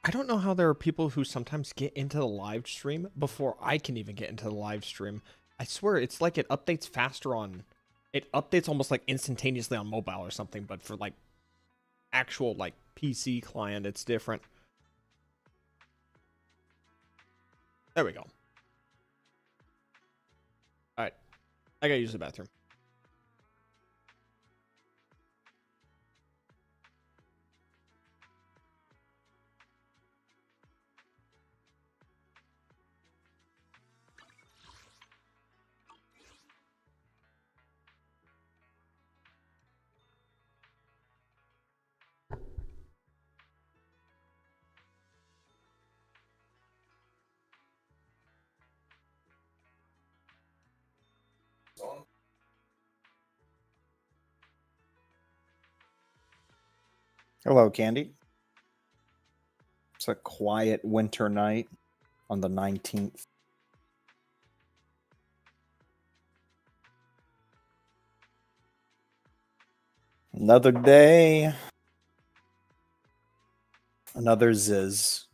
I don't know how there are people who sometimes get into the live stream before I can even get into the live stream. I swear it's like it updates faster on it updates almost like instantaneously on mobile or something, but for like actual like PC client it's different. There we go. All right. I got to use the bathroom. Hello, Candy. It's a quiet winter night on the 19th. Another day. Another Ziz.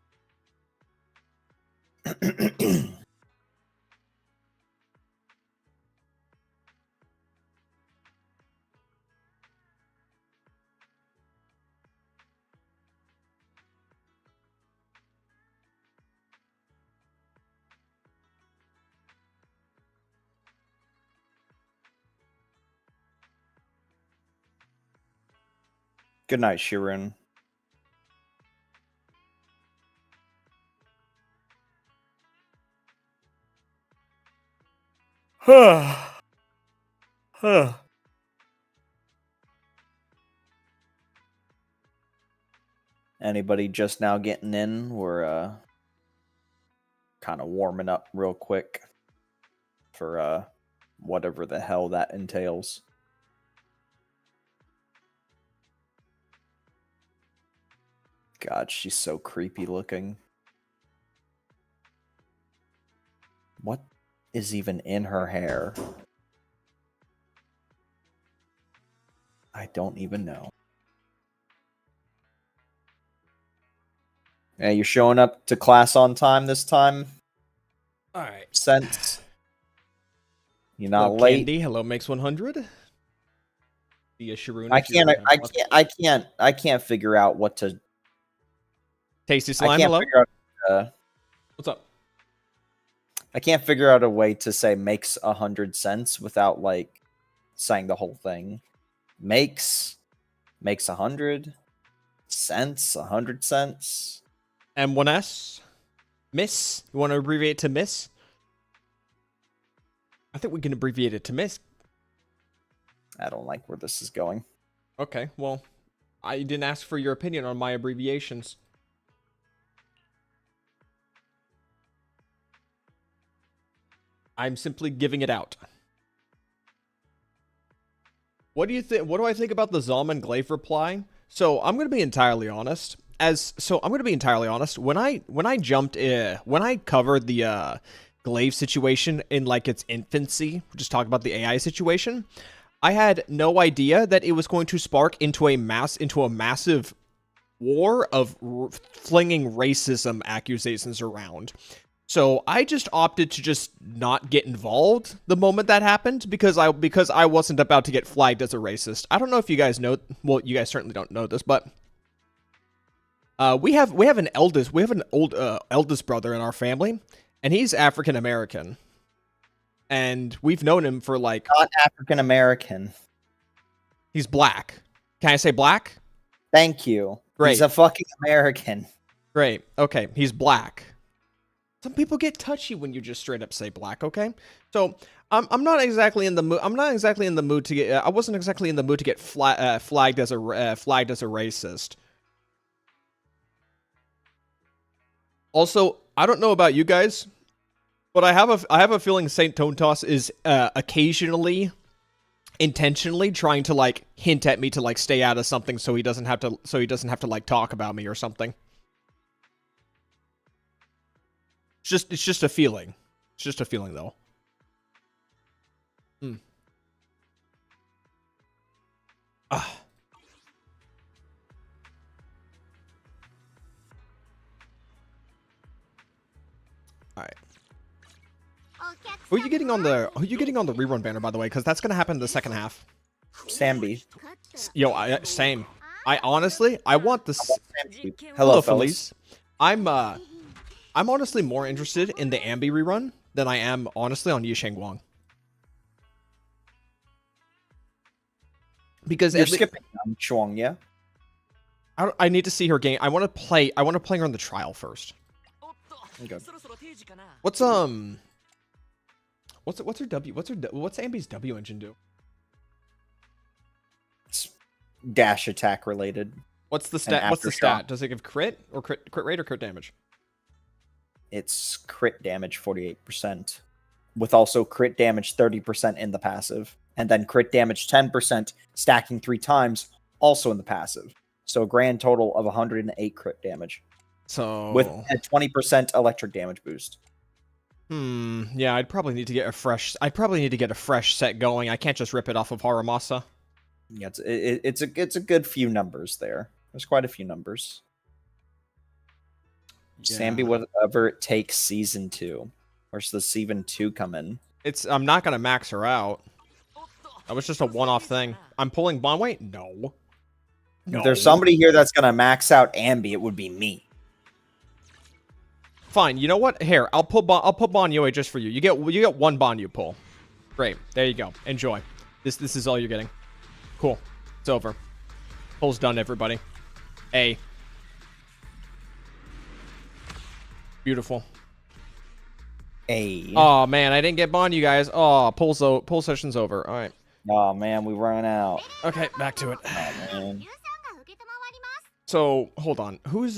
Good night, Shirin. Anybody just now getting in? We're kind of warming up real quick for whatever the hell that entails. God, she's so creepy looking. What is even in her hair? I don't even know. Yeah, you're showing up to class on time this time? All right. Sense. You're not Hello, late. Candy. Hello, Makes 100. Via Sharoon. I can't figure out what to. Tasty Slime. I can't Hello. figure out. What's up? I can't figure out a way to say makes 100 cents without like saying the whole thing. Makes 100 cents, 100 cents. M1S. Miss. You want to abbreviate to Miss? I think we can abbreviate it to Miss. I don't like where this is going. Okay, well, I didn't ask for your opinion on my abbreviations. I'm simply giving it out. What do you think? What do I think about the Zalman Glaive reply? So I'm gonna be entirely honest. When I covered the Glaive situation in like its infancy, just talk about the AI situation. I had no idea that it was going to spark into a massive war of flinging racism accusations around. So I just opted to just not get involved the moment that happened because I wasn't about to get flagged as a racist. I don't know if you guys know. Well, you guys certainly don't know this, but we have an eldest brother in our family, and he's African American, and we've known him for like Not African American. he's black. Can I say black? Thank you. Great. He's a fucking American. Great. Okay, he's black. Some people get touchy when you just straight up say black, okay? So I'm not exactly in the mood. I'm not exactly in the mood to get. I wasn't exactly in the mood to get flagged as a racist. Also, I don't know about you guys, but I have a feeling Saint Tontos is occasionally, intentionally trying to like hint at me to like stay out of something so he doesn't have to like talk about me or something. It's just a feeling. It's just a feeling, though. Ah. All right. Who are you getting on the rerun banner, by the way? Because that's gonna happen in the second half. Sambi. Yo, same. I honestly, I want this. Hello, Felice. I'm honestly more interested in the Ambi rerun than I am honestly on Yisheng Wang. Because you're skipping Chuang, yeah. I need to see her game. I want to play her on the trial first. Okay. What's her W? What's Ambi's W engine do? It's dash attack related. What's the stat? What's the stat? Does it give crit or crit rate or crit damage? It's crit damage 48%, with also crit damage 30% in the passive, and then crit damage 10% stacking 3 times, also in the passive. So a grand total of 108 crit damage. So with a 20% electric damage boost. Yeah, I'd probably need to get a fresh. Set going. I can't just rip it off of Haramasa. Yeah, it's a good few numbers there. There's quite a few numbers. Yeah. Sambi, whatever it takes, season 2. Where's the season 2 come in? I'm not gonna max her out. That was just a one-off thing. I'm pulling bond weight. No. If there's somebody here that's gonna max out Ambi, it would be me. Fine. You know what? Here, I'll put Bon Yue just for you. You get one Bon you pull. Great. There you go. Enjoy. This is all you're getting. Cool. It's over. Pull's done, everybody. A. Beautiful. A. Oh man, I didn't get Bon, you guys. Oh, pull session's over. All right. Oh man, we ran out. Okay, back to it. Oh, man. So hold on. Who's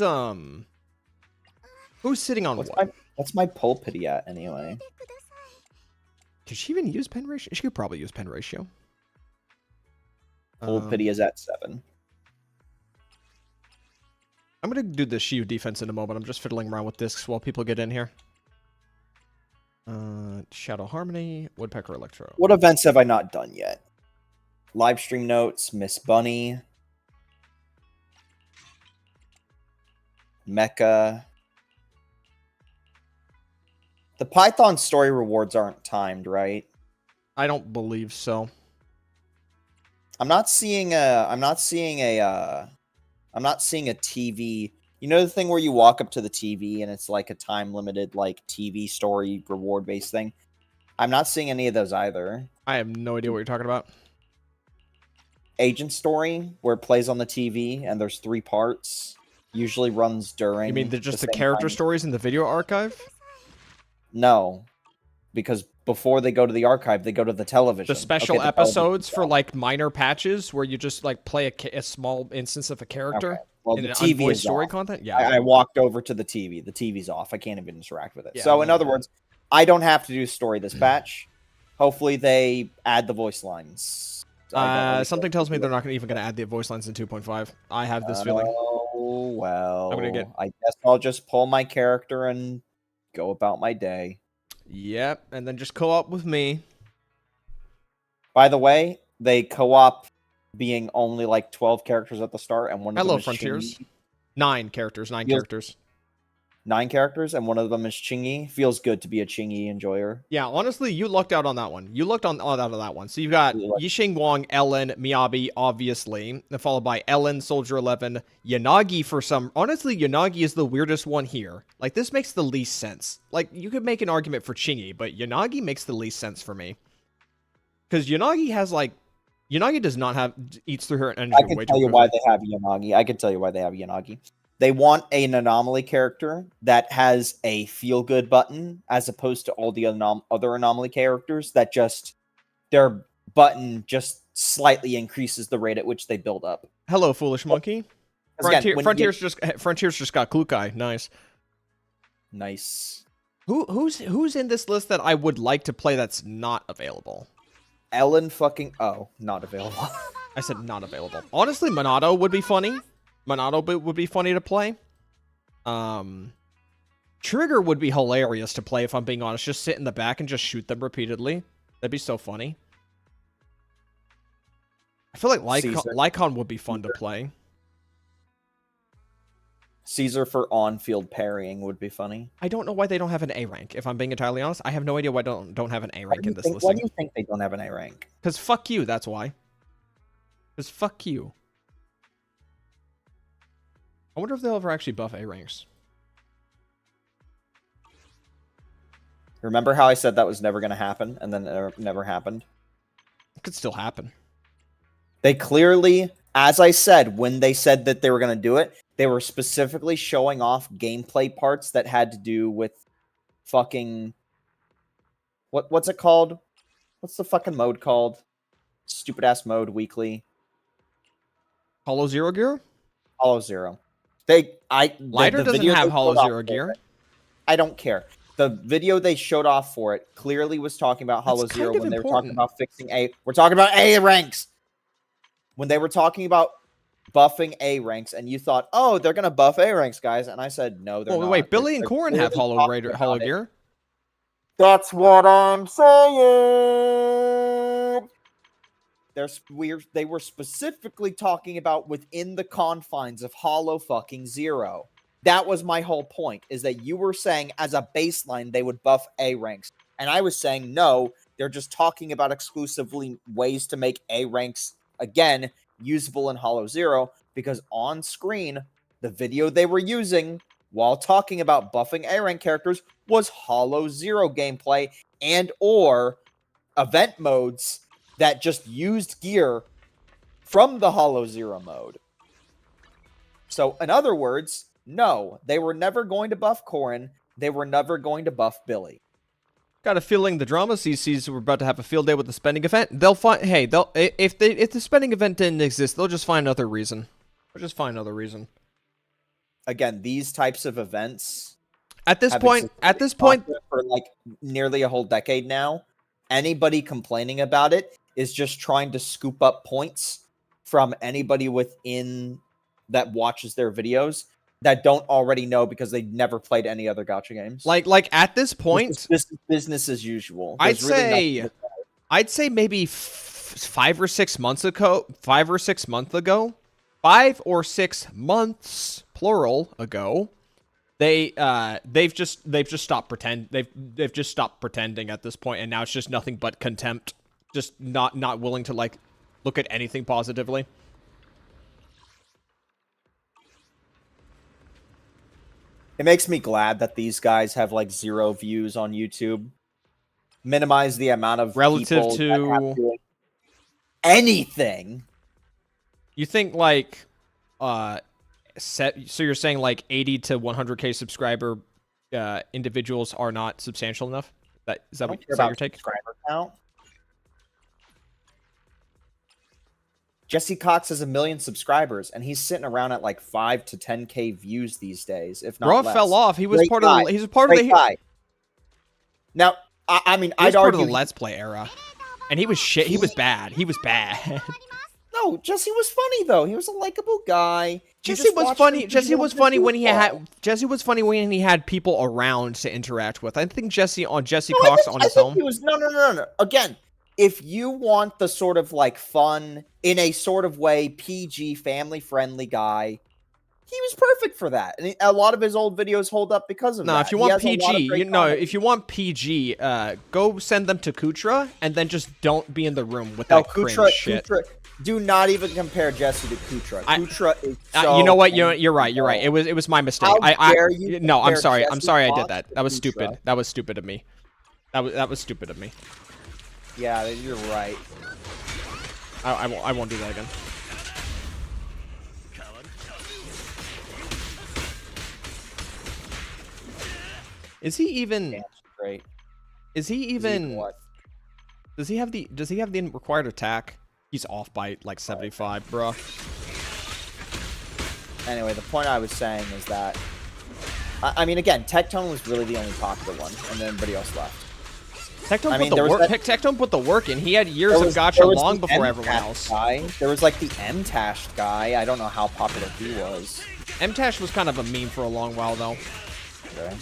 sitting on what? What's my pull pity at anyway? Did she even use pen ratio? She could probably use pen ratio. Pull pity is at 7. I'm gonna do the Shiyu defense in a moment. I'm just fiddling around with discs while people get in here. Shadow Harmony, Woodpecker Electro. What events have I not done yet? Live stream notes, Miss Bunny, Mecha. The Python story rewards aren't timed, right? I don't believe so. I'm not seeing a TV. You know the thing where you walk up to the TV and it's like a time limited like TV story reward based thing? I'm not seeing any of those either. I have no idea what you're talking about. Agent Story, where it plays on the TV and there's 3 parts, usually runs during. You mean just the character stories in the video archive? No, because before they go to the archive, they go to the television. The special episodes for like minor patches where you just like play a small instance of a character. Okay. Well, in the an TV is story off. Content. Yeah, I walked over to the TV. The TV's off. I can't even interact with it. Yeah, so in other words, I don't have to do story this patch. Hopefully, they add the voice lines. Something tells me they're not even going to add the voice lines in 2.5. I have this feeling. Oh well. I guess I'll just pull my character and go about my day. Yep, and then just co-op with me. By the way, they co-op being only like 12 characters at the start, and one of them is Frontiers. Chingy. 9 characters. 9 characters, and one of them is Chingy. Feels good to be a Chingy enjoyer. Yeah, honestly, you lucked out on that one. You lucked out on that one. So you've got Yixing Wang, Ellen, Miyabi, obviously, then followed by Ellen, Soldier 11, Yanagi for some... Honestly, Yanagi is the weirdest one here. Like, this makes the least sense. Like, you could make an argument for Chingy, but Yanagi makes the least sense for me. Because Yanagi has, like... Yanagi does not have... Eats through her energy. I can tell you why they have Yanagi. They want an anomaly character that has a feel-good button, as opposed to all the other anomaly characters that just... Their button just slightly increases the rate at which they build up. Hello, Foolish Monkey. Frontiers just got Klukai. Nice. Nice. Who's in this list that I would like to play that's not available? Ellen fucking... Oh, not available. I said not available. Honestly, Monado would be funny. Monado would be funny to play. Trigger would be hilarious to play, if I'm being honest. Just sit in the back and just shoot them repeatedly. That'd be so funny. I feel like Lycon would be fun to play. Caesar for on-field parrying would be funny. I don't know why they don't have an A rank. If I'm being entirely honest, I have no idea why don't have an A rank in this Why listing. do you think they don't have an A rank? Because fuck you, that's why. Because fuck you. I wonder if they'll ever actually buff A ranks. Remember how I said that was never going to happen, and then it never happened? It could still happen. They clearly, as I said, when they said that they were going to do it, they were specifically showing off gameplay parts that had to do with fucking... What's it called? What's the fucking mode called? Stupid-ass mode weekly. Hollow Zero Gear? Hollow Zero. Lighter doesn't have Hollow Zero Gear. I don't care. The video they showed off for it clearly was talking about Hollow Zero when they were talking about fixing A. We're talking about A ranks. When they were talking about buffing A ranks, and you thought, oh, they're going to buff A ranks, guys. And I said, no, they're not. Wait, Billy and Corrin have Hollow Gear? That's what I'm saying. They were specifically talking about within the confines of Hollow fucking Zero. That was my whole point, is that you were saying as a baseline they would buff A ranks. And I was saying, no, they're just talking about exclusively ways to make A ranks, again, usable in Hollow Zero, because on screen, the video they were using while talking about buffing A rank characters was Hollow Zero gameplay and or event modes that just used gear from the Hollow Zero mode. So, in other words, no, they were never going to buff Corrin. They were never going to buff Billy. Got a feeling the drama CCs were about to have a field day with the spending event. They'll find, hey, if the spending event didn't exist, they'll just find another reason. They'll just find another reason. Again, these types of events at this point for like nearly a whole decade now, anybody complaining about it is just trying to scoop up points from anybody within that watches their videos that don't already know because they never played any other gacha games. Like at this point, this is business as usual. I'd say maybe 5 or 6 months ago, 5 or 6 months ago, 5 or 6 months plural ago, they've just stopped they've just stopped pretending at this point, and now it's just nothing but contempt, just not willing to like look at anything positively. It makes me glad that these guys have like 0 views on YouTube. Minimize the amount of relative people to that have to anything. You think like so you're saying like 80 to 100k subscriber individuals are not substantial enough? Is that your take? Subscriber count? Jesse Cox has 1 million subscribers, and he's sitting around at like 5 to 10k views these days, if not Bro less. fell off. He was part of the. He's part of the. Guy. Now, I mean, I'd argue part of the Let's Play era, and he was shit. He was bad. He was bad. No, Jesse was funny though. He was a likable guy. Jesse was funny. Jesse was funny when he had. Jesse was funny when he had people around to interact with. I think Jesse Cox on his own. He was no. Again, if you want the sort of like fun in a sort of way PG family friendly guy, he was perfect for that. And a lot of his old videos hold up because of that. No, if you want PG, if you want PG, go send them to Kutra and then just don't be in the room with that cringe shit. Kutra, do not even compare Jesse to Kutra. Kutra is so you know what? You're right. It was my mistake. How dare you no, I'm sorry. Jesse I'm sorry I did Fox that. to That was Kutra? stupid. That was stupid of me. That was stupid of me. Yeah, you're right. I won't do that again. Is he even? Damn great. Is he even? What? Does he have the required attack? He's off by like 75, bro. Anyway, the point I was saying is that, I mean, again, Tectone was really the only popular one, and then everybody else left. Tectone put the work in. He had years of gacha long before everyone else. There was like the M-Tash guy. I don't know how popular he was. M-Tash was kind of a meme for a long while, though. Okay.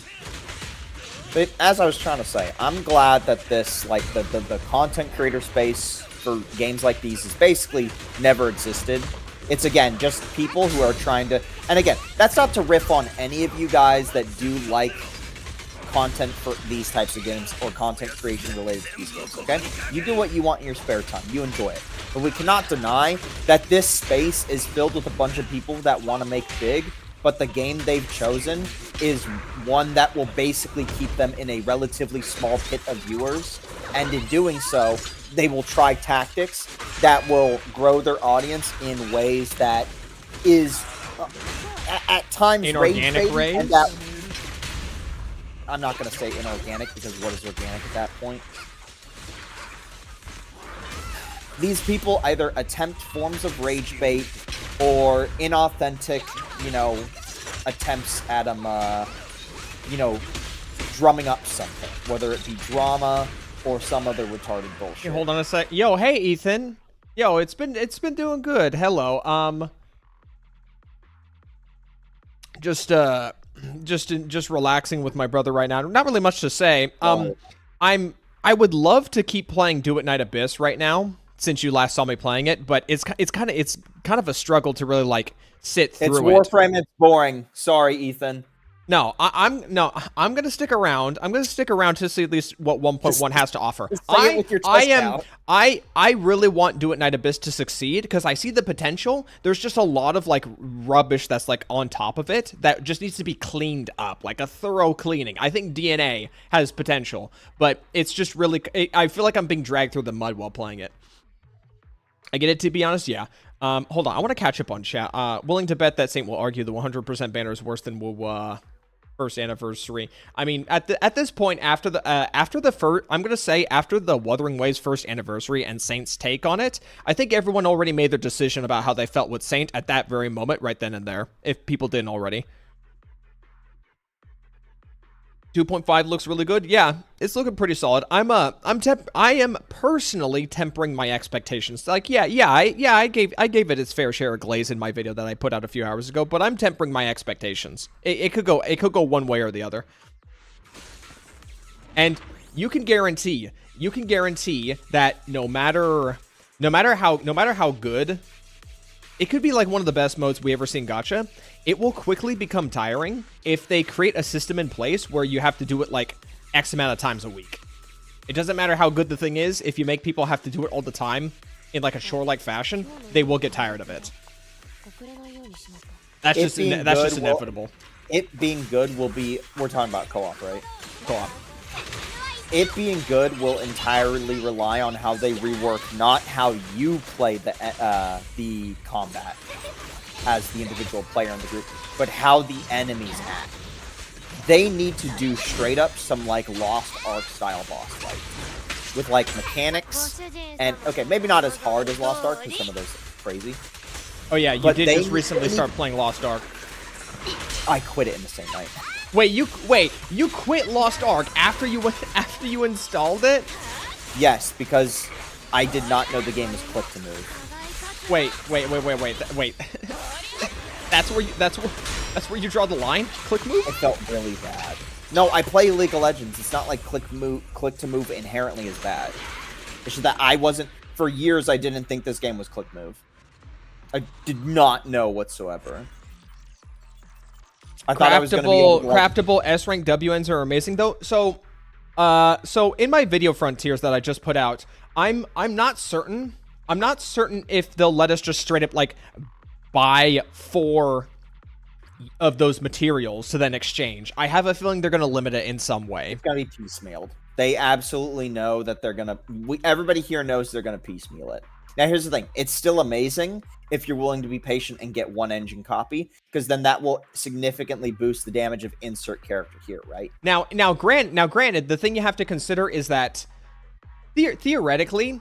But as I was trying to say, I'm glad that this, like, the content creator space for games like these has basically never existed. It's, again, just people who are trying to... And again, that's not to riff on any of you guys that do like content for these types of games or content creation related to these games, okay? You do what you want in your spare time. You enjoy it. But we cannot deny that this space is filled with a bunch of people that want to make big, but the game they've chosen is one that will basically keep them in a relatively small pit of viewers. And in doing so, they will try tactics that will grow their audience in ways that is at times inorganic rage. And that, I'm not going to say inorganic, because what is organic at that point? These people either attempt forms of rage bait or inauthentic, attempts at drumming up something, whether it be drama or some other retarded bullshit. Hey, hold on a sec. Yo, hey Ethan. Yo, it's been doing good. Hello. Just relaxing with my brother right now. Not really much to say. I would love to keep playing Do It Night Abyss right now since you last saw me playing it, but it's kind of a struggle to really like sit through it. It's Warframe. It's boring. Sorry, Ethan. No, I'm gonna stick around. I'm gonna stick around to see at least what 1.1 has to offer. I really want Do It Night Abyss to succeed because I see the potential. There's just a lot of like rubbish that's like on top of it that just needs to be cleaned up, like a thorough cleaning. I think DNA has potential, but it's just really. I feel like I'm being dragged through the mud while playing it. I get it, to be honest, yeah. Hold on, I want to catch up on chat. Willing to bet that Saint will argue the 100% banner is worse than WoW first anniversary. I mean, at this point, after the first, I'm gonna say after the Wuthering Waves first anniversary and Saint's take on it, I think everyone already made their decision about how they felt with Saint at that very moment, right then and there. If people didn't already. 2.5 looks really good. Yeah, it's looking pretty solid. I am personally tempering my expectations. Like, I gave it its fair share of glaze in my video that I put out a few hours ago, but I'm tempering my expectations. It could go one way or the other. And you can guarantee that no matter how good, it could be like one of the best modes we ever seen gacha. It will quickly become tiring if they create a system in place where you have to do it like X amount of times a week. It doesn't matter how good the thing is. If you make people have to do it all the time in like a chore-like fashion, they will get tired of it. That's just inevitable. It being good will be... We're talking about co-op, right? Co-op. It being good will entirely rely on how they rework, not how you play the combat as the individual player in the group, but how the enemies act. They need to do straight up some like Lost Ark style boss fight with like mechanics and okay, maybe not as hard as Lost Ark because some of those are crazy. Oh yeah, you did just recently start playing Lost Ark. I quit it in the same night. Wait, you quit Lost Ark after you installed it? Yes, because I did not know the game was click to move. Wait. That's where you draw the line? Click move? It felt really bad. No, I play League of Legends. It's not like click to move inherently is bad. It's just that I wasn't for years I didn't think this game was click move. I did not know whatsoever. I thought I was going to be able to craftable S-rank WNs are amazing though. So in my video frontiers that I just put out, I'm not certain if they'll let us just straight up like buy 4 of those materials to then exchange. I have a feeling they're going to limit it in some way. It's going to be piecemealed. They absolutely know that they're going to... Everybody here knows they're going to piecemeal it. Now, here's the thing. It's still amazing if you're willing to be patient and get one engine copy, because then that will significantly boost the damage of insert character here, right? Now, granted, the thing you have to consider is that theoretically...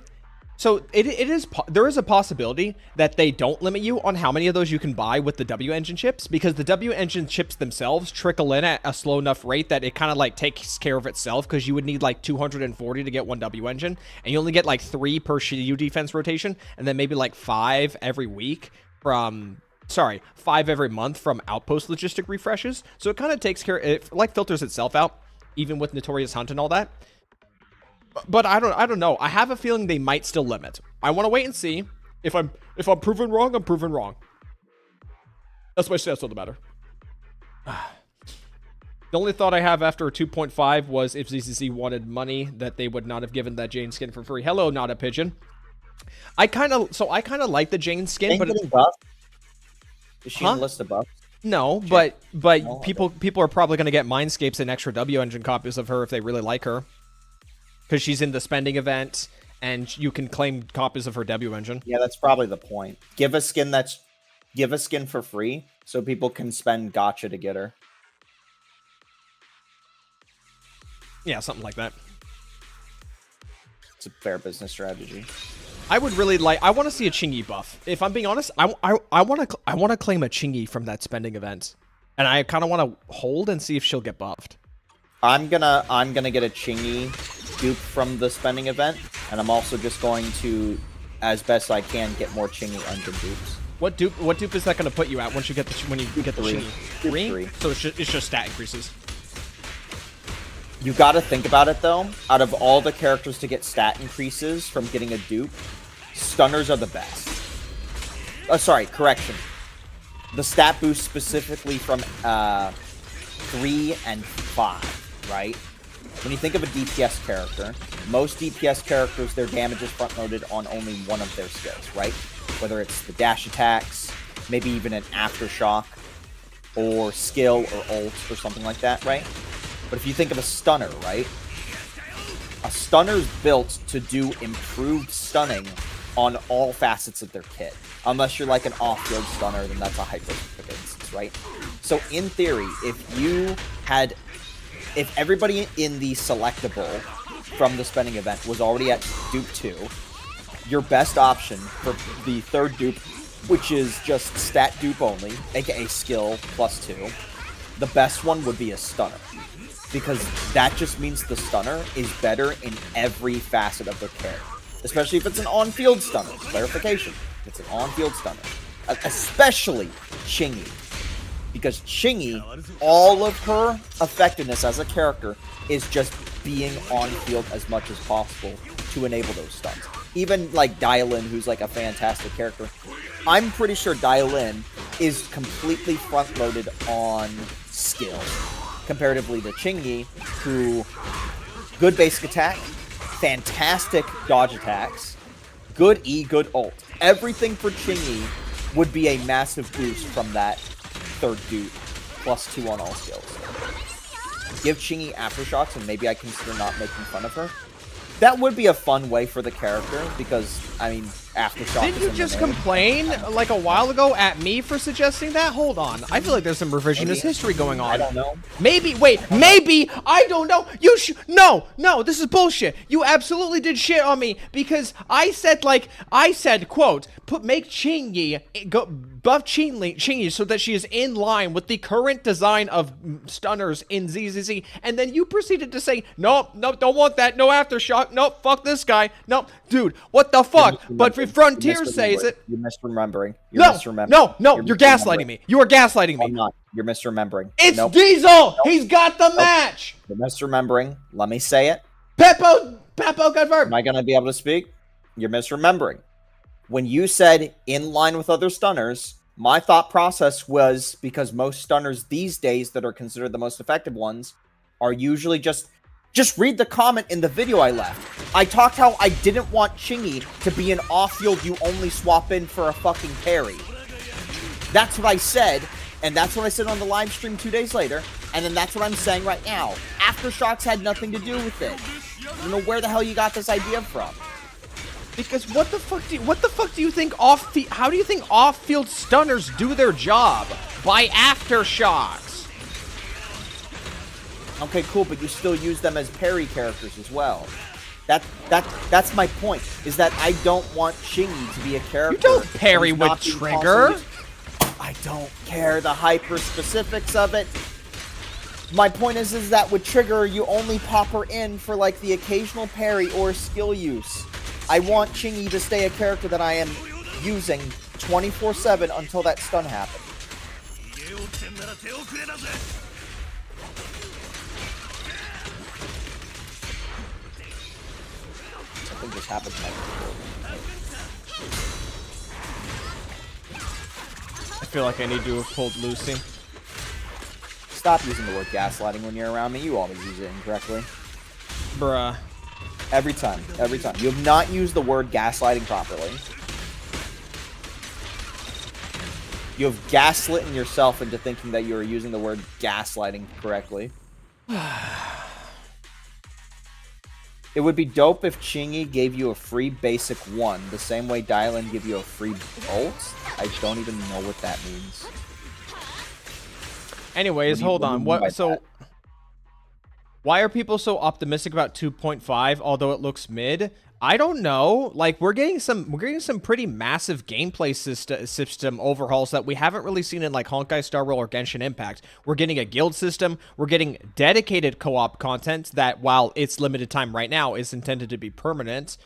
So there is a possibility that they don't limit you on how many of those you can buy with the W engine chips, because the W engine chips themselves trickle in at a slow enough rate that it kind of like takes care of itself, because you would need like 240 to get one W engine, and you only get like 3 per shield defense rotation, and then maybe like 5 every week from... Sorry, 5 every month from outpost logistic refreshes. So it kind of takes care... It like filters itself out, even with Notorious Hunt and all that. But I don't know. I have a feeling they might still limit. I want to wait and see. If I'm proven wrong, I'm proven wrong. That's my stance on the matter. The only thought I have after a 2.5 was if ZZZ wanted money, that they would not have given that Jane skin for free. Hello, not a pigeon. I kind of like the Jane skin, Jane but getting buffed? Is she in the list of buffs? No, but people are probably going to get Mindscapes and extra W engine copies of her if they really like her, because she's in the spending event and you can claim copies of her W engine. Yeah, that's probably the point. Give a skin for free so people can spend gacha to get her. Yeah, something like that. It's a fair business strategy. I would really like. I want to see a Chingy buff. If I'm being honest, I want to claim a Chingy from that spending event, and I kind of want to hold and see if she'll get buffed. I'm gonna get a Chingy dupe from the spending event, and I'm also just going to, as best I can, get more Chingy engine dupes. What dupe is that going to put you at once you get the Chingy? Three. So it's just stat increases. You got to think about it though. Out of all the characters to get stat increases from getting a dupe, stunners are the best. Sorry, correction. The stat boost specifically from 3 and 5, right? When you think of a DPS character, most DPS characters, their damage is front-loaded on only one of their skills, right? Whether it's the dash attacks, maybe even an aftershock, or skill or ult or something like that, right? But if you think of a stunner, right? A stunner's built to do improved stunning on all facets of their kit. Unless you're like an off-field stunner, then that's a hyper-specific instance, right? So in theory, if everybody in the selectable from the spending event was already at dupe 2, your best option for the third dupe, which is just stat dupe only, aka skill plus 2, the best one would be a stunner. Because that just means the stunner is better in every facet of their character. Especially if it's an on-field stunner. Clarification. It's an on-field stunner. Especially Chingy. Because Chingy, all of her effectiveness as a character is just being on-field as much as possible to enable those stuns. Even like Dialin, who's like a fantastic character. I'm pretty sure Dialin is completely front-loaded on skill. Comparatively to Chingy, who good basic attack, fantastic dodge attacks, good E, good ult. Everything for Chingy would be a massive boost from that third dupe, plus 2 on all skills. Give Chingy aftershocks, and maybe I consider not making fun of her. That would be a fun way for the character, because, I mean, aftershock. Didn't you just complain like a while ago at me for suggesting that? Hold on. I feel like there's some revisionist history going on. I don't know. Maybe, I don't know. No, this is bullshit. You absolutely did shit on me because I said, quote, make Chingy, buff Chingy so that she is in line with the current design of stunners in ZZZ, and then you proceeded to say, nope, don't want that, no aftershock, nope, fuck this guy, nope, dude, what the fuck? But if Frontier says it, you're misremembering. No, you're gaslighting me. You are gaslighting me. I'm not. You're misremembering. It's Diesel. He's got the match. You're misremembering. Let me say it. Peppo confirmed. Am I gonna be able to speak? You're misremembering. When you said in line with other stunners, my thought process was because most stunners these days that are considered the most effective ones are usually just read the comment in the video I left. I talked how I didn't want Chingy to be an off-field you only swap in for a fucking parry. That's what I said, and that's what I said on the live stream 2 days later, and then that's what I'm saying right now. Aftershocks had nothing to do with it. I don't know where the hell you got this idea from. Because what the fuck do you think how do you think off-field stunners do their job? By aftershocks. Okay, cool, but you still use them as parry characters as well. That's my point, is that I don't want Chingy to be a character. You don't parry with trigger. I don't care the hyper specifics of it. My point is that with trigger, you only pop her in for like the occasional parry or skill use. I want Chingy to stay a character that I am using 24/7 until that stun happens. Something just happened. feel like I need to have pulled Lucy. Stop using the word gaslighting when you're around me. You always use it incorrectly. Bruh. Every time. Every time. You have not used the word gaslighting properly. You have gaslit yourself into thinking that you are using the word gaslighting correctly. It would be dope if Chingy gave you a free basic 1, the same way Dylan give you a free bolt. I don't even know what that means. Anyways, hold on. Why are people so optimistic about 2.5 although it looks mid? I don't know. Like we're getting some pretty massive gameplay system overhauls that we haven't really seen in like Honkai Star Rail or Genshin Impact. We're getting a guild system. We're getting dedicated co-op content that, while it's limited time right now, is intended to be permanent.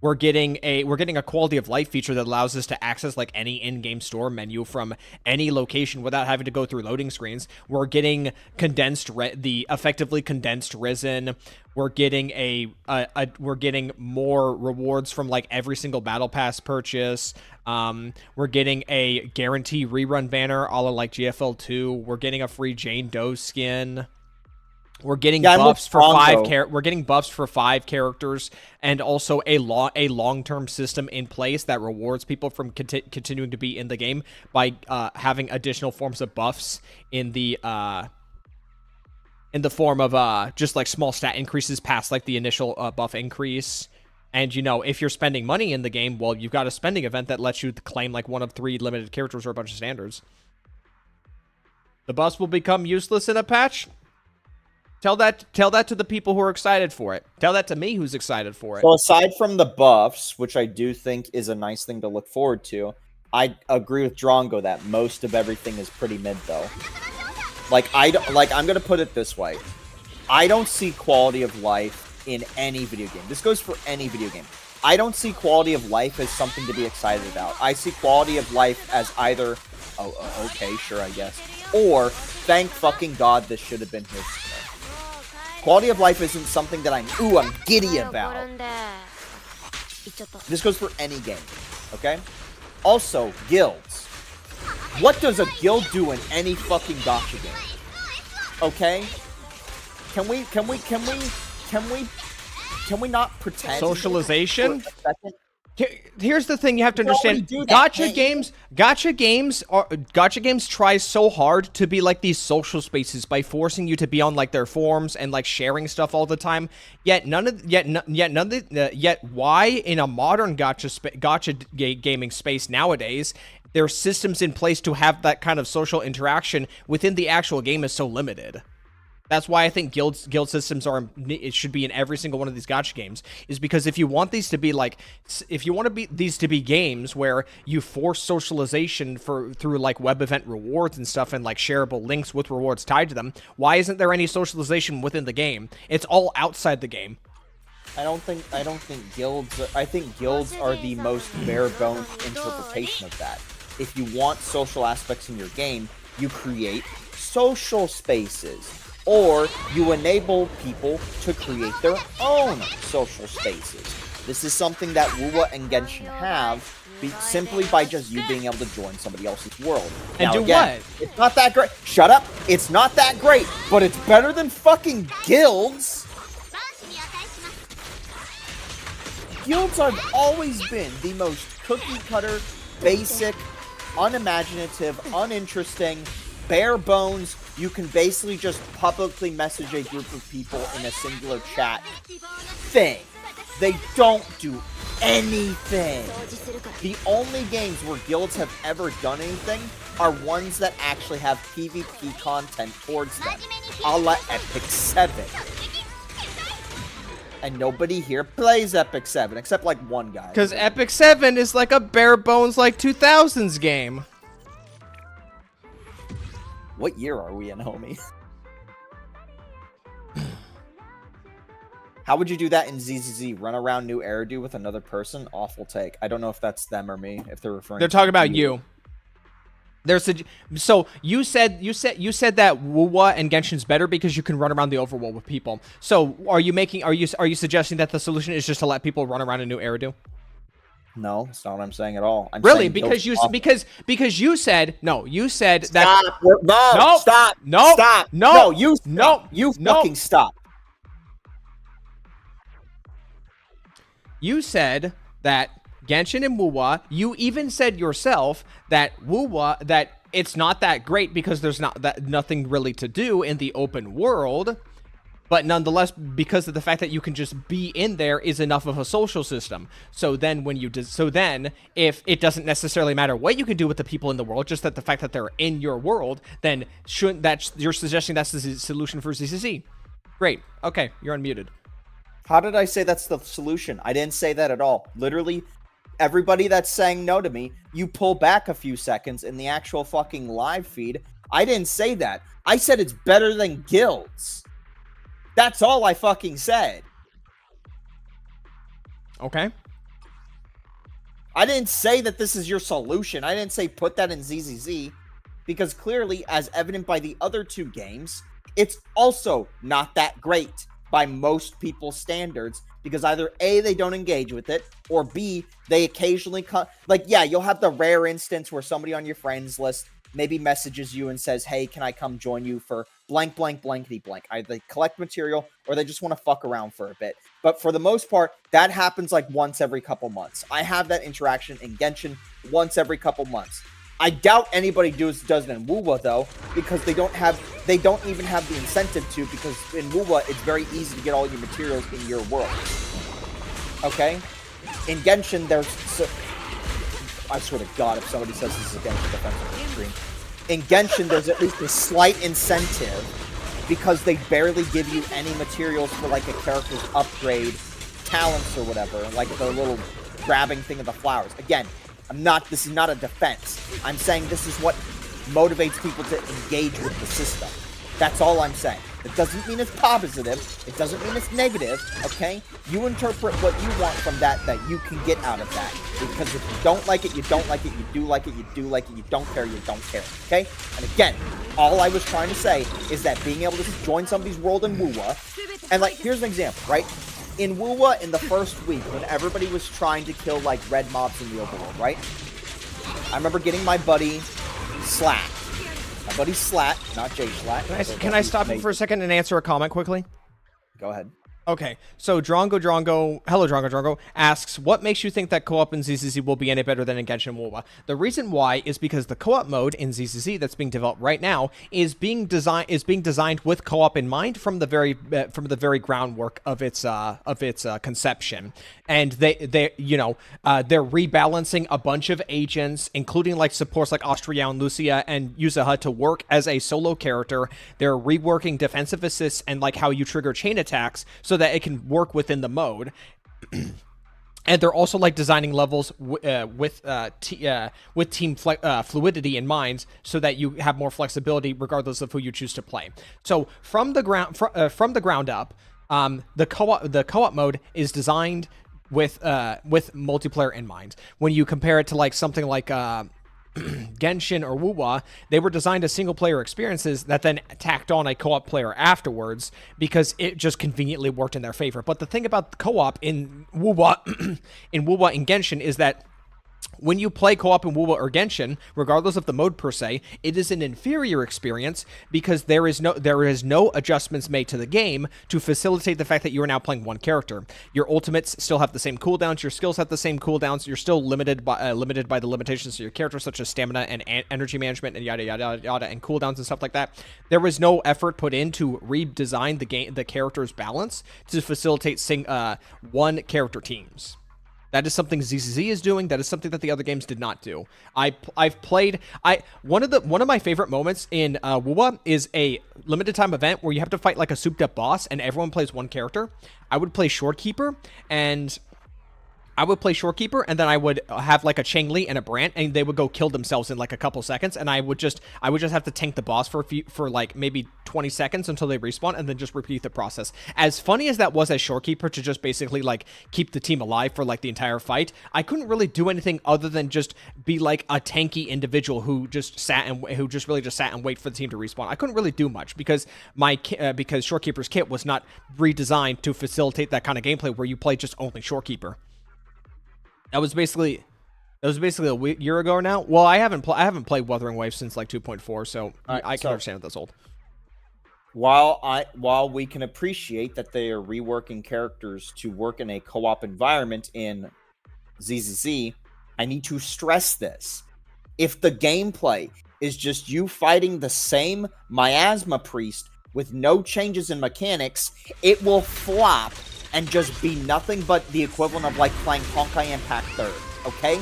We're getting a quality of life feature that allows us to access like any in-game store menu from any location without having to go through loading screens. We're getting the effectively condensed Risen. We're getting we're getting more rewards from like every single battle pass purchase. We're getting a guarantee rerun banner, a la like GFL2. We're getting a free Jane Doe skin. We're getting buffs for five characters, and also a long-term system in place that rewards people from continuing to be in the game by having additional forms of buffs in the form of just like small stat increases past like the initial buff increase. And you know, if you're spending money in the game, well, you've got a spending event that lets you claim like one of 3 limited characters or a bunch of standards. The buffs will become useless in a patch. Tell that to the people who are excited for it. Tell that to me who's excited for it. So aside from the buffs, which I do think is a nice thing to look forward to, I agree with Drongo that most of everything is pretty mid though. I'm gonna put it this way. I don't see quality of life in any video game. This goes for any video game. I don't see quality of life as something to be excited about. I see quality of life as either, oh, okay, sure, I guess, or thank fucking God this should have been here sooner. Quality of life isn't something that I'm giddy about. This goes for any game, okay? Also, guilds. What does a guild do in any fucking gacha game? Okay? Can we not pretend? Socialization? Here's the thing you have to understand. Gacha games try so hard to be like these social spaces by forcing you to be on like their forums and like sharing stuff all the time. Yet why in a modern gacha gaming space nowadays there are systems in place to have that kind of social interaction within the actual game is so limited. That's why I think guild systems it should be in every single one of these gacha games, is because if you want these to be these to be games where you force socialization through like web event rewards and stuff and like shareable links with rewards tied to them, why isn't there any socialization within the game? It's all outside the game. I think guilds are the most bare bones interpretation of that. If you want social aspects in your game, you create social spaces. Or you enable people to create their own social spaces. This is something that Wuwa and Genshin have simply by just you being able to join somebody else's world. And now, do again, what? It's not that great. Shut up. It's not that great, but it's better than fucking guilds. Guilds have always been the most cookie-cutter, basic, unimaginative, uninteresting, bare bones. You can basically just publicly message a group of people in a singular chat thing. They don't do anything. The only games where guilds have ever done anything are ones that actually have PvP content towards them, a la Epic 7. And nobody here plays Epic 7, except like one guy. Because Epic 7 is like a bare bones like 2000s game. What year are we in, homie? How would you do that in ZZZ? Run around New Eridu with another person? Awful take. I don't know if that's them or me. If they're referring. They're talking about you. So you said that Wuwa and Genshin's better because you can run around the overworld with people. So are you suggesting that the solution is just to let people run around in New Eridu? No, that's not what I'm saying at all. I'm Really? saying Because you awful. because you said no. You said that Stop. No, nope, stop. nope, Stop. nope, No, you stop. nope, You nope. fucking stop. You said that Genshin and Wuwa, you even said yourself that Wuwa, that it's not that great because there's nothing really to do in the open world, but nonetheless, because of the fact that you can just be in there is enough of a social system. So then if it doesn't necessarily matter what you can do with the people in the world, just that the fact that they're in your world, then shouldn't that, you're suggesting that's the solution for ZCZ. Great. Okay, you're unmuted. How did I say that's the solution? I didn't say that at all. Literally, everybody that's saying no to me, you pull back a few seconds in the actual fucking live feed. I didn't say that. I said it's better than guilds. That's all I fucking said. Okay. I didn't say that this is your solution. I didn't say put that in ZZZ. Because clearly, as evident by the other two games, it's also not that great by most people's standards, because either A, they don't engage with it, or B, they occasionally yeah, you'll have the rare instance where somebody on your friends list maybe messages you and says, hey, can I come join you for blank, blank, blankety blank. Either they collect material or they just want to fuck around for a bit. But for the most part, that happens like once every couple months. I have that interaction in Genshin once every couple months. I doubt anybody does it in Wuwa though, because they don't even have the incentive to, because in Wuwa it's very easy to get all your materials in your world. Okay? In Genshin I swear to God, if somebody says this is a Genshin defensive stream. In Genshin there's at least a slight incentive, because they barely give you any materials for like a character's upgrade, talents or whatever, like the little grabbing thing of the flowers. Again, this is not a defense. I'm saying this is what motivates people to engage with the system. That's all I'm saying. It doesn't mean it's positive. It doesn't mean it's negative, okay? You interpret what you want from that you can get out of that. Because if you don't like it, you don't like it. You do like it, you do like it. You don't care, you don't care, okay? And again, all I was trying to say is that being able to just join somebody's world in Wuwa, and like, here's an example, right? In Wuwa, in the first week, when everybody was trying to kill, like, red mobs in the overworld, right? I remember getting my buddy Slat. My buddy Slat, not Jay Slat. Can I stop you for a second and answer a comment quickly? Go ahead. Okay, so hello Drongo, asks, what makes you think that co-op in ZZZ will be any better than in Genshin WoW? The reason why is because the co-op mode in ZZZ that's being developed right now is being designed with co-op in mind from the very groundwork of its conception. And they're rebalancing a bunch of agents, including like supports like Austria and Lucia and Yuzaha, to work as a solo character. They're reworking defensive assists and like how you trigger chain attacks so that it can work within the mode. And they're also like designing levels with team fluidity in mind, so that you have more flexibility regardless of who you choose to play. So from the ground up, the co-op mode is designed with multiplayer in mind. When you compare it to like something like Genshin or Wuwa, they were designed as single-player experiences that then tacked on a co-op player afterwards because it just conveniently worked in their favor. But the thing about the co-op in Wuwa, in Genshin, is that when you play co-op in Wuwa or Genshin, regardless of the mode per se, it is an inferior experience because there is no adjustments made to the game to facilitate the fact that you are now playing one character. Your ultimates still have the same cooldowns, your skills have the same cooldowns, you're still limited by the limitations of your character, such as stamina and energy management and yada yada yada, and cooldowns and stuff like that. There was no effort put in to redesign the character's balance to facilitate one character teams. That is something ZZZ is doing. That is something that the other games did not do. One of my favorite moments in Wuwa is a limited time event where you have to fight like a souped up boss and everyone plays one character. I would play Shorekeeper and then I would have like a Changli and a Brant, and they would go kill themselves in like a couple seconds, and I would just have to tank the boss for like maybe 20 seconds until they respawn, and then just repeat the process. As funny as that was as Shorekeeper, to just basically like keep the team alive for like the entire fight, I couldn't really do anything other than just be like a tanky individual who just really just sat and wait for the team to respawn. I couldn't really do much because because Shorekeeper's kit was not redesigned to facilitate that kind of gameplay where you play just only Shorekeeper. That was basically a year ago now. Well, I haven't played Wuthering Waves since like 2.4, so Alright, I can so- understand that that's old. While we can appreciate that they are reworking characters to work in a co-op environment in ZZZ, I need to stress this. If the gameplay is just you fighting the same miasma priest with no changes in mechanics, it will flop and just be nothing but the equivalent of like playing Honkai Impact 3rd, okay?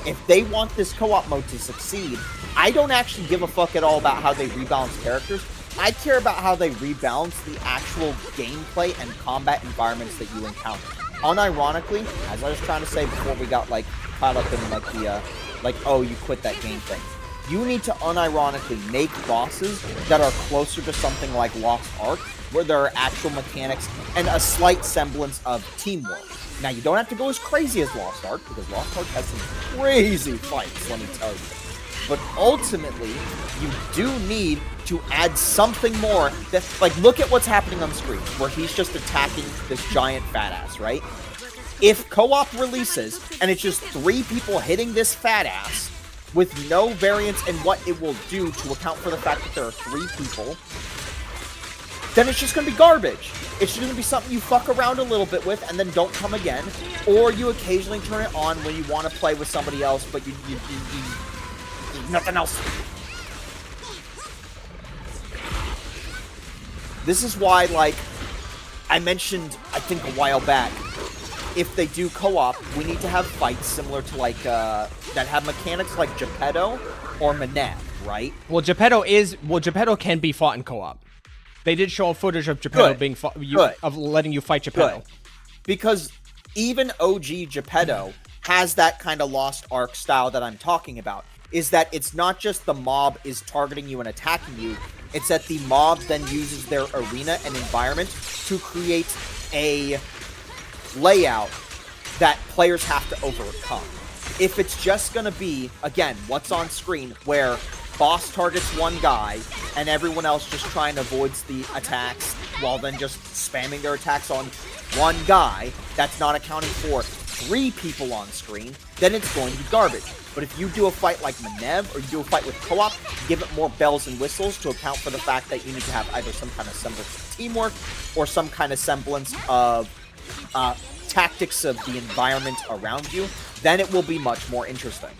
If they want this co-op mode to succeed, I don't actually give a fuck at all about how they rebalance characters. I care about how they rebalance the actual gameplay and combat environments that you encounter. Unironically, as I was trying to say before we got like caught up in like the oh, you quit that game thing. You need to unironically make bosses that are closer to something like Lost Ark, where there are actual mechanics and a slight semblance of teamwork. Now, you don't have to go as crazy as Lost Ark, because Lost Ark has some crazy fights, let me tell you. But ultimately, you do need to add something more that, like, look at what's happening on screen, where he's just attacking this giant fat ass, right? If co-op releases, and it's just 3 people hitting this fat ass, with no variance in what it will do to account for the fact that there are 3 people, then it's just going to be garbage. It's just going to be something you fuck around a little bit with and then don't come again, or you occasionally turn it on when you want to play with somebody else, but you nothing else. This is why, like, I mentioned, I think a while back, if they do co-op, we need to have fights similar to, like, that have mechanics like Geppetto or Manev, right? Well, Geppetto can be fought in co-op. They did show footage of Geppetto being of letting you fight Geppetto. Good. Because even OG Geppetto has that kind of Lost Ark style that I'm talking about. Is that it's not just the mob is targeting you and attacking you, it's that the mob then uses their arena and environment to create a layout that players have to overcome. If it's just going to be, again, what's on screen, where boss targets one guy and everyone else just trying to avoid the attacks while then just spamming their attacks on one guy, that's not accounting for 3 people on screen, then it's going to be garbage. But if you do a fight like Manev, or you do a fight with co-op, give it more bells and whistles to account for the fact that you need to have either some kind of semblance of teamwork or some kind of semblance of tactics of the environment around you, then it will be much more interesting.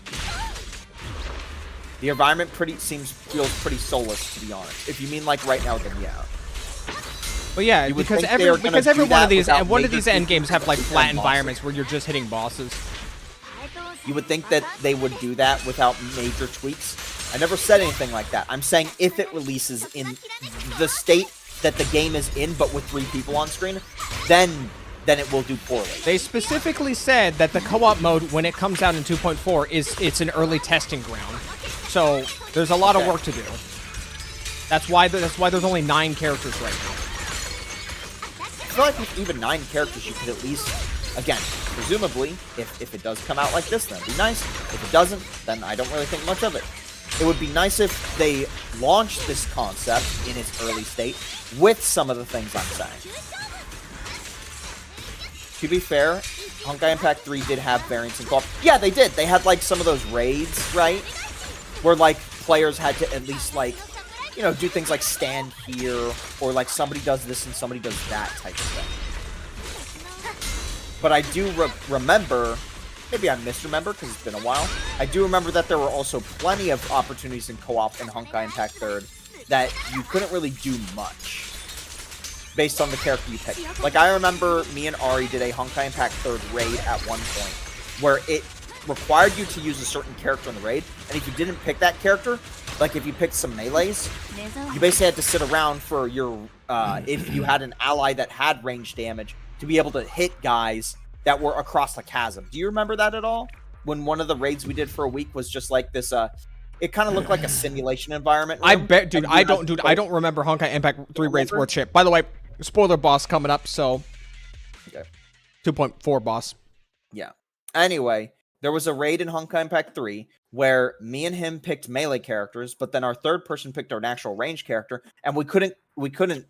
The environment feels pretty soulless, to be honest. If you mean like right now, then yeah. Well, yeah, because every one of these end games have like flat environments where you're just hitting bosses. You would think that they would do that without major tweaks. I never said anything like that. I'm saying if it releases in the state that the game is in, but with 3 people on screen, then it will do poorly. They specifically said that the co-op mode, when it comes out in 2.4, it's an early testing ground. So there's a lot of work to do. That's why there's only 9 characters right now. I feel like with even 9 characters, you could at least, again, presumably, if it does come out like this, then it'd be nice. If it doesn't, then I don't really think much of it. It would be nice if they launched this concept in its early state with some of the things I'm saying. To be fair, Honkai Impact 3 did have variants in co-op. Yeah, they did. They had, like, some of those raids, right? Where, like, players had to at least, like, you know, do things like stand here, or, like, somebody does this and somebody does that type of thing. But I do remember, maybe I misremember because it's been a while, I do remember that there were also plenty of opportunities in co-op in Honkai Impact 3rd that you couldn't really do much based on the character you picked. Like, I remember me and Ari did a Honkai Impact 3rd raid at one point where it required you to use a certain character in the raid, and if you didn't pick that character, like if you picked some melees, you basically had to sit around for your, if you had an ally that had range damage, to be able to hit guys that were across the chasm. Do you remember that at all? When one of the raids we did for a week was just like this, it kind of looked like a simulation environment room. I bet, dude, I don't remember Honkai Impact 3 raids worth shit. By the way, spoiler boss coming up, so... Okay. 2.4 boss. Yeah. Anyway, there was a raid in Honkai Impact 3 where me and him picked melee characters, but then our third person picked our actual range character, and we couldn't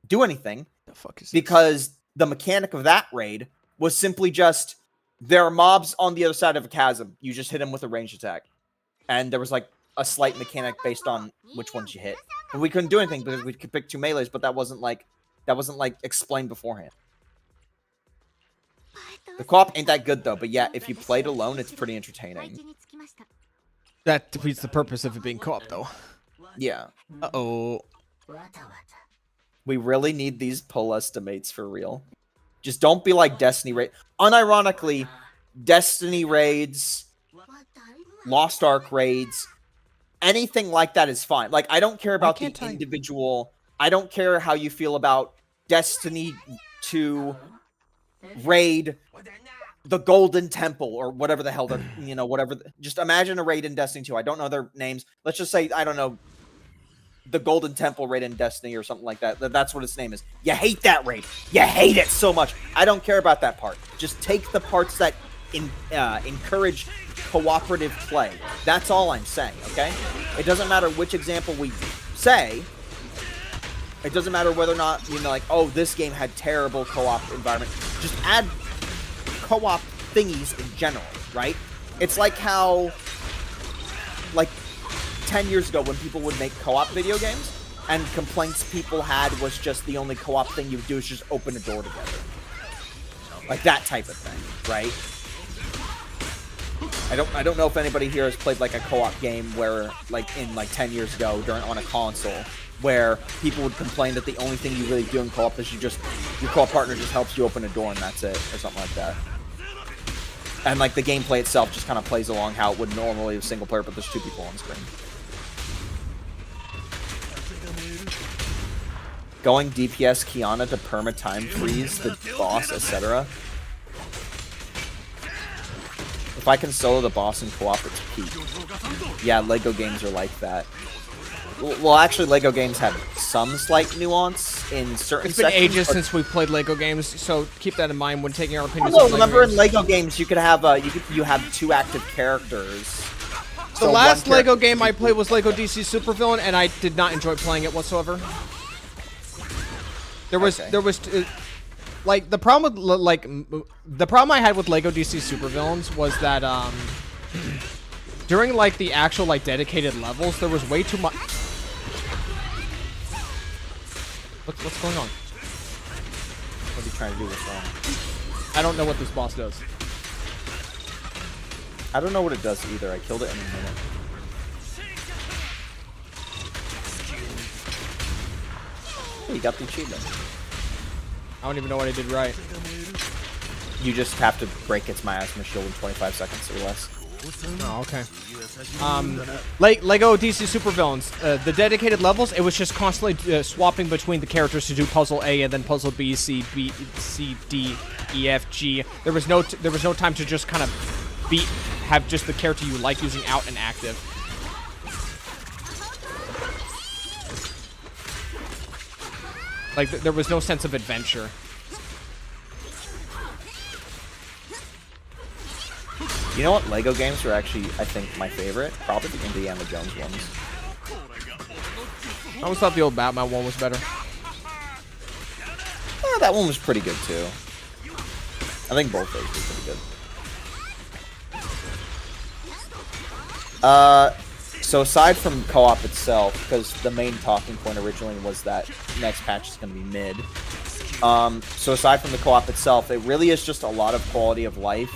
do anything The fuck is this? because the mechanic of that raid was simply just there are mobs on the other side of a chasm. You just hit them with a ranged attack. And there was like a slight mechanic based on which ones you hit. But we couldn't do anything because we could pick 2 melees, but that wasn't like explained beforehand. The co-op ain't that good though, but yeah, if you played alone, it's pretty entertaining. That defeats the purpose of it being co-op, though. Yeah. Uh-oh. We really need these pull estimates for real. Just don't be like Destiny raid. Unironically, Destiny raids, Lost Ark raids, anything like that is fine. Like, I don't care about the individual. I don't care how you feel about Destiny 2 raid the Golden Temple or whatever the hell they're, you know, whatever. Just imagine a raid in Destiny 2. I don't know their names. Let's just say, I don't know, the Golden Temple raid in Destiny or something like that. That's what its name is. You hate that raid. You hate it so much. I don't care about that part. Just take the parts that encourage cooperative play. That's all I'm saying, okay? It doesn't matter which example we say. It doesn't matter whether or not, you know, like, oh, this game had terrible co-op environment. Just add co-op thingies in general, right? It's like how, like, 10 years ago when people would make co-op video games and complaints people had was just the only co-op thing you would do is just open a door together. Like that type of thing, right? I don't know if anybody here has played like a co-op game where like in like 10 years ago on a console where people would complain that the only thing you really do in co-op is your co-op partner just helps you open a door and that's it, or something like that. And like the gameplay itself just kind of plays along how it would normally with single player, but there's 2 people on screen. Going DPS Kiana to perma time freeze the boss, etc. If I can solo the boss in co-op, it's peak. Yeah, Lego games are like that. Well, actually, Lego games have some slight nuance in certain sections. It's been ages since we've played Lego games, so keep that in mind when taking our opinions. Oh, no, remember in Lego games, you could have you have 2 active characters. The last Lego game I played was Lego DC Supervillain, and I did not enjoy playing it whatsoever. There was like the problem with the problem I had with Lego DC Supervillains was that during like the actual like dedicated levels, there was way too much. What's going on? What are you trying to do with that? I don't know what this boss does. I don't know what it does either. I killed it in a minute. Oh, you got the achievement. I don't even know what I did right. You just have to break its miasma shield in 25 seconds or less. Oh, okay. Lego DC Supervillains, the dedicated levels, it was just constantly swapping between the characters to do puzzle A and then puzzle B, C, D, E, F, G. There was no time to just kind of have just the character you like using out and active. Like there was no sense of adventure. You know what Lego games are actually, I think, my favorite? Probably the Indiana Jones ones. I always thought the old Batman one was better. That one was pretty good, too. I think both those were pretty good. So aside from co-op itself, because the main talking point originally was that next patch is going to be mid. So aside from the co-op itself, it really is just a lot of quality of life.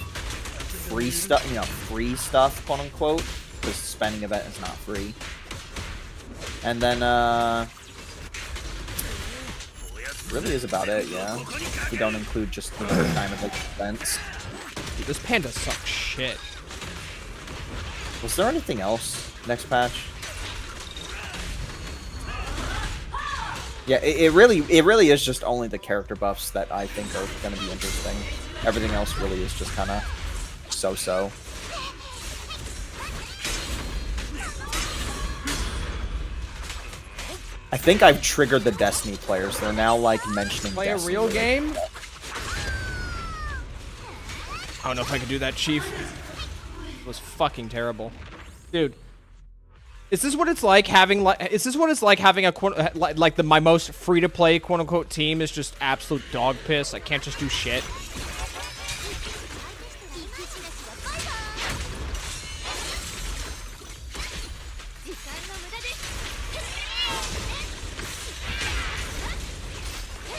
Free stuff, you know, free stuff, quote unquote, because the spending event is not free. And then, really is about it, yeah. If you don't include just the kind of like events. Dude, this panda sucks shit. Was there anything else next patch? Yeah, it really is just only the character buffs that I think are going to be interesting. Everything else really is just kind of so-so. I think I've triggered the Destiny players. They're now like mentioning Play Destiny. A real game? I don't know if I can do that, Chief. It was fucking terrible. Dude. Is this what it's like having a my most free-to-play quote-unquote team is just absolute dog piss? I can't just do shit.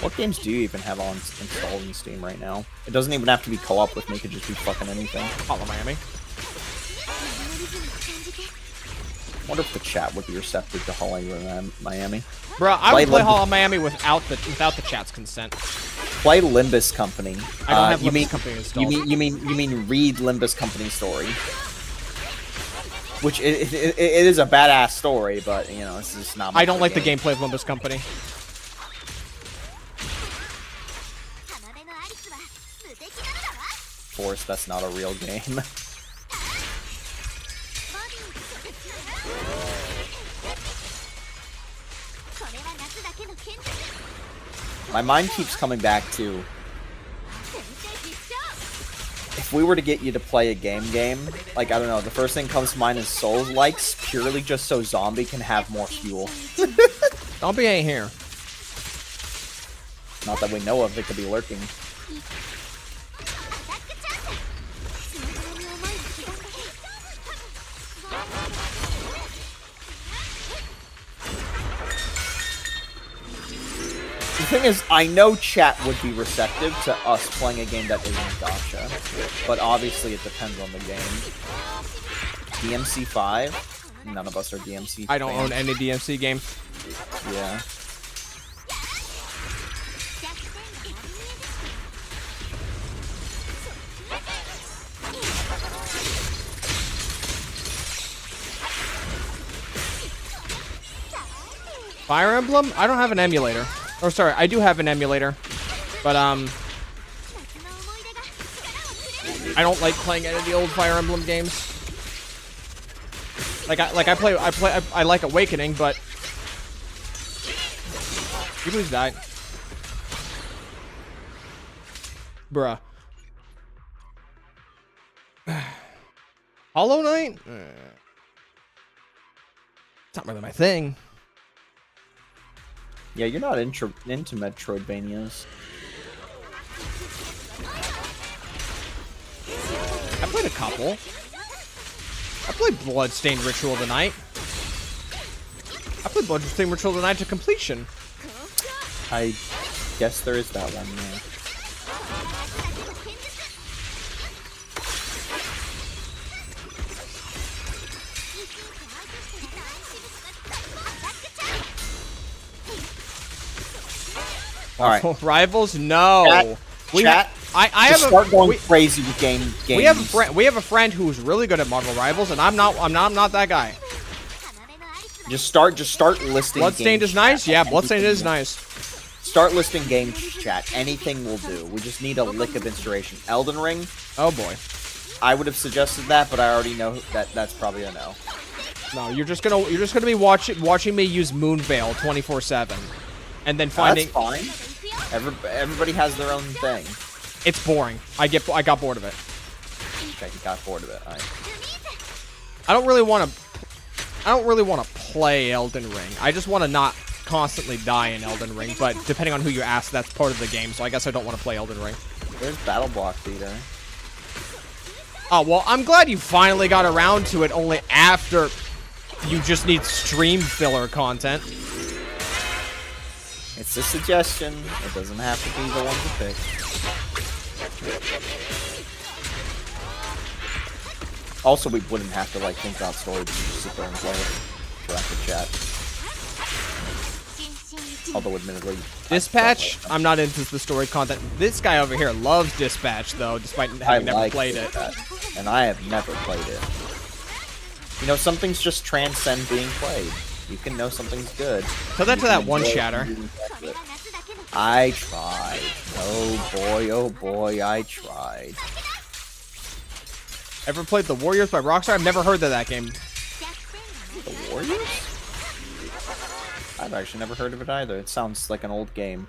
What games do you even have on installed in Steam right now? It doesn't even have to be co-op with me. It could just be fucking anything. Hotline Miami. I wonder if the chat would be receptive to Hotline Miami. Bro, I would play Hotline Miami without the chat's consent. Play Limbus Company. I don't have Limbus Company installed. You mean read Limbus Company story? Which it is a badass story, but you know it's just not. I don't like the gameplay of Limbus Company. Force, that's not a real game. My mind keeps coming back to if we were to get you to play a game, like I don't know, the first thing comes to mind is Souls likes purely just so Zombie can have more fuel. Zombie ain't here. Not that we know of, it could be lurking. The thing is, I know chat would be receptive to us playing a game that isn't gacha, but obviously it depends on the game. DMC 5? None of us are DMC I don't fans. own any DMC game. Yeah. Fire Emblem? I don't have an emulator. Or sorry, I do have an emulator, but I don't like playing any of the old Fire Emblem games. Like I like Awakening, but you please die, bruh. Hollow Knight? It's not really my thing. Yeah, you're not into Metroidvanias. I played a couple. I played Bloodstained Ritual of the Night. I played Bloodstained Ritual of the Night to completion. I guess there is that one, yeah. All right, Rivals? No. Chat. I have start going crazy with games. We have a friend who's really good at Marvel Rivals, and I'm not that guy. Just start listing. Bloodstained games, is nice. chat. Yeah, Bloodstained is nice. Start listing games, chat. Anything will do. We just need a lick of inspiration. Elden Ring. Oh boy. I would have suggested that, but I already know that that's probably a no. No, you're just gonna be watching me use Moonveil 24/7, and then finding. That's fine. Everybody has their own thing. It's boring. I got bored of it. Okay, you got bored of it. All right. I don't really want to play Elden Ring. I just want to not constantly die in Elden Ring. But depending on who you ask, that's part of the game. So I guess I don't want to play Elden Ring. There's Battle Block Theater. Oh well, I'm glad you finally got around to it. Only after you just need stream filler content. It's a suggestion. It doesn't have to be the one to pick. Also, we wouldn't have to like think about story, but just sit there and play it. Direct the chat. Although, admittedly, Dispatch, I'm not into the story content. This guy over here loves Dispatch, though, despite having never played it. And I have never played it. You know, some things just transcend being played. You can know something's good. Tell that to that one chatter. I tried. Oh boy, I tried. Ever played The Warriors by Rockstar? I've never heard of that game. The Warriors? I've actually never heard of it either. It sounds like an old game.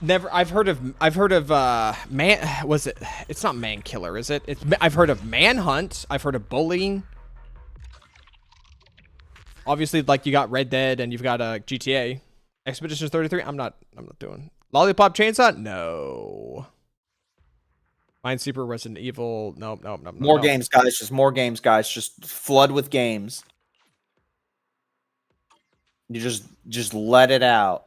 Never. I've heard of man. Was it? It's not Man Killer, is it? I've heard of Manhunt. I've heard of Bullying. Obviously, like you got Red Dead and you've got GTA. Expedition 33. I'm not doing. Lollipop Chainsaw. No. Minesweeper, Resident Evil. No. More games, guys. Just more games, guys. Just flood with games. You just let it out.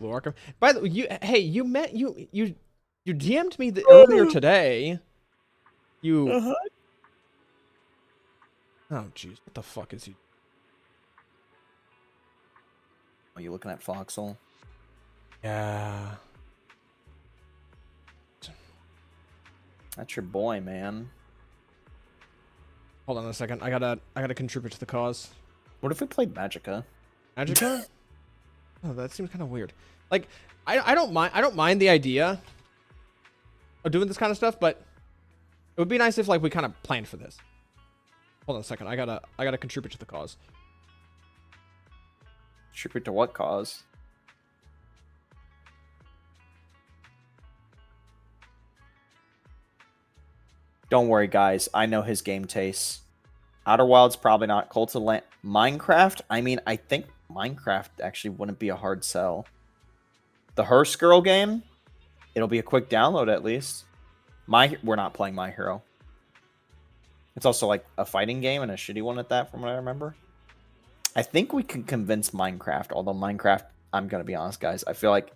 Blue Arkham. By the way, you DM'd me earlier today. You. Oh jeez, what the fuck is he? Are you looking at Foxhole? Yeah. That's your boy, man. Hold on a second. I gotta contribute to the cause. What if we played Magica? Magica? Oh, that seems kind of weird. Like, I don't mind the idea of doing this kind of stuff, but it would be nice if like we kind of planned for this. Hold on a second. I gotta contribute to the cause. Contribute to what cause? Don't worry, guys. I know his game tastes. Outer Wilds probably not. Cult of Land. Minecraft? I mean, I think Minecraft actually wouldn't be a hard sell. The Hearst Girl game? It'll be a quick download at least. We're not playing My Hero. It's also like a fighting game and a shitty one at that, from what I remember. I think we can convince Minecraft, although Minecraft, I'm gonna be honest, guys. I feel like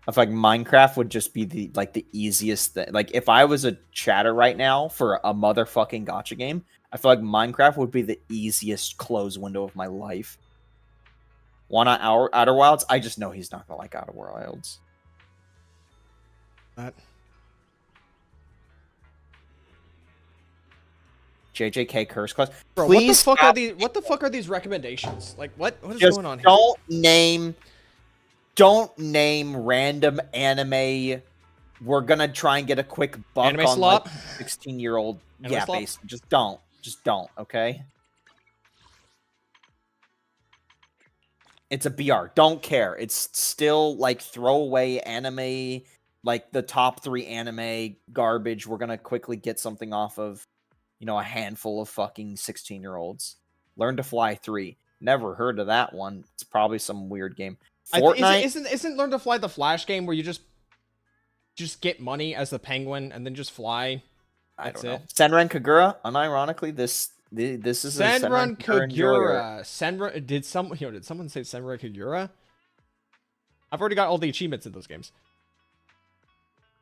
Minecraft would just be the easiest thing. Like if I was a chatter right now for a motherfucking gacha game, I feel like Minecraft would be the easiest close window of my life. Want Outer Wilds? I just know he's not gonna like Outer Wilds. That. JJK curse class. Bro, Please what the fuck are these recommendations? Like what is just going on here? Don't name random anime. We're gonna try and get a quick buck Anime on slop? like 16-year-old. Yeah, slop? basically. Just don't, okay? It's a BR. Don't care. It's still like throwaway anime, like the top 3 anime garbage. We're gonna quickly get something off of, a handful of fucking 16-year-olds. Learn to Fly 3. Never heard of that one. It's probably some weird game. Fortnite Isn't Learn to Fly the Flash game where you just get money as the penguin and then just fly? That's it. Senran Kagura. Unironically, this is Senran Kagura. Senran did someone say Senran Kagura? I've already got all the achievements in those games.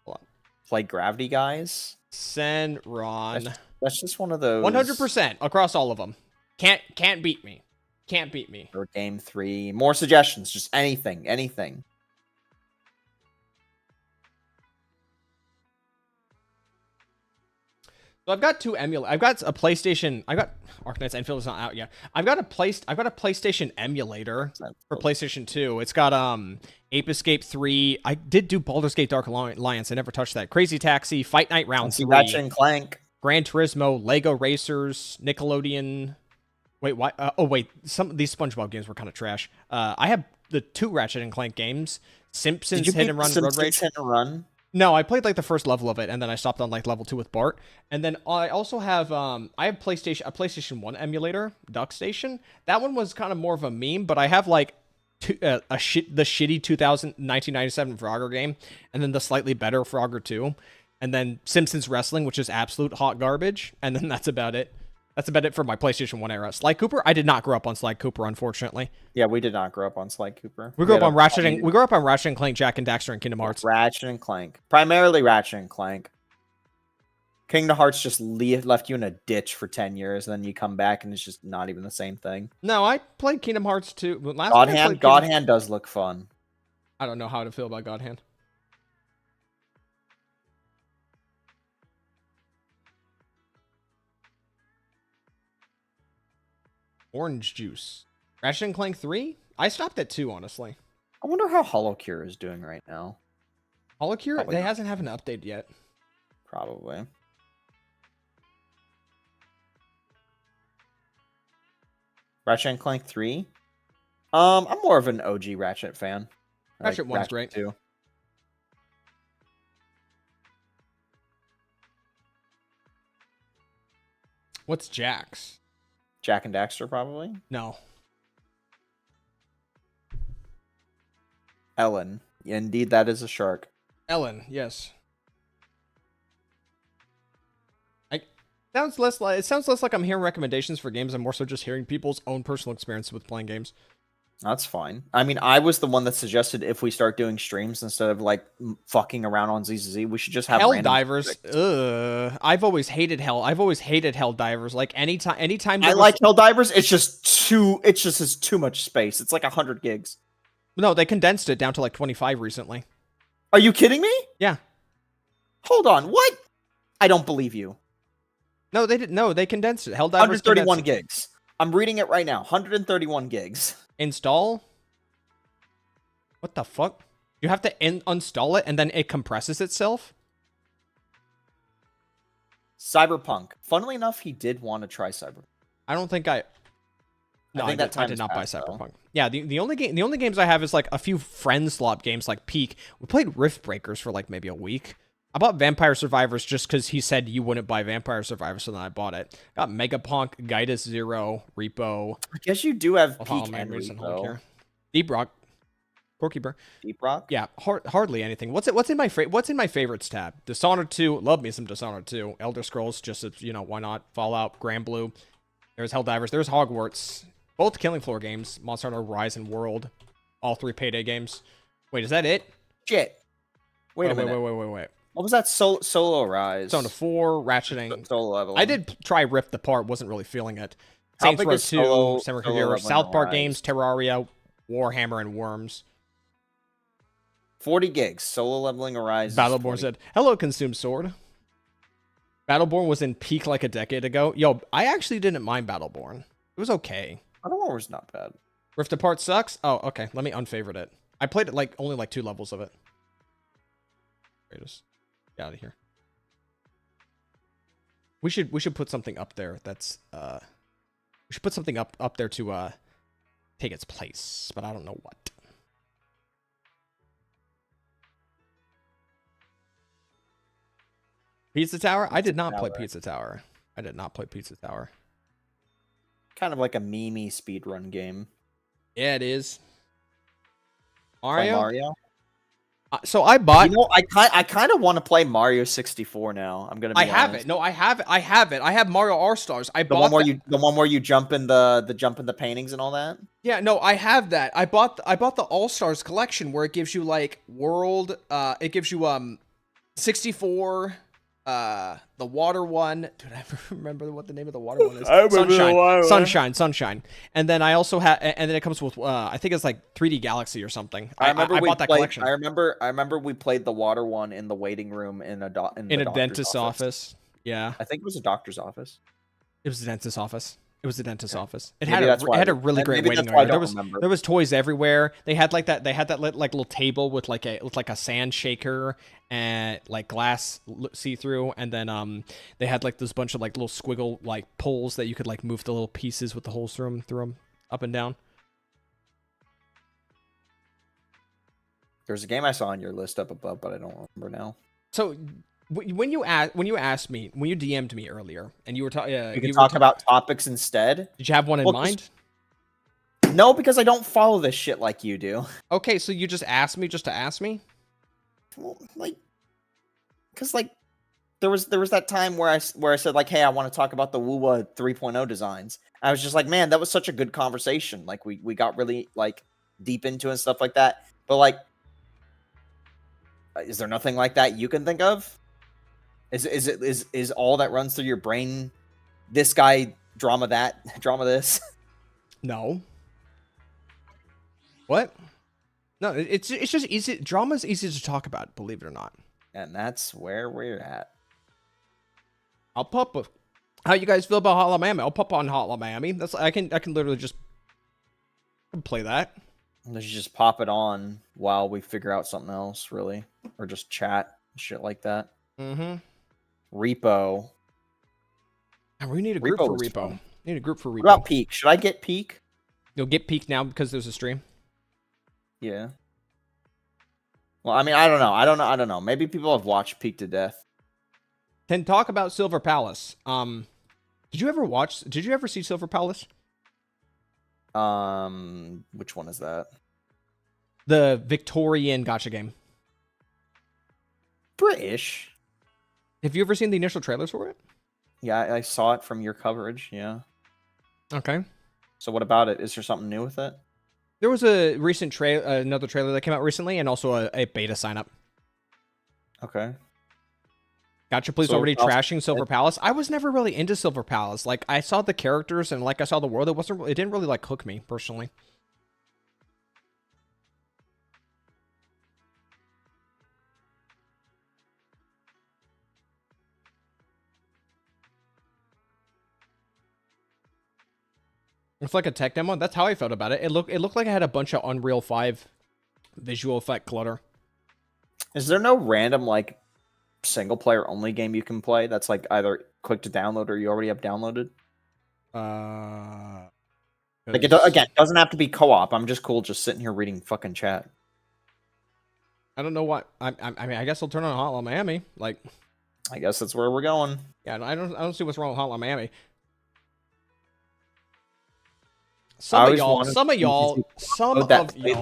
Hold on. Play Gravity Guys. Senran. That's just one of those. 100% across all of them. Can't beat me. Can't beat me. Or game 3. More suggestions. Just anything. So I've got 2 emulators. I've got a PlayStation. I got Arknights Enfield is not out yet. I've got a PlayStation emulator for PlayStation 2. It's got Ape Escape 3. I did do Baldur's Gate Dark Alliance. I never touched that. Crazy Taxi, Fight Night Round 3, Ratchet and Clank, Gran Turismo, Lego Racers, Nickelodeon. Wait, why? Wait. Some of these SpongeBob games were kind of trash. I have the 2 Ratchet and Clank games. Simpsons Hit and Run Road Rage. Hit and Run? No, I played like the first level of it, and then I stopped on like level 2 with Bart. And then I also have a PlayStation 1 emulator, Duck Station. That one was kind of more of a meme, but I have like the shitty 1997 Frogger game, and then the slightly better Frogger 2, and then Simpsons Wrestling, which is absolute hot garbage, and then that's about it. That's about it for my PlayStation 1 era. Sly Cooper? I did not grow up on Sly Cooper, unfortunately. Yeah, we did not grow up on Sly Cooper. We grew up on Ratchet and Clank, Jack and Daxter, and Kingdom Hearts. Ratchet and Clank. Primarily Ratchet and Clank. Kingdom Hearts just left you in a ditch for 10 years, and then you come back and it's just not even the same thing. No, I played Kingdom Hearts 2. God Hand does look fun. I don't know how to feel about God Hand. Orange Juice. Ratchet and Clank 3? I stopped at 2, honestly. I wonder how HoloCure is doing right now. HoloCure? They hasn't have an update yet. Probably. Ratchet and Clank 3? I'm more of an OG Ratchet fan. Ratchet 1's great. 2. What's Jax? Jack and Daxter, probably? No. Ellen. Indeed, that is a shark. Ellen, yes. It sounds less like I'm hearing recommendations for games. I'm more so just hearing people's own personal experience with playing games. That's fine. I mean, I was the one that suggested if we start doing streams instead of like fucking around on ZZZ, we should just have Hell random divers. topics. I've always hated hell. I've always hated hell divers. Like anytime I there was- like hell divers. It's just has too much space. It's like 100 gigs. No, they condensed it down to like 25 recently. Are you kidding me? Yeah. Hold on. What? I don't believe you. No, they didn't. No, they condensed it. Hell divers 131 condensed it. gigs. I'm reading it right now. 131 gigs. Install. What the fuck? You have to uninstall it and then it compresses itself? Cyberpunk. Funnily enough, he did want to try Cyberpunk. I don't think I... No, I did not buy Cyberpunk. Yeah, the only games I have is like a few friend slot games like Peak. We played Rift Breakers for like maybe a week. I bought Vampire Survivors just because he said you wouldn't buy Vampire Survivors, so then I bought it. Got Megapunk, Gaius Zero, Repo. I guess you do have Apollo Peak Man, and Reason, Repo. Hulk here. Deep Rock. Scorekeeper. Deep Rock? Yeah, hardly anything. What's in my favorites tab? Dishonored 2, love me some Dishonored 2. Elder Scrolls, just as, why not? Fallout, Grand Blue. There's Helldivers, there's Hogwarts. Both Killing Floor games, Monster Hunter Rise and World. All 3 Payday games. Wait, is that it? Shit. Wait a minute. Wait. What was that? Solo Rise? Persona 4, ratcheting. Solo leveling. I did try Rift Apart, wasn't really feeling it. How Saints big Row is 2, solo Samurai leveling South Park Rise? games, Terraria, Warhammer, and Worms. 40 gigs. Solo leveling Arise. Battleborn said, hello, Consume Sword. Battleborn was in peak like a decade ago. Yo, I actually didn't mind Battleborn. It was okay. Battleborn was not bad. Rift Apart sucks? Oh, okay. Let me unfavorite it. I played it only 2 levels of it. Just get out of here. We should put something up there that's we should put something up there to take its place, but I don't know what. Pizza Tower? I did not play Pizza Tower. I did not play Pizza Tower. Kind of like a meme speedrun game. Yeah, it is. Play Mario? Mario? So I bought. I kind of want to play Mario 64 now. I'm gonna. Be I have honest. it. No, I have it. I have Mario All Stars. I The bought one where you jump in the paintings and all that. Yeah, no, I have that. I bought the All Stars collection where it gives you like world. It gives you 64. The water one. Dude, I remember what the name of the water one is. I remember the water one. Sunshine. And then I also have, and then it comes with, I think it's like 3D Galaxy or something. I bought that collection. I remember we played the water one in the waiting room in a dentist's office. Yeah, I think it was a doctor's office. It was a dentist's office. It was the dentist's office. It Maybe had a really great waiting area. There was toys everywhere. They had like that. They had that like little table with like a sand shaker and like glass see through, and then they had like this bunch of like little squiggle like poles that you could like move the little pieces with the holes through them up and down. There's a game I saw on your list up above, but I don't remember now. So when you DM'd me earlier, and you were talking, you can talk about topics instead. Did you have one in mind? No, because I don't follow this shit like you do. Okay, so you just asked me just to ask me. Well, because there was that time where I said like, hey, I want to talk about the Wuwa 3.0 designs. I was just like, man, that was such a good conversation. Like we got really like deep into it and stuff like that. But like, is there nothing like that you can think of? Is all that runs through your brain this guy drama that drama this? No. What? No, it's just easy. Drama's easy to talk about, believe it or not. And that's where we're at. I'll pop. How you guys feel about Hotline Miami? I'll pop on Hotline Miami. I can literally just play that. Let's just pop it on while we figure out something else, really, or just chat shit like that. Mm-hmm. Repo. And we need a group for Repo. Need a group for Repo. What about Peak? Should I get Peak? You'll get Peak now because there's a stream. Yeah. Well, I mean, I don't know. Maybe people have watched Peak to death. Can talk about Silver Palace. Did you ever see Silver Palace? Which one is that? The Victorian gacha game. British. Have you ever seen the initial trailers for it? Yeah, I saw it from your coverage. Yeah. Okay. So what about it? Is there something new with it? There was a recent another trailer that came out recently, and also a beta sign up. Okay. Gotcha, please. So Already trashing Silver Palace. I was never really into Silver Palace. Like, I saw the characters and like I saw the world. It didn't really like hook me personally. It's like a tech demo. That's how I felt about it. It looked like I had a bunch of Unreal 5 visual effect clutter. Is there no random like single player only game you can play that's like either quick to download or you already have downloaded? Like again, it doesn't have to be co-op. I'm just cool just sitting here reading fucking chat. I don't know what I mean. I guess I'll turn on Hotline Miami. Like, I guess that's where we're going. yeah, I don't see what's wrong with Hotline Miami. Some of y'all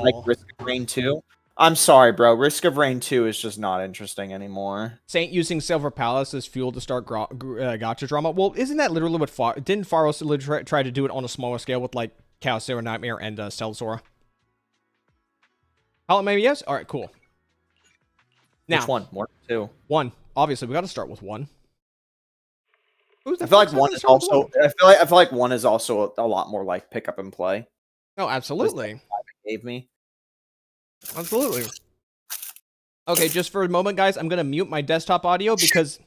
like Risk of Rain 2. I'm sorry, bro. Risk of Rain 2 is just not interesting anymore. Saint using Silver Palace as fuel to start gotcha drama. Well, isn't that literally what didn't Pharos try to do it on a smaller scale with like Chaos Zero Nightmare and Celsora? Hotline Miami, yes. All right, cool. Now, which one? More two. One. Obviously, we got to start with one. I feel like one is also. I feel like one is also a lot more like pick up and play. Oh, absolutely. Gave me. Absolutely. Okay, just for a moment, guys, I'm gonna mute my desktop audio because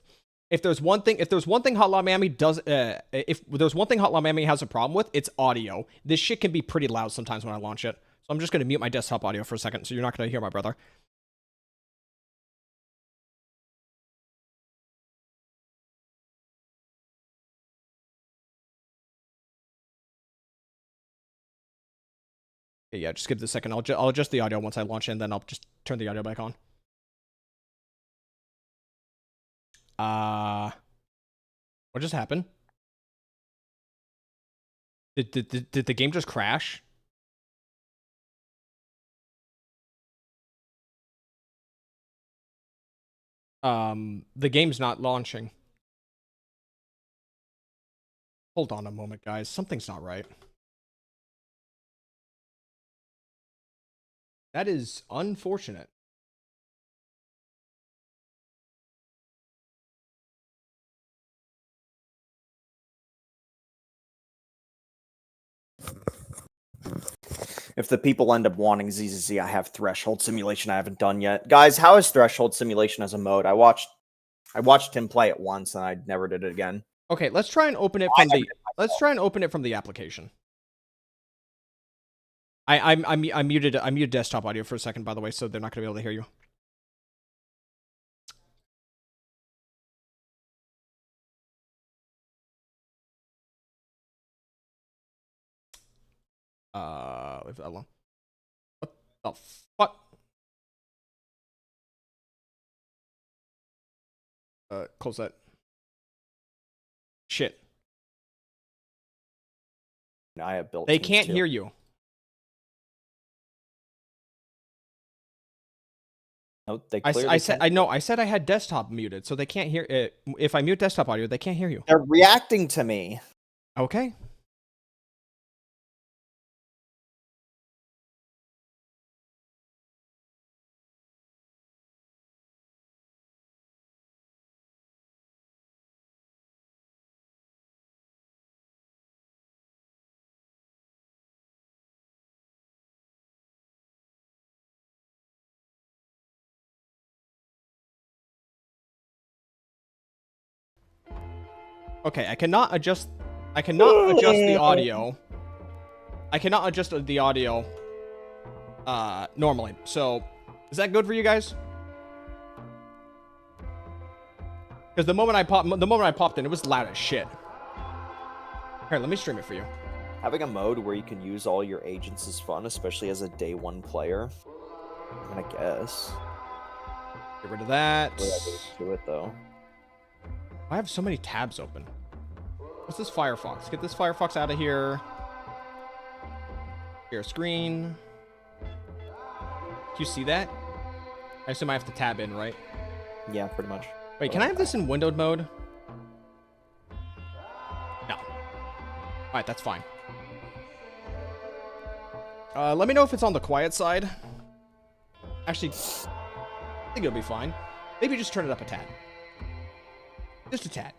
if there's one thing Hotline Miami does, if there's one thing Hotline Miami has a problem with, it's audio. This shit can be pretty loud sometimes when I launch it. So I'm just gonna mute my desktop audio for a second, so you're not gonna hear my brother. Okay, yeah, just give it a second. I'll adjust the audio once I launch it, and then I'll just turn the audio back on. What just happened? Did the game just crash? The game's not launching. Hold on a moment, guys. Something's not right. That is unfortunate. If the people end up wanting ZZZ, I have Threshold Simulation I haven't done yet. Guys, how is Threshold Simulation as a mode? I watched him play it once and I never did it again. Okay, let's try and open it from the application. I muted desktop audio for a second, by the way, so they're not gonna be able to hear you. Leave that alone. What the fuck? Close that. Shit. I have built. They can't hear you. No, they I said I had desktop muted, so they can't hear it. If I mute desktop audio, they can't hear you. They're reacting to me. Okay. Okay, I cannot adjust the audio. I cannot adjust the audio normally. So, is that good for you guys? Because the moment I popped in, it was loud as shit. Here, let me stream it for you. Having a mode where you can use all your agents is fun, especially as a day one player. I guess. Get rid of that. Do it though. I have so many tabs open. What's this Firefox? Get this Firefox out of here. Share screen. Do you see that? I assume I have to tab in, right? Yeah, pretty much. Wait, can I have this in windowed mode? Alright, that's fine. Let me know if it's on the quiet side. Actually, I think it'll be fine. Maybe just turn it up a tad. Just a tad.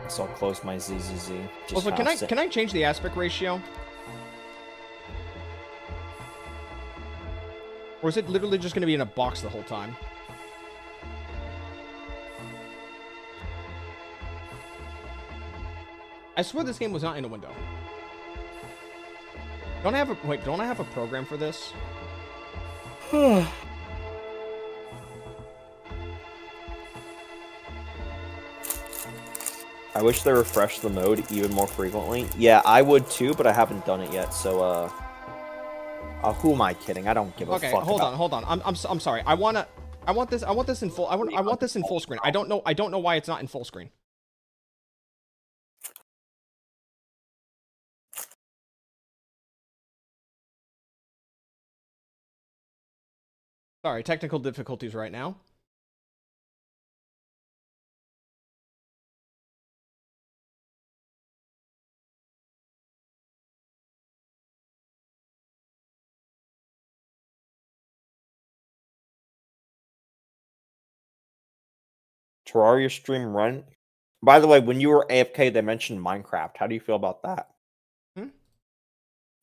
So I'll close my ZZZ. Also, can I change the aspect ratio? Or is it literally just going to be in a box the whole time? I swear this game was not in a window. Don't I have a program for this? I wish they refreshed the mode even more frequently. Yeah, I would too, but I haven't done it yet. So, who am I kidding? I don't give a fuck. Okay, hold on. I'm sorry. I want this in full. I want this in full screen. I don't know why it's not in full screen. Sorry, technical difficulties right now. Terraria stream run. By the way, when you were AFK, they mentioned Minecraft. How do you feel about that?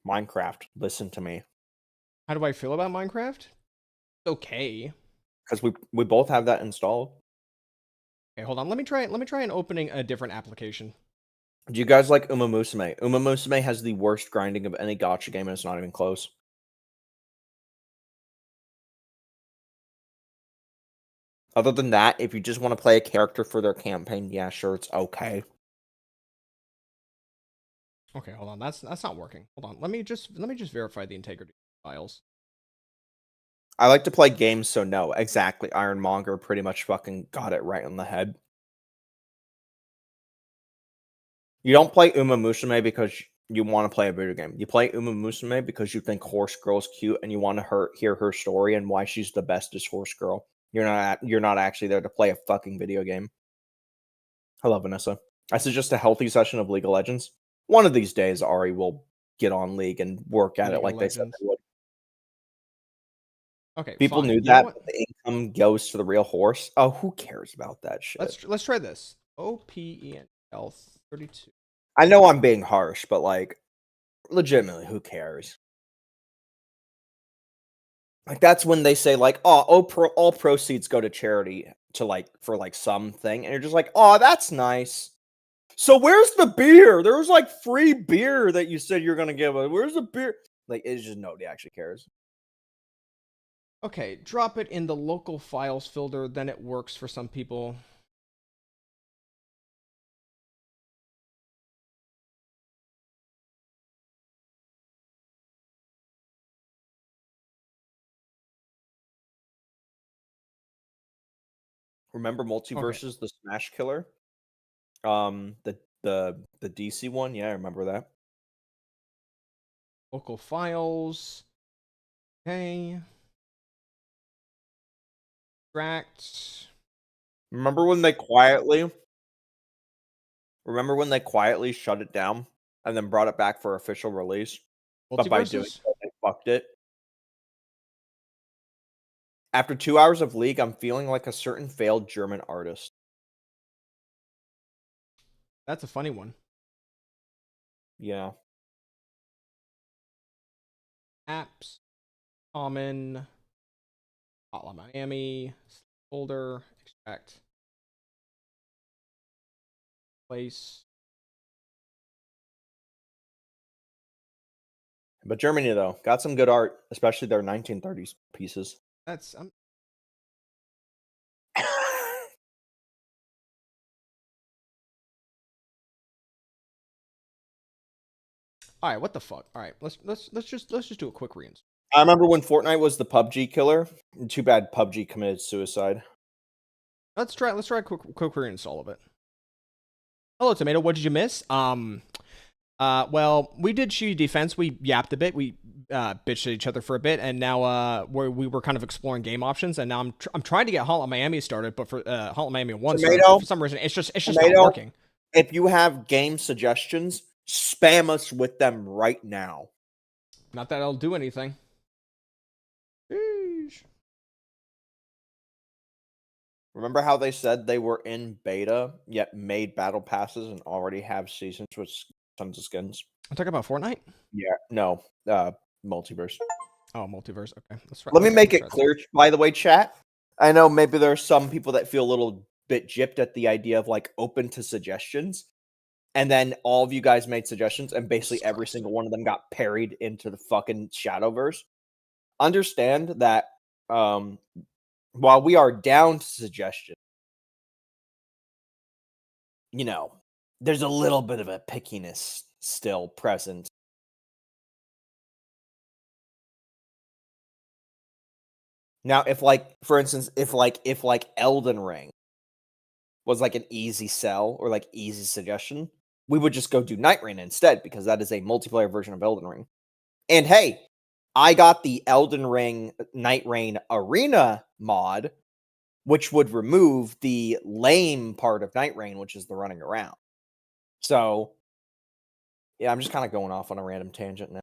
Minecraft. Listen to me. How do I feel about Minecraft? Okay. Because we both have that installed. Okay, hold on. Let me try and opening a different application. Do you guys like Uma Musume? Uma Musume has the worst grinding of any gacha game, and it's not even close. Other than that, if you just want to play a character for their campaign, yeah, sure, it's okay. Okay, hold on. That's not working. Hold on. Let me just verify the integrity of the files. I like to play games, so no, exactly. Ironmonger pretty much fucking got it right on the head. You don't play Uma Musume because you want to play a video game. You play Uma Musume because you think Horse Girl's cute and you want to hear her story and why she's the bestest horse girl. You're not actually there to play a fucking video game. Hello, Vanessa. I suggest a healthy session of League of Legends. One of these days, Ari will get on League and work at it like they said they would. Okay, people fine. knew that, but the income goes to the real horse. Oh, who cares about that shit? Let's try this. OPENL 32. I know I'm being harsh, but like, legitimately, who cares? Like that's when they say like, oh, all proceeds go to charity to like for like something, and you're just like, oh, that's nice. So where's the beer? There was like free beer that you said you're gonna give us. Where's the beer? Like it's just nobody actually cares. Okay, drop it in the local files folder, then it works for some people. Remember Multiverses, the Smash Killer? The DC one? Yeah, I remember that. Local files. Okay. Extract. Remember when they quietly shut it down and then brought it back for official release? But by doing so, they fucked it. After 2 hours of League, I'm feeling like a certain failed German artist. That's a funny one. Yeah. Apps. Common. Hotline Miami. Folder. Extract. Place. But Germany, though, got some good art, especially their 1930s pieces. That's... Alright, what the fuck? Alright, let's just do a quick reinstall. I remember when Fortnite was the PUBG killer. Too bad PUBG committed suicide. Let's try a quick reinstall of it. Hello, Tomato. What did you miss? Well, we did shitty defense. We yapped a bit. We bitched at each other for a bit, and now we were kind of exploring game options. And now I'm trying to get Hotline Miami started, but for Hotline Miami 1 started, but Tomato, for some reason it's just not tomato. working. If you have game suggestions, spam us with them right now. Not that it'll do anything. Sheesh. Remember how they said they were in beta, yet made battle passes and already have seasons with tons of skins? I'm talking about Fortnite. Yeah, no, multiverse. Oh, multiverse. Okay, let's try. Let me Okay, make let's it try clear, by the way, chat. I know maybe there are some people that feel a little bit gypped at the idea of like open to suggestions. And then all of you guys made suggestions, and basically every single one of them got parried into the fucking Shadowverse. Understand that while we are down to suggestions, you know, there's a little bit of a pickiness still present. Now, if like, for instance, if Elden Ring was like an easy sell or like easy suggestion, we would just go do Night Rain instead because that is a multiplayer version of Elden Ring. And hey, I got the Elden Ring Night Rain Arena mod, which would remove the lame part of Night Rain, which is the running around. So, yeah, I'm just kind of going off on a random tangent now.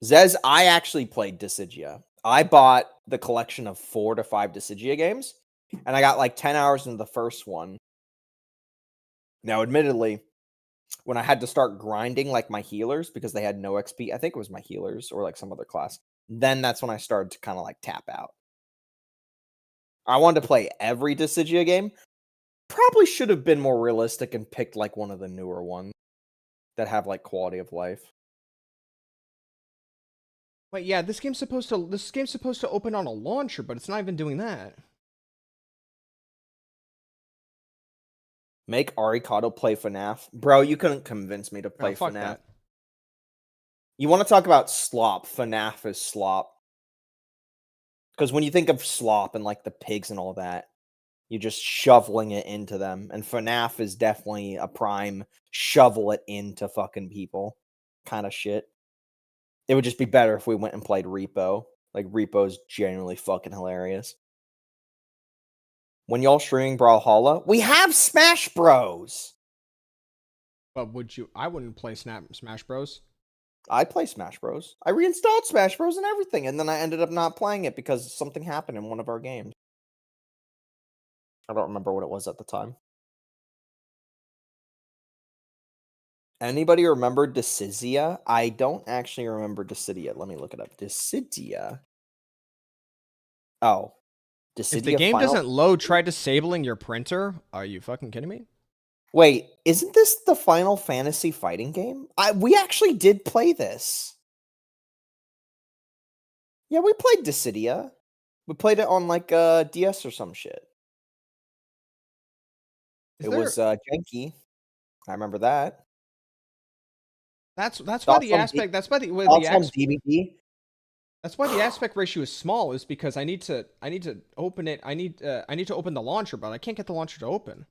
Zez, I actually played Dissidia. I bought the collection of 4 to 5 Dissidia games, and I got like 10 hours into the first one. Now, admittedly, when I had to start grinding like my healers because they had no XP, I think it was my healers or like some other class, then that's when I started to kind of like tap out. I wanted to play every Dissidia game. Probably should have been more realistic and picked like one of the newer ones that have like quality of life. Wait, yeah, this game's supposed to open on a launcher, but it's not even doing that. Make Arikado play FNAF. Bro, you couldn't convince me to play fuck FNAF. that. You want to talk about slop? FNAF is slop. Because when you think of slop and like the pigs and all that, you're just shoveling it into them. And FNAF is definitely a prime shovel it into fucking people kind of shit. It would just be better if we went and played Repo. Like, Repo's genuinely fucking hilarious. When y'all streaming Brawlhalla, we have Smash Bros. But I wouldn't play Smash Bros. I play Smash Bros. I reinstalled Smash Bros. And everything, and then I ended up not playing it because something happened in one of our games. I don't remember what it was at the time. Anybody remember Dissidia? I don't actually remember Dissidia. Let me look it up. Dissidia. Oh. Dissidia If the game Final... doesn't load, try disabling your printer. Are you fucking kidding me? Wait, isn't this the Final Fantasy fighting game? We actually did play this. Yeah, we played Dissidia. We played it on like DS or some shit. Was janky. I remember that. That's why the aspect that's why the DVD. That's why the aspect ratio is small, is because I need to open it. I need to open the launcher, but I can't get the launcher to open.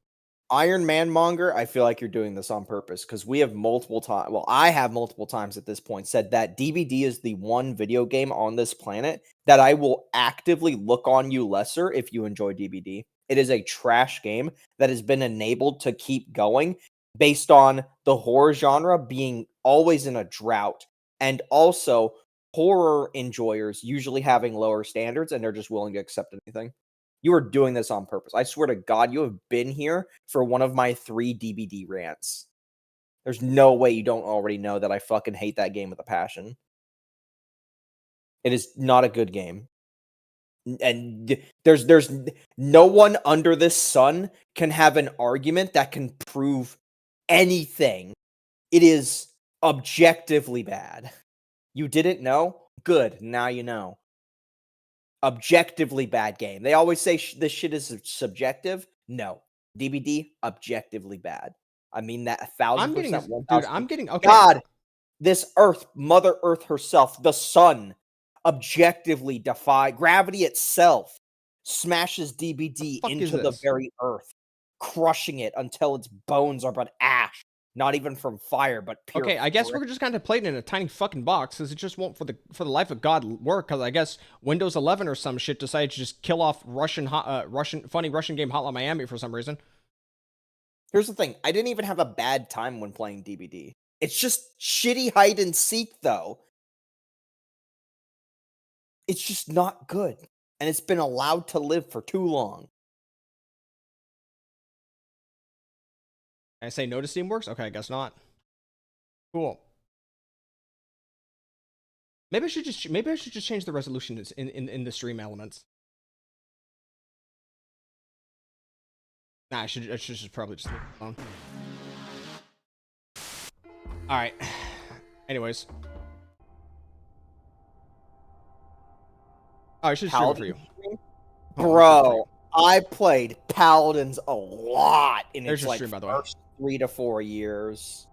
Iron Man Monger, I feel like you're doing this on purpose because we have multiple times. Well, I have multiple times at this point said that DBD is the one video game on this planet that I will actively look on you lesser if you enjoy DBD. It is a trash game that has been enabled to keep going based on the horror genre being always in a drought, and also horror enjoyers usually having lower standards and they're just willing to accept anything. You are doing this on purpose. I swear to God, you have been here for one of my 3 DBD rants. There's no way you don't already know that I fucking hate that game with a passion. It is not a good game. And there's no one under this sun can have an argument that can prove anything. It is objectively bad. You didn't know? Good. Now you know. Objectively bad game. They always say this shit is subjective. No. DBD, objectively bad. I mean that 1,000%. Dude, I'm getting... Okay. God, this Earth, Mother Earth herself, the sun, objectively defy gravity itself, smashes DBD into the very Earth. crushing it until its bones are but ash. Not even from fire, but pure. Okay, I guess we're just kind of playing in a tiny fucking box because it just won't for the life of God work. Because I guess Windows 11 or some shit decided to just kill off funny Russian game Hotline Miami for some reason. Here's the thing: I didn't even have a bad time when playing DBD. It's just shitty hide and seek, though. It's just not good, and it's been allowed to live for too long. I say no to Steamworks? Okay, I guess not. Cool. Maybe I should just change the resolution in the stream elements. Nah, I should just probably just leave it alone. All right. Anyways. Oh, I should stream it for you. Bro, I played Paladins a lot in its like stream, by the way. first 3 to 4 years.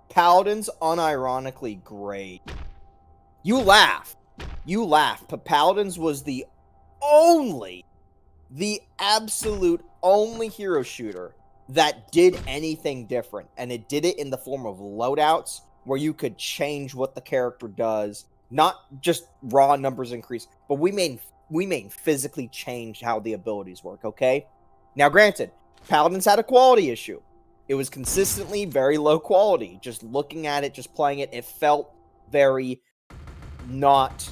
Paladins, unironically great. You laugh, but Paladins was the absolute only hero shooter that did anything different, and it did it in the form of loadouts where you could change what the character does, not just raw numbers increase, but we may physically change how the abilities work. Okay, now granted, Paladins had a quality issue. It was consistently very low quality. Just looking at it, just playing it, it felt very not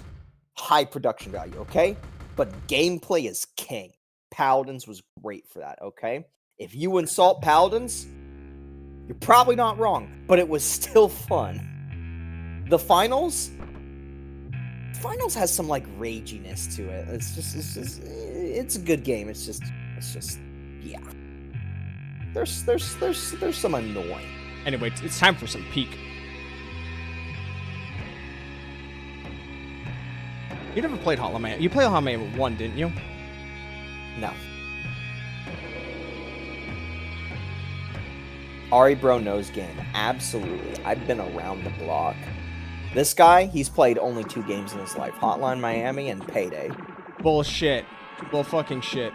high production value, okay? But gameplay is king. Paladins was great for that, okay? If you insult Paladins, you're probably not wrong, but it was still fun. The finals has some like raginess to it. It's a good game. It's just yeah. There's some annoying. Anyway, it's time for some peak. You never played Hotline Miami. You played Hotline Miami 1, didn't you? No. Ari Bro knows game. Absolutely. I've been around the block. This guy, he's played only 2 games in his life. Hotline Miami and Payday. Bullshit. Bull fucking shit.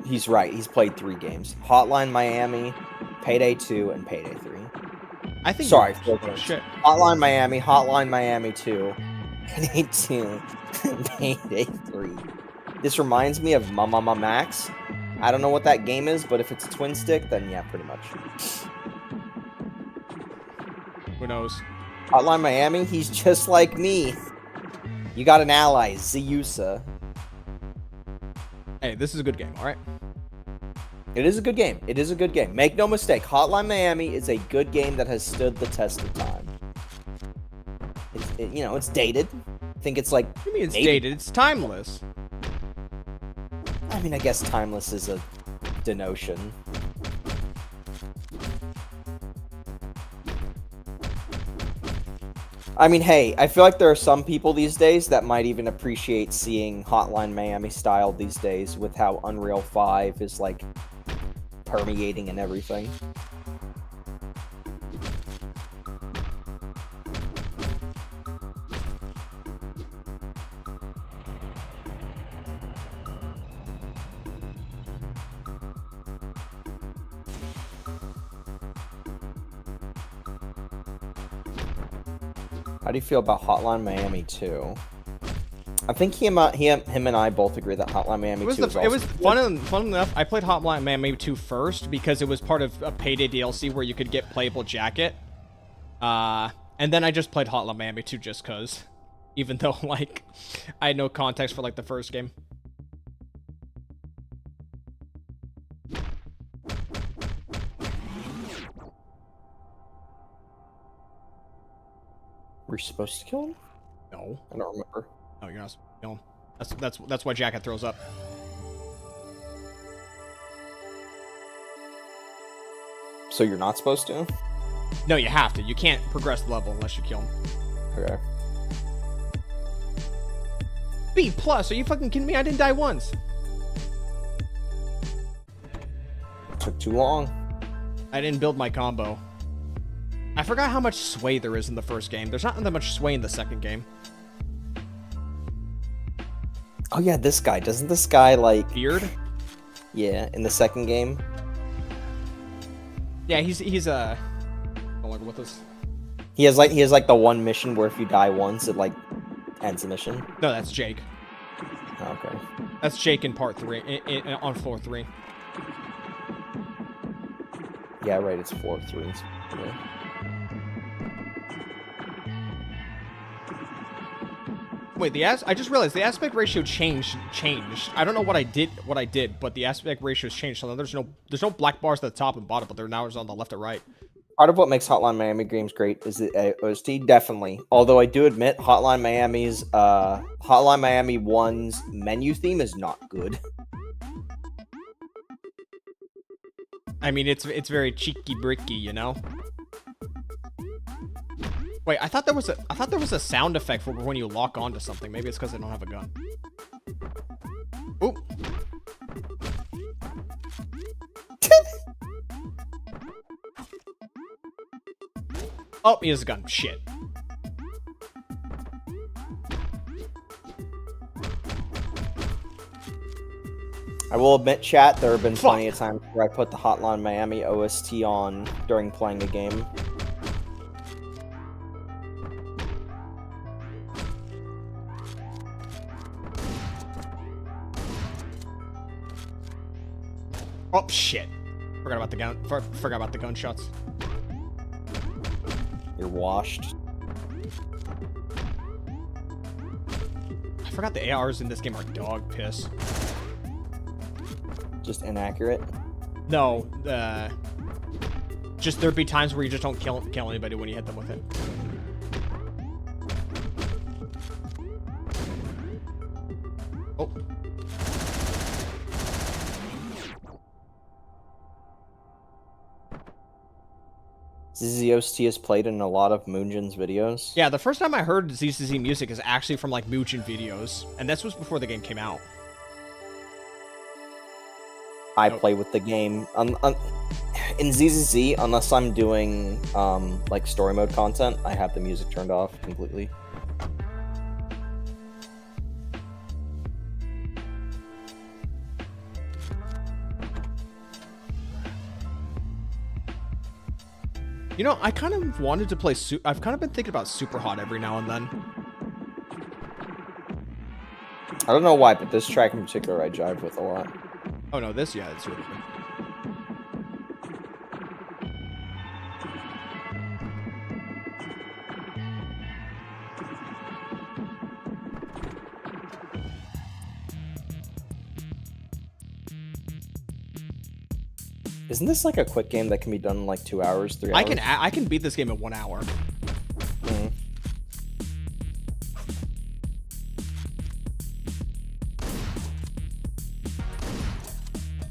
He's right. He's played 3 games. Hotline Miami, Payday 2, and Payday 3. I think. Sorry, 4 games. Shit. Hotline Miami 2, Payday 2, and Payday 3. This reminds me of Mama Max. I don't know what that game is, but if it's a twin stick, then yeah, pretty much. Who knows? Hotline Miami, he's just like me. You got an ally, Zeusa. Hey, this is a good game, alright? It is a good game. It is a good game. Make no mistake, Hotline Miami is a good game that has stood the test of time. It's dated. I think it's like... What do you mean it's dated? It's timeless. I mean, I guess timeless is a denotion. I mean, hey, I feel like there are some people these days that might even appreciate seeing Hotline Miami style these days with how Unreal 5 is, like, permeating and everything. How do you feel about Hotline Miami 2? I think him and I both agree that Hotline Miami 2 is It was fun enough. I played Hotline Miami 2 first because it was part of a Payday DLC where you could get playable jacket. And then I just played Hotline Miami 2 just because. Even though, like, I had no context for, like, the first game. Were you supposed to kill him? No. I don't remember. No, you're not supposed to kill him. That's why Jacket throws up. So you're not supposed to? No, you have to. You can't progress the level unless you kill him. Okay. B+, are you fucking kidding me? I didn't die once. Took too long. I didn't build my combo. I forgot how much sway there is in the first game. There's not that much sway in the second game. Oh yeah, this guy. Doesn't this guy, like... Beard? Yeah, in the second game. Yeah, he's no longer with us. He has like the one mission where if you die once, it like ends the mission. No, that's Jake. Oh, okay. That's Jake in part 3, on floor 3. Yeah, right. It's 4-3. Yeah. Wait, I just realized the aspect ratio changed. I don't know what I did, but the aspect ratio's changed. So there's no black bars at the top and bottom, but they're now on the left or right. Part of what makes Hotline Miami games great is the OST, definitely. Although I do admit Hotline Miami 1's menu theme is not good. I mean, it's very cheeky bricky, you know. Wait, I thought there was a sound effect for when you lock onto something. Maybe it's because I don't have a gun. Oop. Oh, he has a gun. Shit. I will admit, chat, there have been plenty of times where I put the Hotline Miami OST on during playing the game. Oh shit! Forgot about the gun. Forgot about the gunshots. You're washed. I forgot the ARs in this game are dog piss. Just inaccurate. No, just there'd be times where you just don't kill anybody when you hit them with it. Oh. ZZOST is played in a lot of Moonjin's videos. Yeah, the first time I heard ZZZ music is actually from like Moonjin videos, and this was before the game came out. I play with the game in ZZZ unless I'm doing like story mode content. I have the music turned off completely. You know, I kind of wanted to play. I've kind of been thinking about Super Hot every now and then. I don't know why, but this track in particular I jive with a lot. Oh no, this, yeah, it's really good. Isn't this like a quick game that can be done in like 2 hours, 3 hours? I can beat this game in 1 hour. Mm-hmm.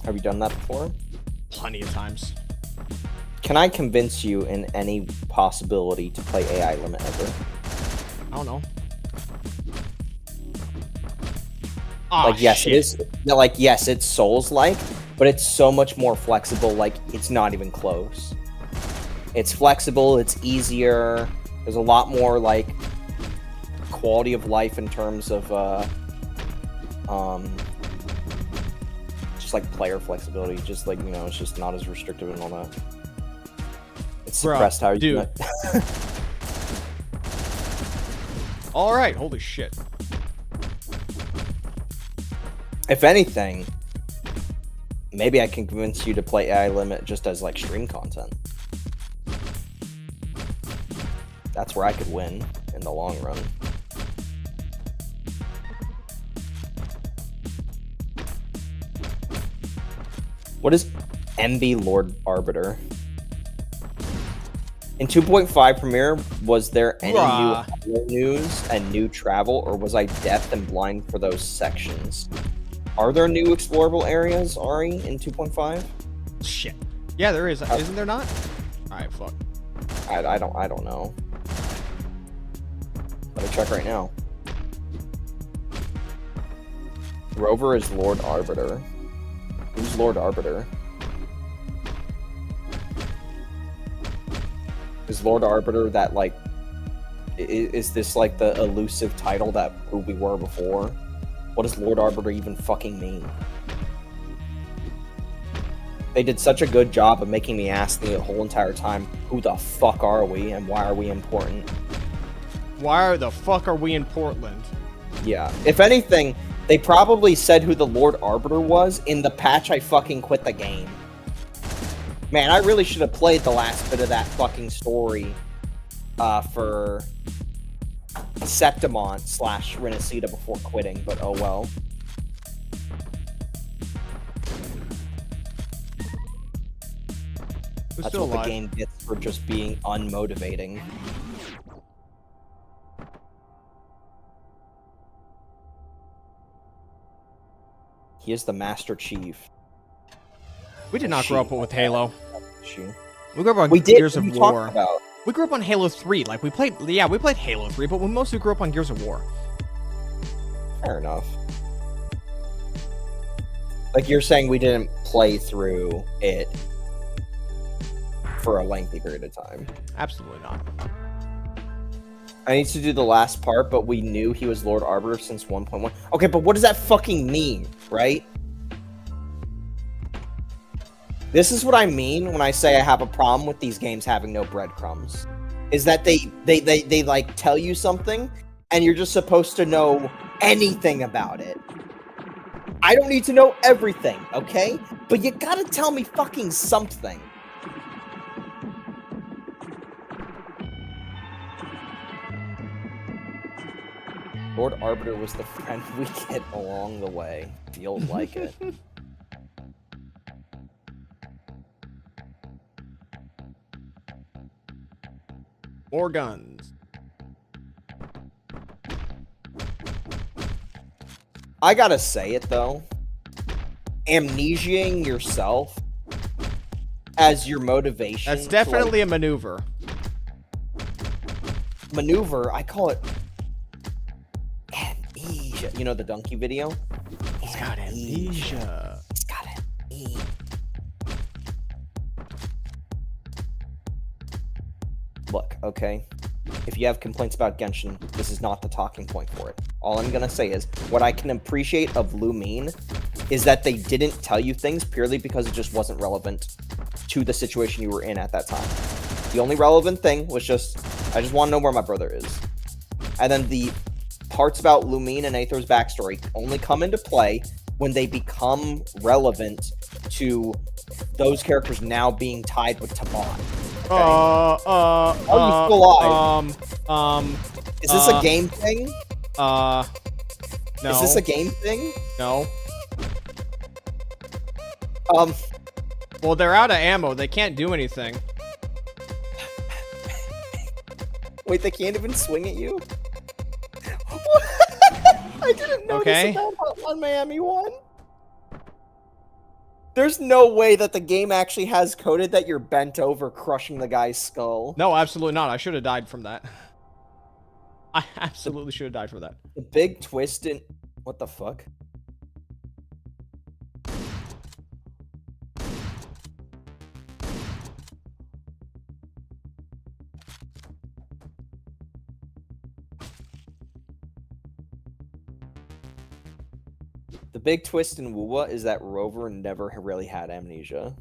Have you done that before? Plenty of times. Can I convince you in any possibility to play AI Limit ever? I don't know. Like, yes, it is. Like, yes, it's Souls-like, but it's so much more flexible. Like, it's not even close. It's flexible. It's easier. There's a lot more like quality of life in terms of just like player flexibility. Just like, you know, it's just not as restrictive and all that. It's suppressed how you do it. All right, holy shit. If anything, maybe I can convince you to play AI Limit just as like stream content. That's where I could win in the long run. What is MB Lord Arbiter? In 2.5 premiere, was there any new news and new travel, or was I deaf and blind for those sections? Are there new explorable areas, Ari, in 2.5? Shit. Yeah, there is. Isn't there not? All right, fuck. I don't know. Let me check right now. Rover is Lord Arbiter. Who's Lord Arbiter? Is Lord Arbiter that, like, is this like the elusive title that who we were before? What does Lord Arbiter even fucking mean? They did such a good job of making me ask the whole entire time, who the fuck are we and why are we important? Why the fuck are we in Portland? Yeah. If anything, they probably said who the Lord Arbiter was in the patch I fucking quit the game. Man, I really should have played the last bit of that fucking story for Septimont / Renacida before quitting, but oh well. Who's That's still what alive? the game gets for just being unmotivating. He is the Master Chief. We did not grow up with Halo. She. We grew up on We did. Gears What of are you talking War. about? We grew up on Halo 3. Like, we played Halo 3, but we mostly grew up on Gears of War. Fair enough. Like, you're saying we didn't play through it for a lengthy period of time. Absolutely not. I need to do the last part, but we knew he was Lord Arbiter since 1.1. Okay, but what does that fucking mean, right? This is what I mean when I say I have a problem with these games having no breadcrumbs. Is that they like tell you something and you're just supposed to know anything about it. I don't need to know everything, okay? But you gotta tell me fucking something. Lord Arbiter was the friend we get along the way. Feels like it. More guns. I gotta say it though. Amnesiaing yourself as your motivation. That's definitely a maneuver. Maneuver. I call it amnesia. You know the donkey video? He's got amnesia. He's got amnesia. Look, okay. If you have complaints about Genshin, this is not the talking point for it. All I'm gonna say is, what I can appreciate of Lumine is that they didn't tell you things purely because it just wasn't relevant to the situation you were in at that time. The only relevant thing was just, I just want to know where my brother is. And then the parts about Lumine and Aether's backstory only come into play when they become relevant to those characters now being tied with Taban. Are you still alive? Is this a game thing? No. Is this a game thing? No. Well, they're out of ammo. They can't do anything. Wait, they can't even swing at you? I didn't notice that on Miami 1. There's no way that the game actually has coded that you're bent over crushing the guy's skull. No, absolutely not. I should have died from that. I absolutely should have died for that. The big twist in... What the fuck? The big twist in Wuwa is that Rover never really had amnesia.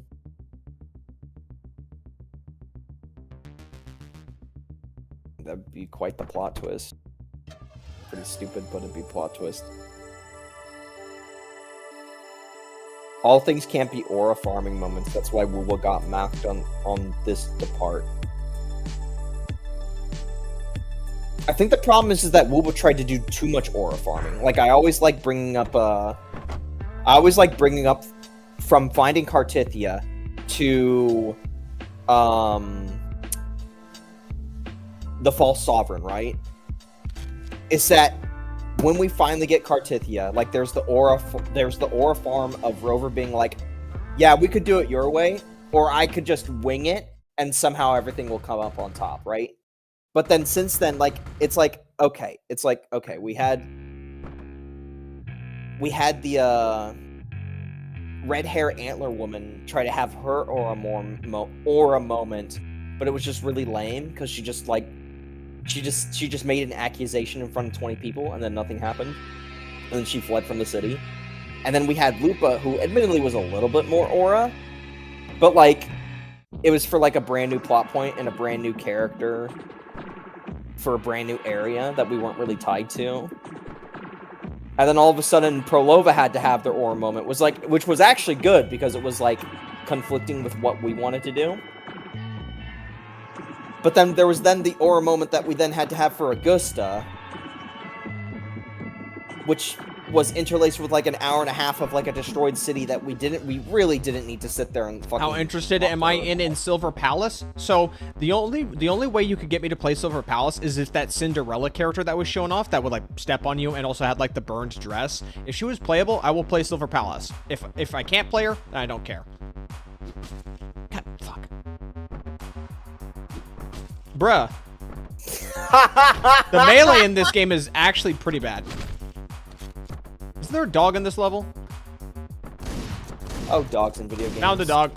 That'd be quite the plot twist. Pretty stupid, but it'd be plot twist. All things can't be aura farming moments. That's why Wuwa got marked on this depart. I think the problem is that Wuba tried to do too much aura farming. Like, I always like bringing up from finding Cartithia to the False Sovereign, right? Is that when we finally get Cartithia, like there's the aura farm of Rover being like, yeah, we could do it your way, or I could just wing it and somehow everything will come up on top, right? But then since then, like, it's like, okay, we had the red hair antler woman try to have her aura moment, but it was just really lame because she just made an accusation in front of 20 people and then nothing happened, and then she fled from the city. And then we had Lupa, who admittedly was a little bit more aura, But like, it was for like a brand new plot point and a brand new character for a brand new area that we weren't really tied to. And then all of a sudden, Prolova had to have their aura moment, which was actually good because it was like conflicting with what we wanted to do. But then there was the aura moment that we then had to have for Augusta, which was interlaced with like an hour and a half of like a destroyed city that we really didn't need to sit there and fucking. How interested am I in Silver Palace? So the only way you could get me to play Silver Palace is if that Cinderella character that was shown off that would like step on you and also had like the burned dress. If she was playable, I will play Silver Palace. If I can't play her, then I don't care. God, fuck. Bruh. The melee in this game is actually pretty bad. Is there a dog in this level? Oh, dogs in video games. Found a dog.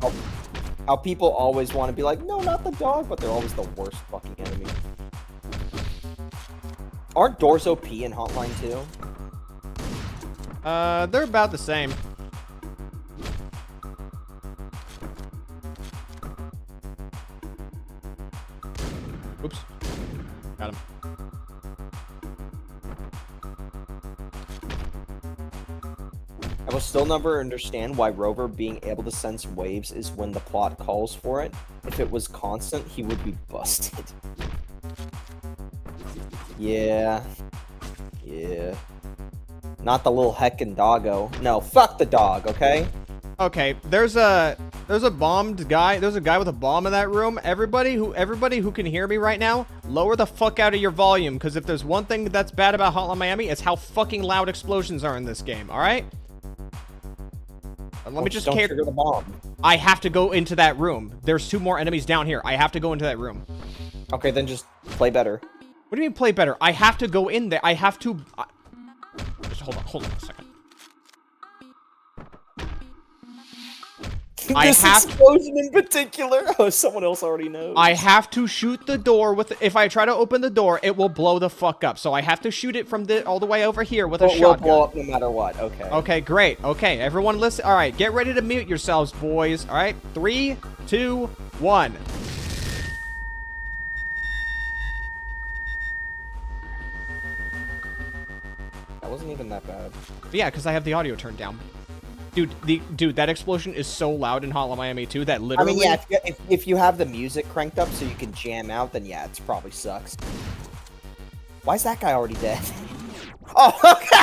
How people always want to be like, no, not the dog, but they're always the worst fucking enemy. Aren't doors OP in Hotline too? They're about the same. Oops. Got him. I will still never understand why Rover being able to sense waves is when the plot calls for it. If it was constant, he would be busted. Yeah. Yeah. Not the little heckin' doggo. No, fuck the dog, okay? Okay, there's a bombed guy. There's a guy with a bomb in that room. Everybody who can hear me right now, lower the fuck out of your volume, because if there's one thing that's bad about Hotline Miami, it's how fucking loud explosions are in this game, alright? Let me just don't trigger the bomb. I have to go into that room. There's 2 more enemies down here. I have to go into that room. Okay, then just play better. What do you mean play better? I have to go in there. I have to... Just hold on a second. This explosion in particular? Oh, someone else already knows. I have to shoot the door with... If I try to open the door, it will blow the fuck up. So I have to shoot it from all the way over here with a shotgun. It will blow up no matter what. Okay. Okay, great. Okay, everyone listen. All right, get ready to mute yourselves, boys. All right, 3, 2, 1. That wasn't even that bad. Yeah, because I have the audio turned down. Dude, that explosion is so loud in Hotline Miami 2 that literally... I mean, yeah, if you have the music cranked up so you can jam out, then yeah, it probably sucks. Why is that guy already dead? Oh, okay.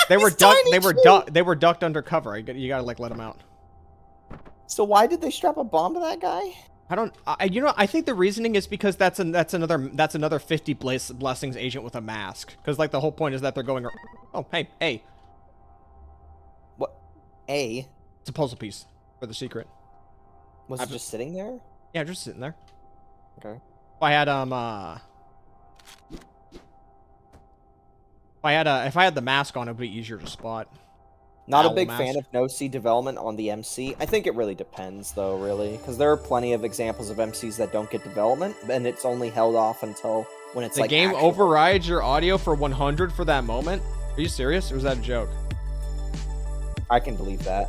They were ducked under cover. You gotta like let them out. So why did they strap a bomb to that guy? I think the reasoning is because that's another 50 blessings agent with a mask. Because like the whole point is that they're going... Oh, hey. A? It's a puzzle piece for the secret. Was it just sitting there? Yeah, just sitting there. Okay. If I had the mask on, it would be easier to spot. Not a big fan of no-C development on the MC. I think it really depends, though, really. Because there are plenty of examples of MCs that don't get development, and it's only held off until when it's like... The game overrides your audio for 100 for that moment? Are you serious, or is that a joke? I can believe that.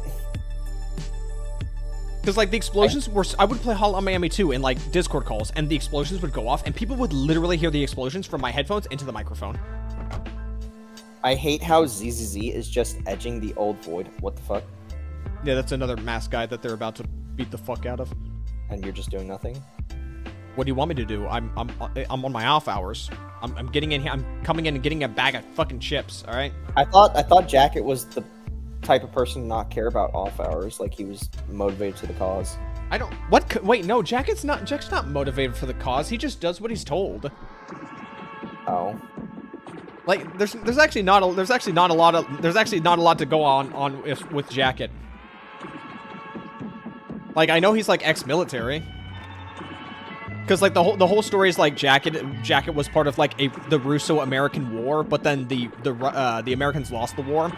Because, like, the explosions were... I would play Hotline Miami 2 in, like, Discord calls, and the explosions would go off, and people would literally hear the explosions from my headphones into the microphone. I hate how ZZZ is just edging the old Void. What the fuck? Yeah, that's another mask guy that they're about to beat the fuck out of. And you're just doing nothing? What do you want me to do? I'm on my off hours. I'm getting in here. I'm coming in and getting a bag of fucking chips, alright? I thought Jacket was the type of person to not care about off hours, like he was motivated to the cause. I don't... What? Wait, no, Jack's not motivated for the cause. He just does what he's told. Oh. Like, there's actually not a lot to go on with Jacket. Like, I know he's like ex-military. Because like the whole story is like Jacket was part of like the Russo-American War, but then the Americans lost the war.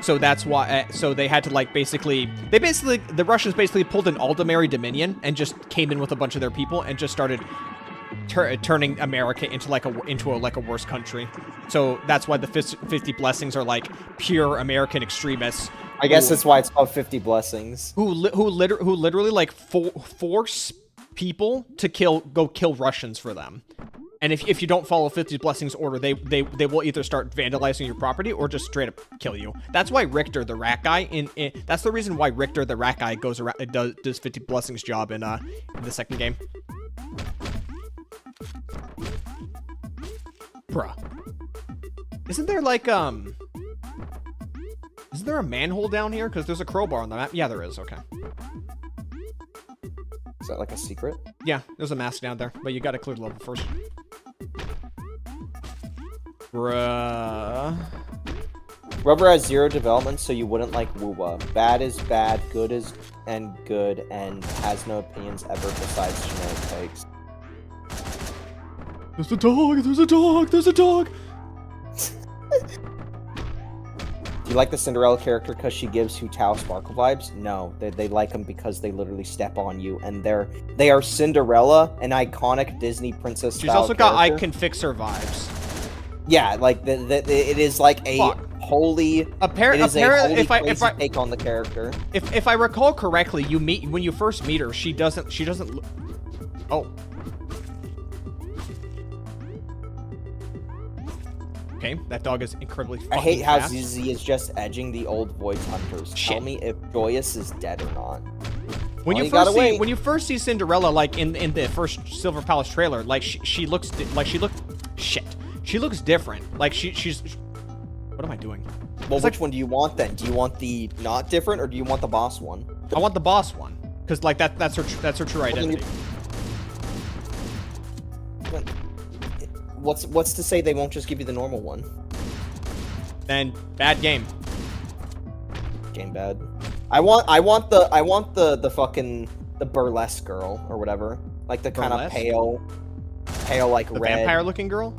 So that's why, so they had to like the Russians basically pulled an Aldemary Dominion and just came in with a bunch of their people and just started turning America into like a worse country. So that's why the 50 blessings are like pure American extremists. I guess that's why it's called 50 blessings. Who literally like force people to go kill Russians for them. And if you don't follow 50 blessings order, they will either start vandalizing your property or just straight up kill you. That's why Richter, the rat guy, that's the reason why Richter, the rat guy, goes around does 50 blessings job in the second game. Bruh. Isn't there like isn't there a manhole down here? Because there's a crowbar on the map. Yeah, there is. Okay. Is that like a secret? Yeah, there's a mask down there, but you gotta clear the level first. Bruh. Rubber has 0 development, so you wouldn't like Woowa. Bad is bad, good is good, and has no opinions ever besides generic takes. There's a dog! There's a dog! There's a dog! Do you like the Cinderella character because she gives Hu Tao Sparkle vibes? No, they like them because they literally step on you, and they are Cinderella, an iconic Disney princess. She's also got I can fix her vibes. Yeah, like it is like a holy. Apparently, if I take on the character. If I recall correctly, when you first meet her, she doesn't. Oh. Okay, that dog is incredibly fucking I hate how fast. ZZ is just edging the old Void Hunters. Shit. Tell me if Joyous is dead or not. When you first see Cinderella, like in the first Silver Palace trailer, like she looks different. Like she's. What am I doing? Well, which one do you want then? Do you want the not different or do you want the boss one? I want the boss one, because like that's her true identity. What's to say they won't just give you the normal one? Then bad game. Game bad. I want the fucking the burlesque girl or whatever, like the kind of pale like the red vampire looking girl.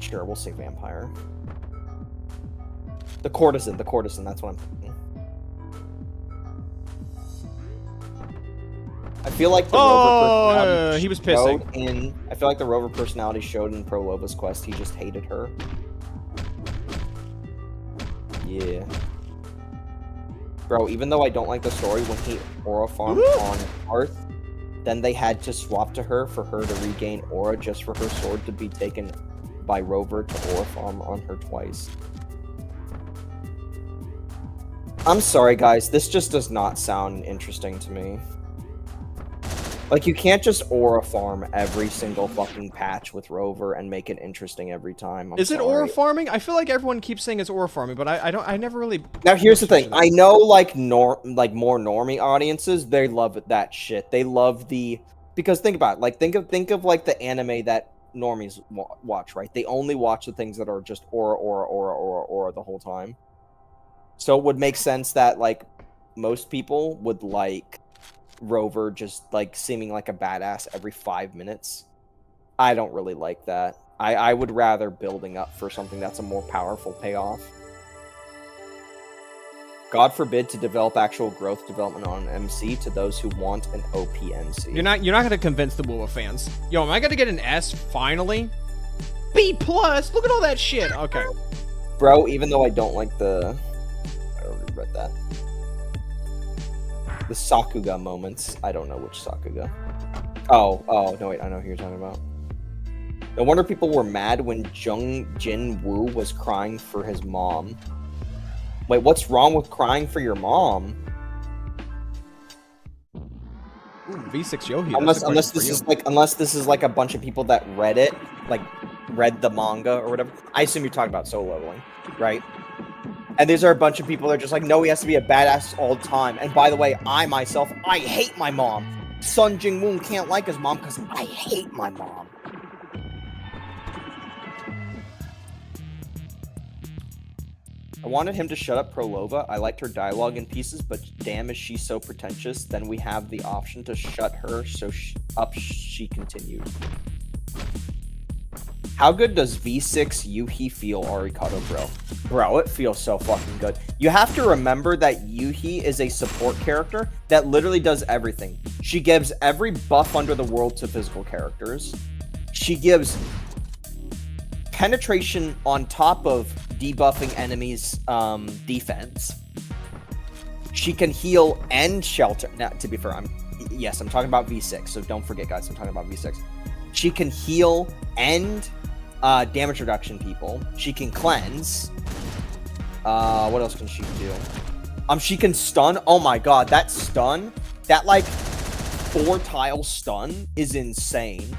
Sure, we'll say vampire. The courtesan. That's what I'm thinking. I feel like the Rover personality he was pissing. I feel like the Rover personality showed in Pro Lova's quest. He just hated her. Yeah. Bro, even though I don't like the story, when he aura farmed on Earth, then they had to swap to her for her to regain aura just for her sword to be taken by Rover to aura farm on her twice. I'm sorry, guys. This just does not sound interesting to me. Like, you can't just aura farm every single fucking patch with Rover and make it interesting every time. Is it aura farming? I feel like everyone keeps saying it's aura farming, but I never really. Now here's the thing. I know like more normie audiences, they love that shit. They love because think about it. Like think of like the anime that normies watch, right? They only watch the things that are just aura the whole time. So it would make sense that like most people would like Rover just like seeming like a badass every 5 minutes. I don't really like that. I would rather building up for something that's a more powerful payoff. God forbid to develop actual growth development on an MC to those who want an OP MC. You're not gonna convince the WoW fans. Yo, am I gonna get an S finally? B+. Look at all that shit. Okay. Bro, even though I don't like I already read that. The Sakuga moments. I don't know which Sakuga. Oh, no, wait, I know who you're talking about. No wonder people were mad when Jin Woo was crying for his mom. Wait, what's wrong with crying for your mom? Ooh, V6 Yohi. Unless this is like a bunch of people that read it, like read the manga or whatever. I assume you're talking about solo leveling, right? And these are a bunch of people that are just like, no, he has to be a badass all the time. And by the way, I hate my mom. Sun Jing-woon can't like his mom because I hate my mom. I wanted him to shut up Prolova. I liked her dialogue in pieces, but damn is she so pretentious. Then we have the option to shut her, so she continued. How good does V6 Yuhi feel, Arikado, bro? Bro, it feels so fucking good. You have to remember that Yuhi is a support character that literally does everything. She gives every buff under the world to physical characters. She gives penetration on top of debuffing enemies' defense. She can heal and shelter. Now, to be fair, I'm talking about V6, so don't forget, guys, I'm talking about V6. She can heal and damage reduction people. She can cleanse. What else can she do? She can stun. Oh my god, that stun, that like 4-tile stun is insane.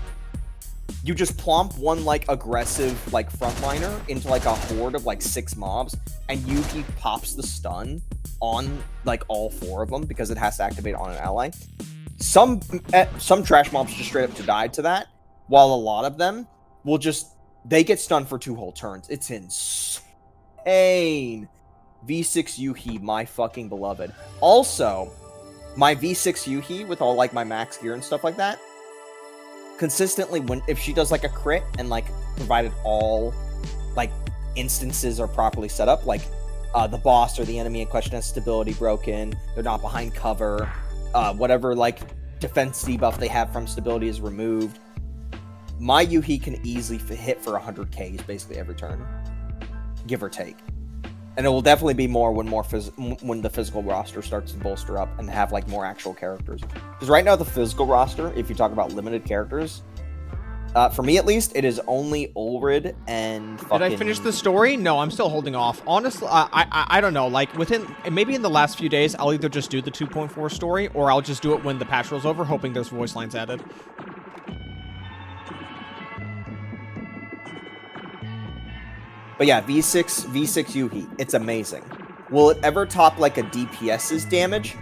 You just plomp one like aggressive like frontliner into like a horde of like 6 mobs, and Yuki pops the stun on like all 4 of them because it has to activate on an ally. Some trash mobs just straight up to die to that, while a lot of them will they get stunned for 2 whole turns. It's insane. V6 Yuhi, my fucking beloved. Also, my V6 Yuhi with all like my max gear and stuff like that, consistently if she does like a crit and like provided all like instances are properly set up, like the boss or the enemy in question has stability broken, they're not behind cover, whatever like defense debuff they have from stability is removed, my Yuhi can easily hit for 100 Ks basically every turn, give or take. And it will definitely be more when when the physical roster starts to bolster up and have like more actual characters. Because right now the physical roster, if you talk about limited characters, for me at least, it is only Ulrid and fucking... Did I finish the story? No, I'm still holding off. Honestly, I don't know. Like maybe in the last few days, I'll either just do the 2.4 story or I'll just do it when the patch rolls over, hoping there's voice lines added. But yeah, V6 Yuhi, it's amazing. Will it ever top like a DPS's damage?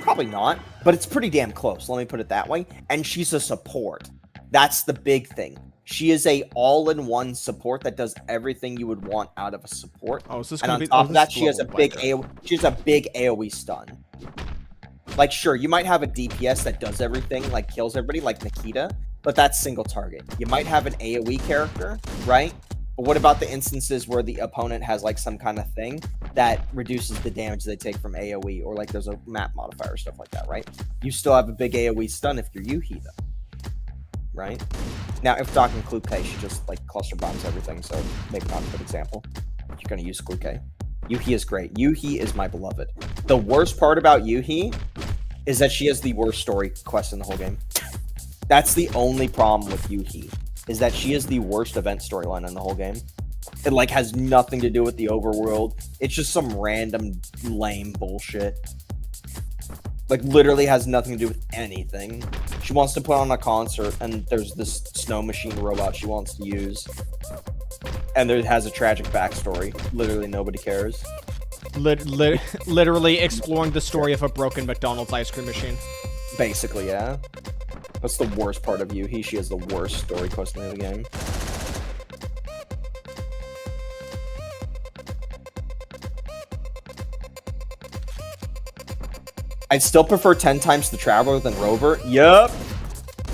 Probably not, but it's pretty damn close, let me put it that way. And she's a support. That's the big thing. She is a all-in-one support that does everything you would want out of a support. Oh, is this and gonna on be, top of that, this she has a big AoE stun. Like, sure, you might have a DPS that does everything, like kills everybody, like Nikita, but that's single target. You might have an AoE character, right? But what about the instances where the opponent has like some kind of thing that reduces the damage they take from AoE, or like there's a map modifier or stuff like that, right? You still have a big AoE stun if you're Yuhi though, right? Now, if talking Clue-K, she just like cluster bombs everything, so maybe not a good example. You're gonna use Clue-K. Yuhi is great. Yuhi is my beloved. The worst part about Yuhi is that she has the worst story quest in the whole game. That's the only problem with Yuhi, is that she is the worst event storyline in the whole game. It like has nothing to do with the overworld. It's just some random lame bullshit. Like literally has nothing to do with anything. She wants to put on a concert and there's this snow machine robot she wants to use. And it has a tragic backstory. Literally nobody cares. Literally exploring the story of a broken McDonald's ice cream machine. Basically, yeah. That's the worst part of Yuhi. She has the worst story quest in the game. I'd still prefer 10 times the Traveler than Rover. Yup.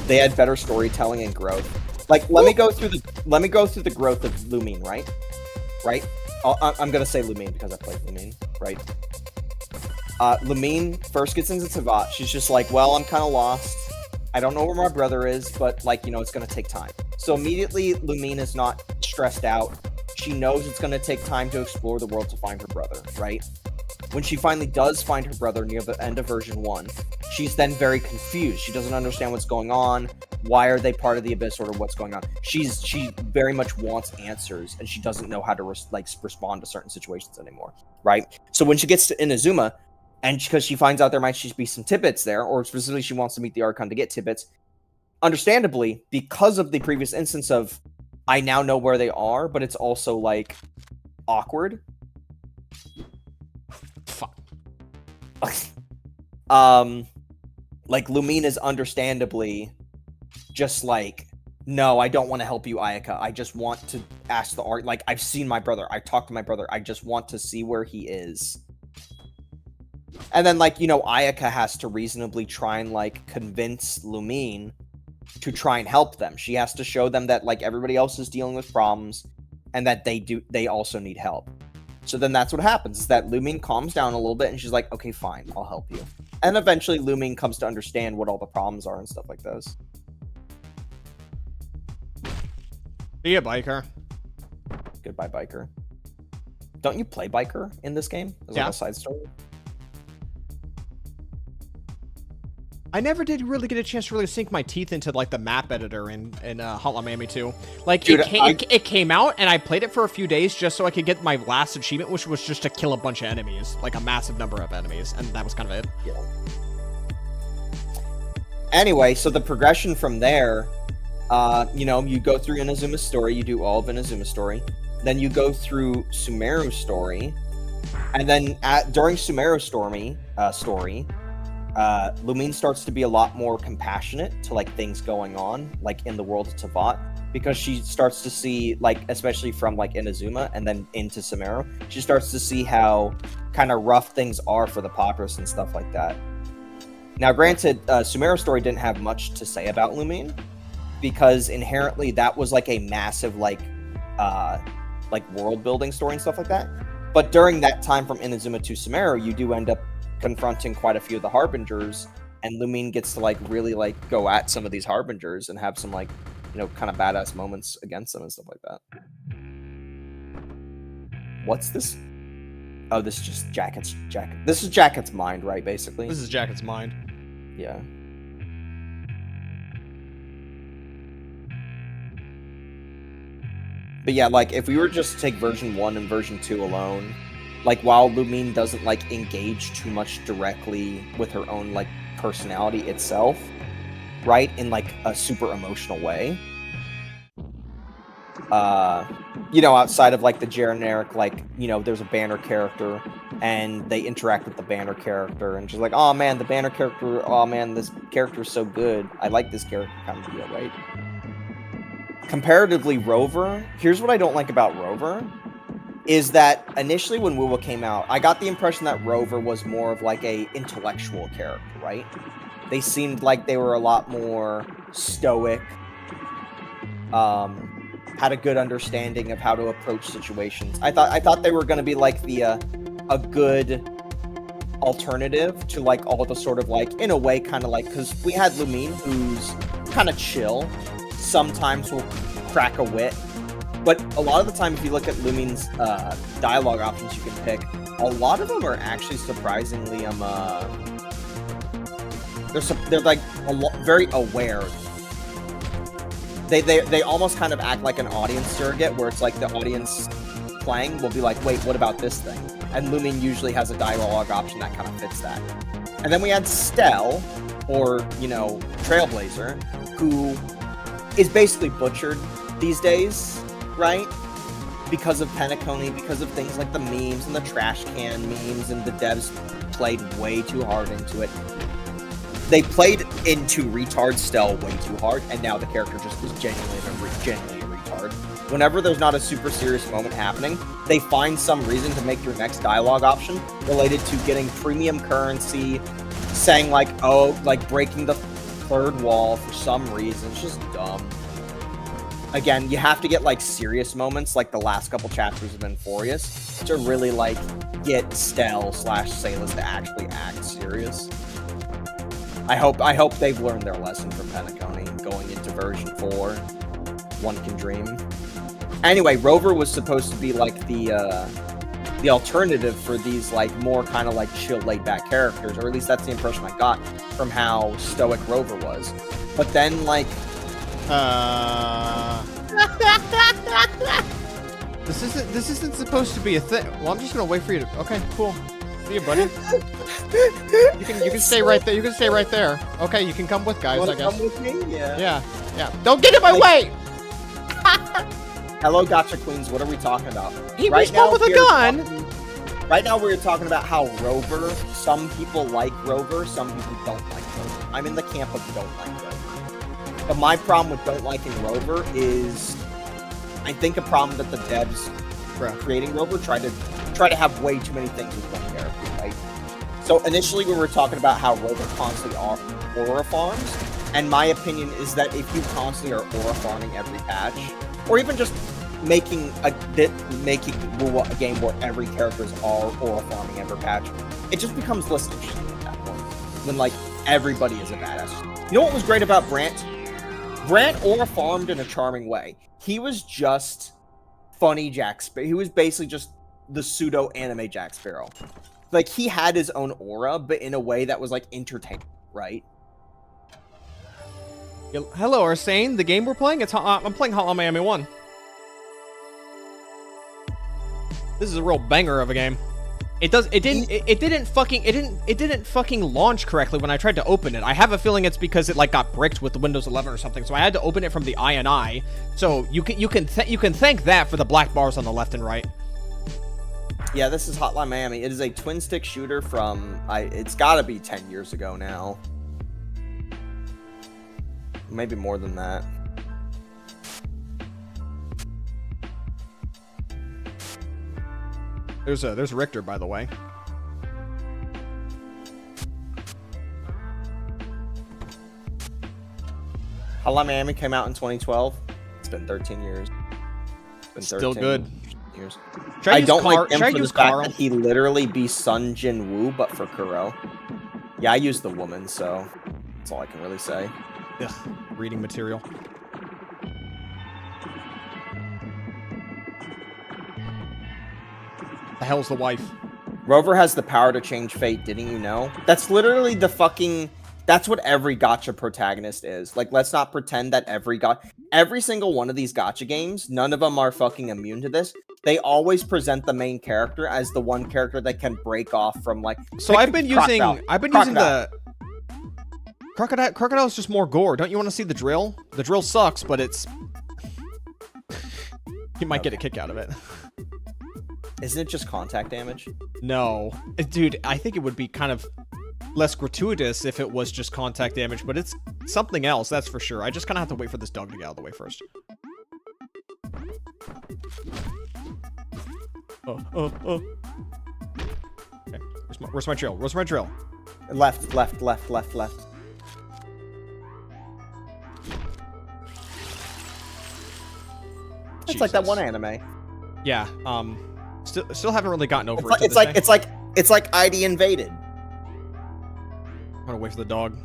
They had better storytelling and growth. Like, let me go through the growth of Lumine, right? Right? I'm gonna say Lumine because I played Lumine, right? Lumine first gets into Teyvat. She's just like, well, I'm kind of lost. I don't know where my brother is, but like, you know, it's gonna take time. So immediately, Lumine is not stressed out. She knows it's gonna take time to explore the world to find her brother, right? When she finally does find her brother near the end of version 1, she's then very confused. She doesn't understand what's going on. Why are they part of the Abyss Order? What's going on? She very much wants answers, and she doesn't know how to respond to certain situations anymore, right? So when she gets to Inazuma, and because she finds out there might just be some tidbits there, or specifically she wants to meet the Archon to get tidbits, understandably, because of the previous instance of, I now know where they are, but it's also, like, awkward. Fuck. Like, Lumine is understandably just like, no, I don't want to help you, Ayaka. I just want to ask the art. Like, I've seen my brother. I talked to my brother. I just want to see where he is. And then, like, you know, Ayaka has to reasonably try and, like, convince Lumine to try and help them. She has to show them that, like, everybody else is dealing with problems and that they also need help. So then that's what happens, is that Lumine calms down a little bit, and she's like, okay, fine, I'll help you. And eventually Lumine comes to understand what all the problems are and stuff like those. See ya, biker. Goodbye, Biker. Don't you play Biker in this game? As like Yeah. a side story? I never did really get a chance to really sink my teeth into like the map editor in Hotline Miami 2. Like Dude, it came out and I played it for a few days just so I could get my last achievement, which was just to kill a bunch of enemies, like a massive number of enemies, and that was kind of it. Yeah. Anyway, so the progression from there, you know, you go through Inazuma's story, you do all of Inazuma's story, then you go through Sumeru's story, and then during Sumeru's story, Lumine starts to be a lot more compassionate to like things going on, like in the world of Teyvat, because she starts to see, like, especially from like Inazuma and then into Sumeru, she starts to see how kind of rough things are for the populace and stuff like that. Now, granted, Sumeru's story didn't have much to say about Lumine, because inherently that was like a massive like world building story and stuff like that. But during that time from Inazuma to Sumeru, you do end up confronting quite a few of the Harbingers, and Lumine gets to like really like go at some of these Harbingers and have some like, you know, kind of badass moments against them and stuff like that. What's this? Oh, this is just Jacket's Jacket. This is Jacket's mind, right? Basically. This is Jacket's mind. Yeah. But yeah, like if we were just to take version 1 and version 2 alone, like while Lumine doesn't like engage too much directly with her own like personality itself, right, in like a super emotional way, you know, outside of like the generic, like, you know, there's a banner character and they interact with the banner character and she's like, oh man, the banner character, oh man, this character is so good, I like this character kind of deal, right? Comparatively, Rover, here's what I don't like about Rover, is that initially when WoWa came out, I got the impression that Rover was more of like a intellectual character, right? They seemed like they were a lot more stoic, had a good understanding of how to approach situations. I thought they were going to be like the a good alternative to like all the sort of like, in a way, kind of like, because we had Lumine, who's kind of chill, sometimes will crack a wit, but a lot of the time, if you look at Lumine's dialogue options you can pick, a lot of them are actually surprisingly they're like very aware. They almost kind of act like an audience surrogate, where it's like the audience playing will be like, wait, what about this thing? And Lumine usually has a dialogue option that kind of fits that. And then we had Stell, or, you know, Trailblazer, who is basically butchered these days, right? Because of Penacony, because of things like the memes and the trash can memes, and the devs played way too hard into it. They played into retard Stell way too hard, and now the character just is genuinely a retard. Whenever there's not a super serious moment happening, they find some reason to make your next dialogue option related to getting premium currency, saying like, oh, like breaking the third wall for some reason. It's just dumb. Again, you have to get like serious moments, like the last couple chapters of Enforius, to really like get Stell/Salas to actually act serious. I hope they've learned their lesson from Penacony going into version 4. One can dream. Anyway, Rover was supposed to be like the alternative for these like more kind of like chill, laid back characters, or at least that's the impression I got from how stoic Rover was. But then like This isn't supposed to be a thing. Well, I'm just gonna wait for you to. Okay, cool. See you, buddy. You can stay right there. You can stay right there. Okay, you can come with guys. I guess. Come with me? Yeah. Yeah. Don't get in my way. Hello, Gotcha Queens. What are we talking about? He respawned with a gun. Right now, we're talking about how Rover. Some people like Rover. Some people don't like Rover. I'm in the camp of don't like Rover. But my problem with don't liking Rover is, I think a problem that the devs creating Rover try to have way too many things with one character, right? So initially we were talking about how Rover constantly aura farms, and my opinion is that if you constantly are aura farming every patch, or even just making a game where every character is all aura farming every patch, it just becomes less interesting at that point. When like everybody is a badass. You know what was great about Brant? Brant aura farmed in a charming way. He was just funny Jack Sparrow. He was basically just the pseudo anime Jack Sparrow. Like he had his own aura, but in a way that was like entertaining, right? Hello, Arsane. The game we're playing, I'm playing Hotline Miami 1. This is a real banger of a game. It didn't fucking launch correctly when I tried to open it. I have a feeling it's because it like got bricked with the Windows 11 or something. So I had to open it from the INI. So you can thank that for the black bars on the left and right. Yeah, this is Hotline Miami. It is a twin stick shooter from it's got to be 10 years ago now. Maybe more than that. There's Richter, by the way. Hotline Miami came out in 2012. It's been 13 years. It's been 13 Still good. Years. I don't like him should I for the use fact Carl? that he literally be Sun Jin Woo, but for Kuro. Yeah, I use the woman, so that's all I can really say. Ugh, reading material. The hell's the wife? Rover has the power to change fate, didn't you know? That's literally the fucking... That's what every gacha protagonist is. Like, let's not pretend that every single one of these gacha games, none of them are fucking immune to this. They always present the main character as the one character that can break off from, like... So I've been using the... Crocodile is just more gore. Don't you want to see the drill? The drill sucks, but it's... You might get a kick out of it. Isn't it just contact damage? No. Dude, I think it would be kind of less gratuitous if it was just contact damage, but it's something else, that's for sure. I just kind of have to wait for this dog to get out of the way first. Oh. Okay. Where's my trail? Where's my trail? Left. It's like that one anime. Yeah, still haven't really gotten over it. It's like ID Invaded. I'm gonna wait for the dog.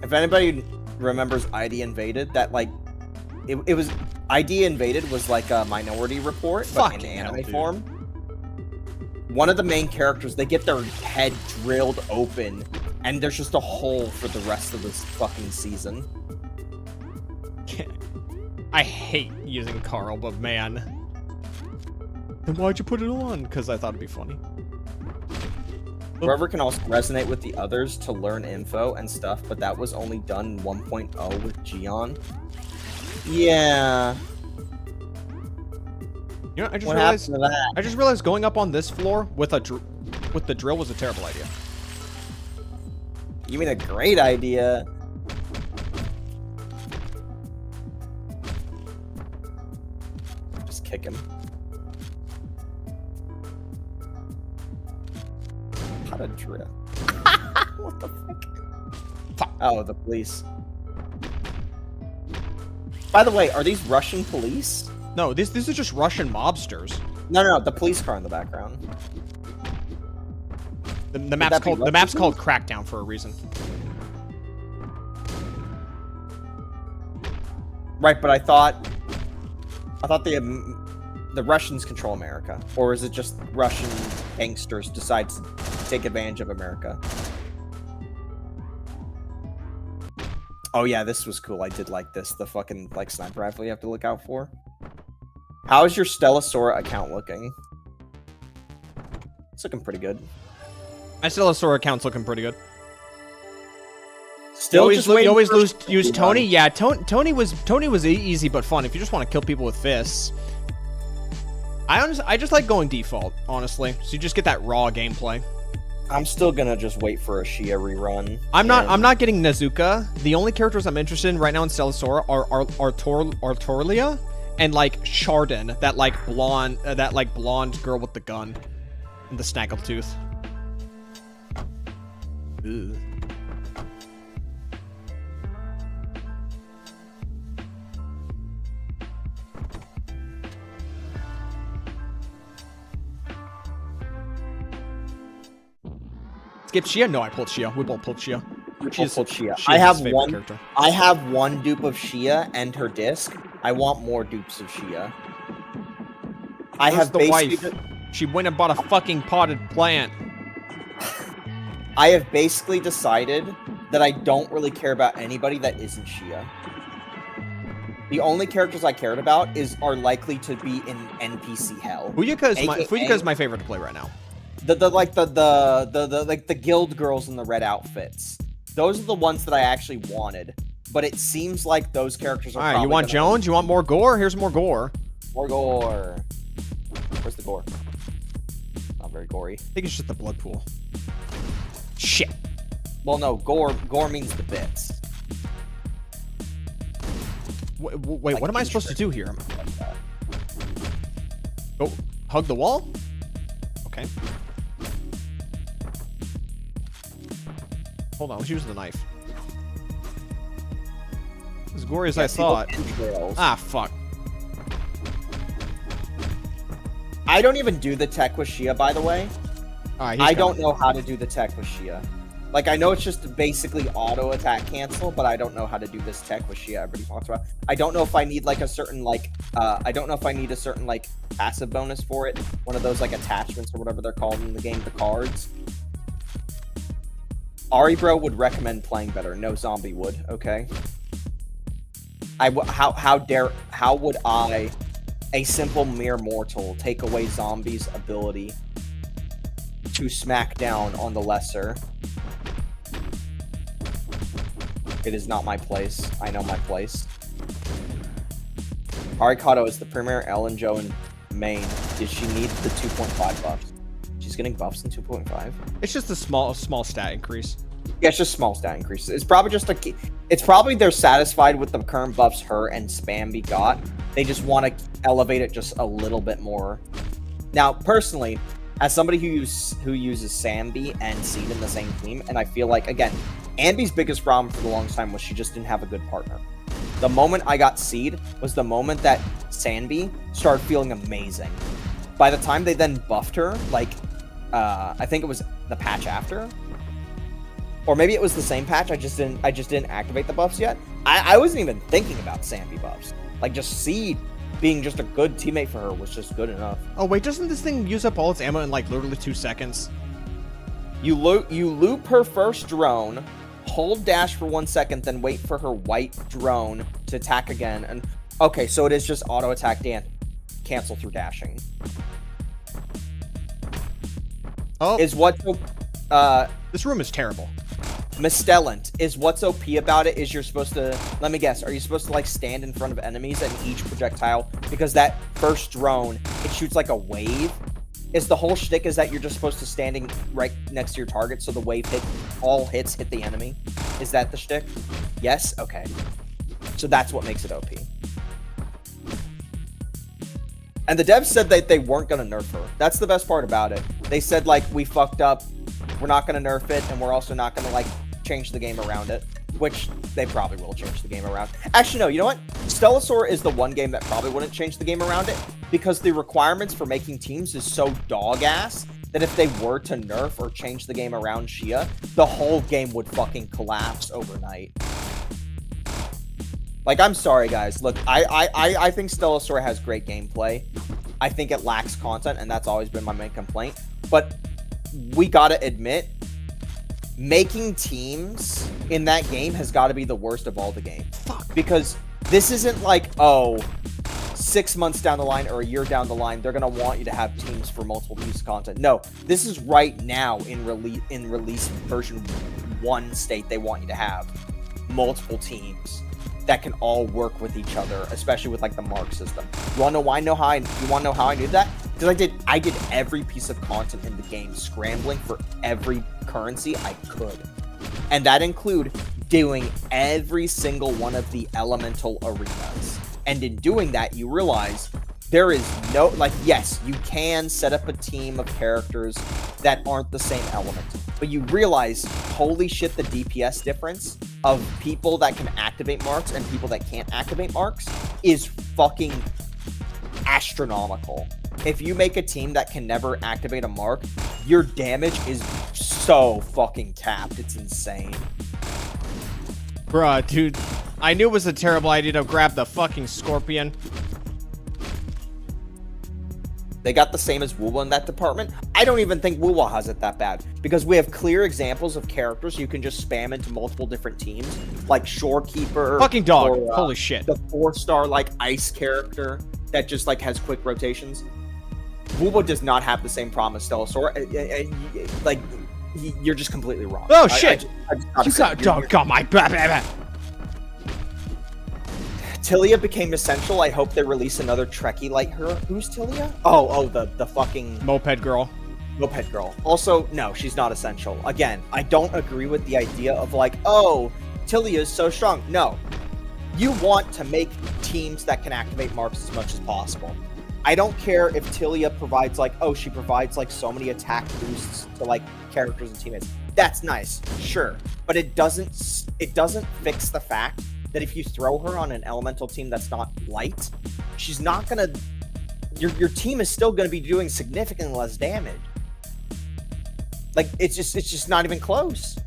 If anybody remembers ID Invaded, that like it was ID Invaded was like a Minority Report, but in anime form. One of the main characters, they get their head drilled open, and there's just a hole for the rest of this fucking season. I hate using Carl, but man. Then why'd you put it on? Because I thought it'd be funny. Rover can also resonate with the others to learn info and stuff, but that was only done 1.0 with Gion. Yeah. You know, I just realized going up on this floor with the drill was a terrible idea. You mean a great idea? Just kick him. How to drill? What the fuck? Oh, the police. By the way, are these Russian police? No, these are just Russian mobsters. No, the police car in the background. The map's called Crackdown for a reason. Right, but I thought the Russians control America, or is it just Russian gangsters decide to take advantage of America? Oh yeah, this was cool. I did like this. The fucking like sniper rifle you have to look out for. How is your Stellasora account looking? It's looking pretty good. My Stellasora account's looking pretty good. Still, you always use Tony. Yeah, Tony was easy but fun. If you just want to kill people with fists, I just like going default, honestly. So you just get that raw gameplay. I'm still gonna just wait for a Shia rerun. I'm not getting Nezuka. The only characters I'm interested in right now in Stellasora are Torlia and like Chardon, that blonde girl with the gun and the snaggletooth. Ugh. skip Shia? No, I pulled Shia. We both pulled Shia. She's Shia. Shia's I have his favorite one. character. I have one dupe of Shia and her disc. I want more dupes of Shia. I Where's have the basically. wife? She went and bought a fucking potted plant. I have basically decided that I don't really care about anybody that isn't Shia. The only characters I cared about are likely to be in NPC hell. Fuyuka's my favorite to play right now. The guild girls in the red outfits. Those are the ones that I actually wanted. But it seems like those characters are. All right, you want Jones? You want more gore? Here's more gore. More gore. Where's the gore? Not very gory. I think it's just the blood pool. Shit. Well, no, gore means the bits. Wait, Like what am I supposed to do here? Go hug the wall? Okay. Hold on, let's use the knife. As gory as I thought. Ah, fuck. I don't even do the tech with Shia, by the way. Alright, I don't know how to do the tech with Shia. Like, I know it's just basically auto attack cancel, but I don't know how to do this tech with Shia everybody talks about. I don't know if I need like a certain passive bonus for it. One of those like attachments or whatever they're called in the game, the cards. Ari bro would recommend playing better. No zombie would, okay? How would I, a simple mere mortal, take away zombies' ability to smack down on the lesser? It is not my place. I know my place. Arikato is the premier Ellen Joe in main. Did she need the 2.5 buffs? She's getting buffs in 2.5? It's just a small stat increase. Yeah, it's just small stat increases. It's probably just it's probably they're satisfied with the current buffs her and Spamby got. They just want to elevate it just a little bit more. Now, personally, as somebody who uses Sambi and Seed in the same team, and I feel like, again, Ambi's biggest problem for the longest time was she just didn't have a good partner. The moment I got Seed was the moment that Sanbi started feeling amazing. By the time they then buffed her, like, I think it was the patch after, or maybe it was the same patch. I just didn't activate the buffs yet. I wasn't even thinking about Sanbi buffs. Like, just Seed being just a good teammate for her was just good enough. Oh wait, doesn't this thing use up all its ammo in like literally 2 seconds? You loop her first drone, hold dash for 1 second, then wait for her white drone to attack again. And okay, so it is just auto attack Dan. Cancel through dashing. Oh, Is what this room is terrible. Misstellant is what's OP about it is you're supposed to, let me guess, are you supposed to like stand in front of enemies and each projectile, because that first drone, it shoots like a wave. Is the whole shtick is that you're just supposed to standing right next to your target so the wave all hits hit the enemy? Is that the shtick? Yes? Okay. So that's what makes it OP. And the devs said that they weren't going to nerf her. That's the best part about it. They said, like, we fucked up, we're not going to nerf it, and we're also not going to, like, change the game around it. Which they probably will change the game around. Actually, no, you know what? Stellasaur is the one game that probably wouldn't change the game around it, because the requirements for making teams is so dog-ass that if they were to nerf or change the game around Shia, the whole game would fucking collapse overnight. Like, I'm sorry, guys. Look, I think Stellasaur has great gameplay. I think it lacks content, and that's always been my main complaint. But we gotta admit, making teams in that game has got to be the worst of all the games. Fuck. Because this isn't like, oh, 6 months down the line or a year down the line, they're going to want you to have teams for multiple pieces of content. No, this is right now in release version 1 state. They want you to have multiple teams that can all work with each other, especially with like the mark system. You want to know why? You want to know how I did that? Because I did every piece of content in the game, scrambling for every currency I could, and that include doing every single one of the elemental arenas. And in doing that, you realize there is no, like, yes, you can set up a team of characters that aren't the same element, but you realize, holy shit, the DPS difference of people that can activate marks and people that can't activate marks is fucking astronomical. If you make a team that can never activate a mark, your damage is so fucking capped. It's insane. Bruh, dude. I knew it was a terrible idea to grab the fucking scorpion. They got the same as Wuwa in that department. I don't even think Wuwa has it that bad because we have clear examples of characters you can just spam into multiple different teams, like Shorekeeper. Fucking dog. Or, Holy shit. The 4-star like ice character that just like has quick rotations. Wuwa does not have the same promise, Stellasaur. Like, you're just completely wrong. Oh shit! You got dog. Oh my bad. Tilia became essential. I hope they release another Trekkie like her. Who's Tilia? Oh, the fucking Moped girl. Moped girl. Also, no, she's not essential. Again, I don't agree with the idea of like, oh, Tilia is so strong. No. You want to make teams that can activate marks as much as possible. I don't care if Tilia provides like, oh, she provides like so many attack boosts to like characters and teammates. That's nice, sure. But it doesn't fix the fact that if you throw her on an elemental team that's not light, she's not gonna. Your team is still gonna be doing significantly less damage. Like it's just not even close.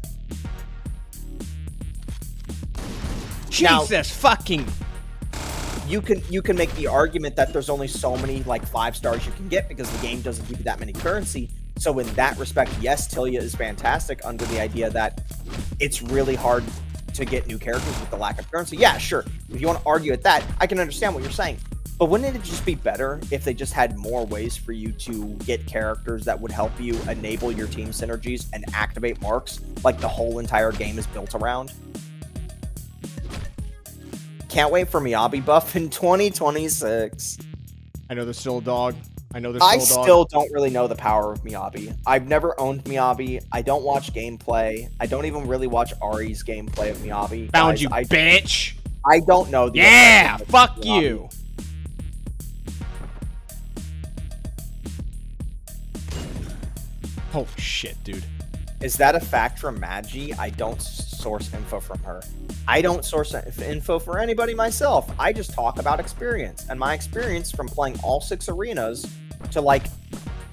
Jesus Now, fucking. you can make the argument that there's only so many like 5 stars you can get because the game doesn't give you that many currency. So in that respect, yes, Tilia is fantastic under the idea that it's really hard to get new characters with the lack of currency. Yeah, sure. If you want to argue at that, I can understand what you're saying. But wouldn't it just be better if they just had more ways for you to get characters that would help you enable your team synergies and activate marks like the whole entire game is built around? Can't wait for Miyabi buff in 2026. I know there's still a dog. I still don't really know the power of Miyabi. I've never owned Miyabi. I don't watch gameplay. I don't even really watch Ari's gameplay of Miyabi. Found you, bitch. I don't know the Yeah, effect of fuck Miyabi. you. Holy shit, dude. Is that a fact from Magi? I don't source info from her. I don't source info for anybody myself. I just talk about experience. And my experience from playing all 6 arenas to like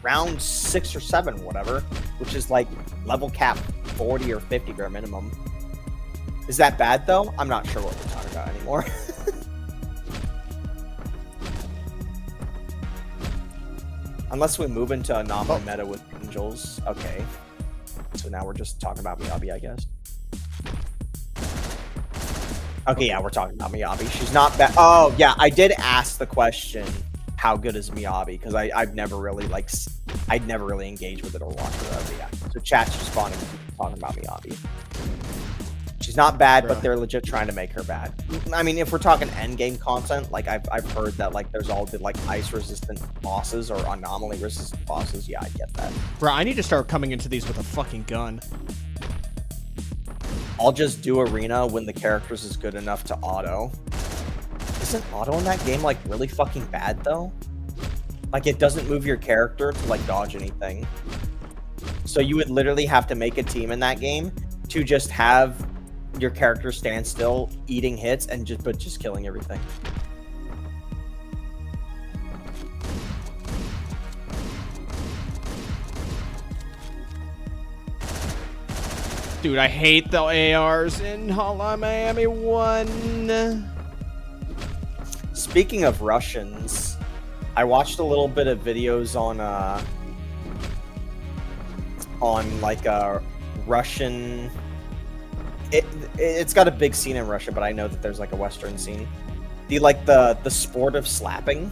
round 6 or 7, whatever, which is like level cap 40 or 50 bare minimum. Is that bad though? I'm not sure what we're talking about anymore. Unless we move into anomaly meta with angels. Okay. So now we're just talking about Miyabi, I guess. Okay, yeah, we're talking about Miyabi. She's not bad. Oh, yeah, I did ask the question, how good is Miyabi? Because I've never really, like, I'd never really engaged with it or watched it. But yeah. So chat's responding to talking about Miyabi. She's not bad, but they're legit trying to make her bad. I mean, if we're talking endgame content, like, I've heard that, like, there's all the, like, ice-resistant bosses or anomaly-resistant bosses. Yeah, I get that. Bro, I need to start coming into these with a fucking gun. I'll just do arena when the characters is good enough to auto. Isn't auto in that game like really fucking bad though? Like it doesn't move your character to like dodge anything. So you would literally have to make a team in that game to just have your character stand still, eating hits, and just killing everything. Dude, I hate the ARs in Hotline Miami 1. Speaking of Russians, I watched a little bit of videos on like a Russian. It's got a big scene in Russia, but I know that there's like a Western scene. The sport of slapping,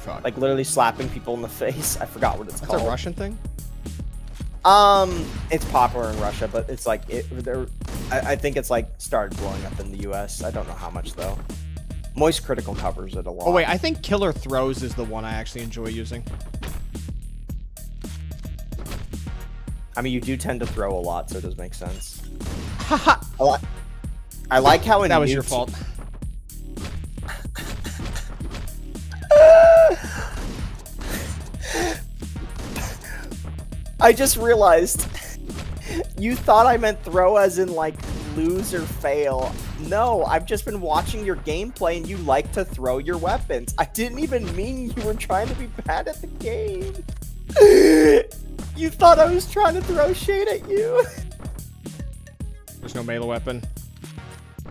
Fuck. like literally slapping people in the face. I forgot what it's That's called. a Russian thing? It's popular in Russia, but it's like I think it's like started blowing up in the US. I don't know how much though. Moist Critical covers it a lot. Oh wait, I think Killer Throws is the one I actually enjoy using. I mean, you do tend to throw a lot, so it does make sense. Haha. I like how in That was your Mewtwo- fault. I just realized you thought I meant throw as in like lose or fail. No, I've just been watching your gameplay and you like to throw your weapons. I didn't even mean you were trying to be bad at the game. You thought I was trying to throw shade at you? There's no melee weapon.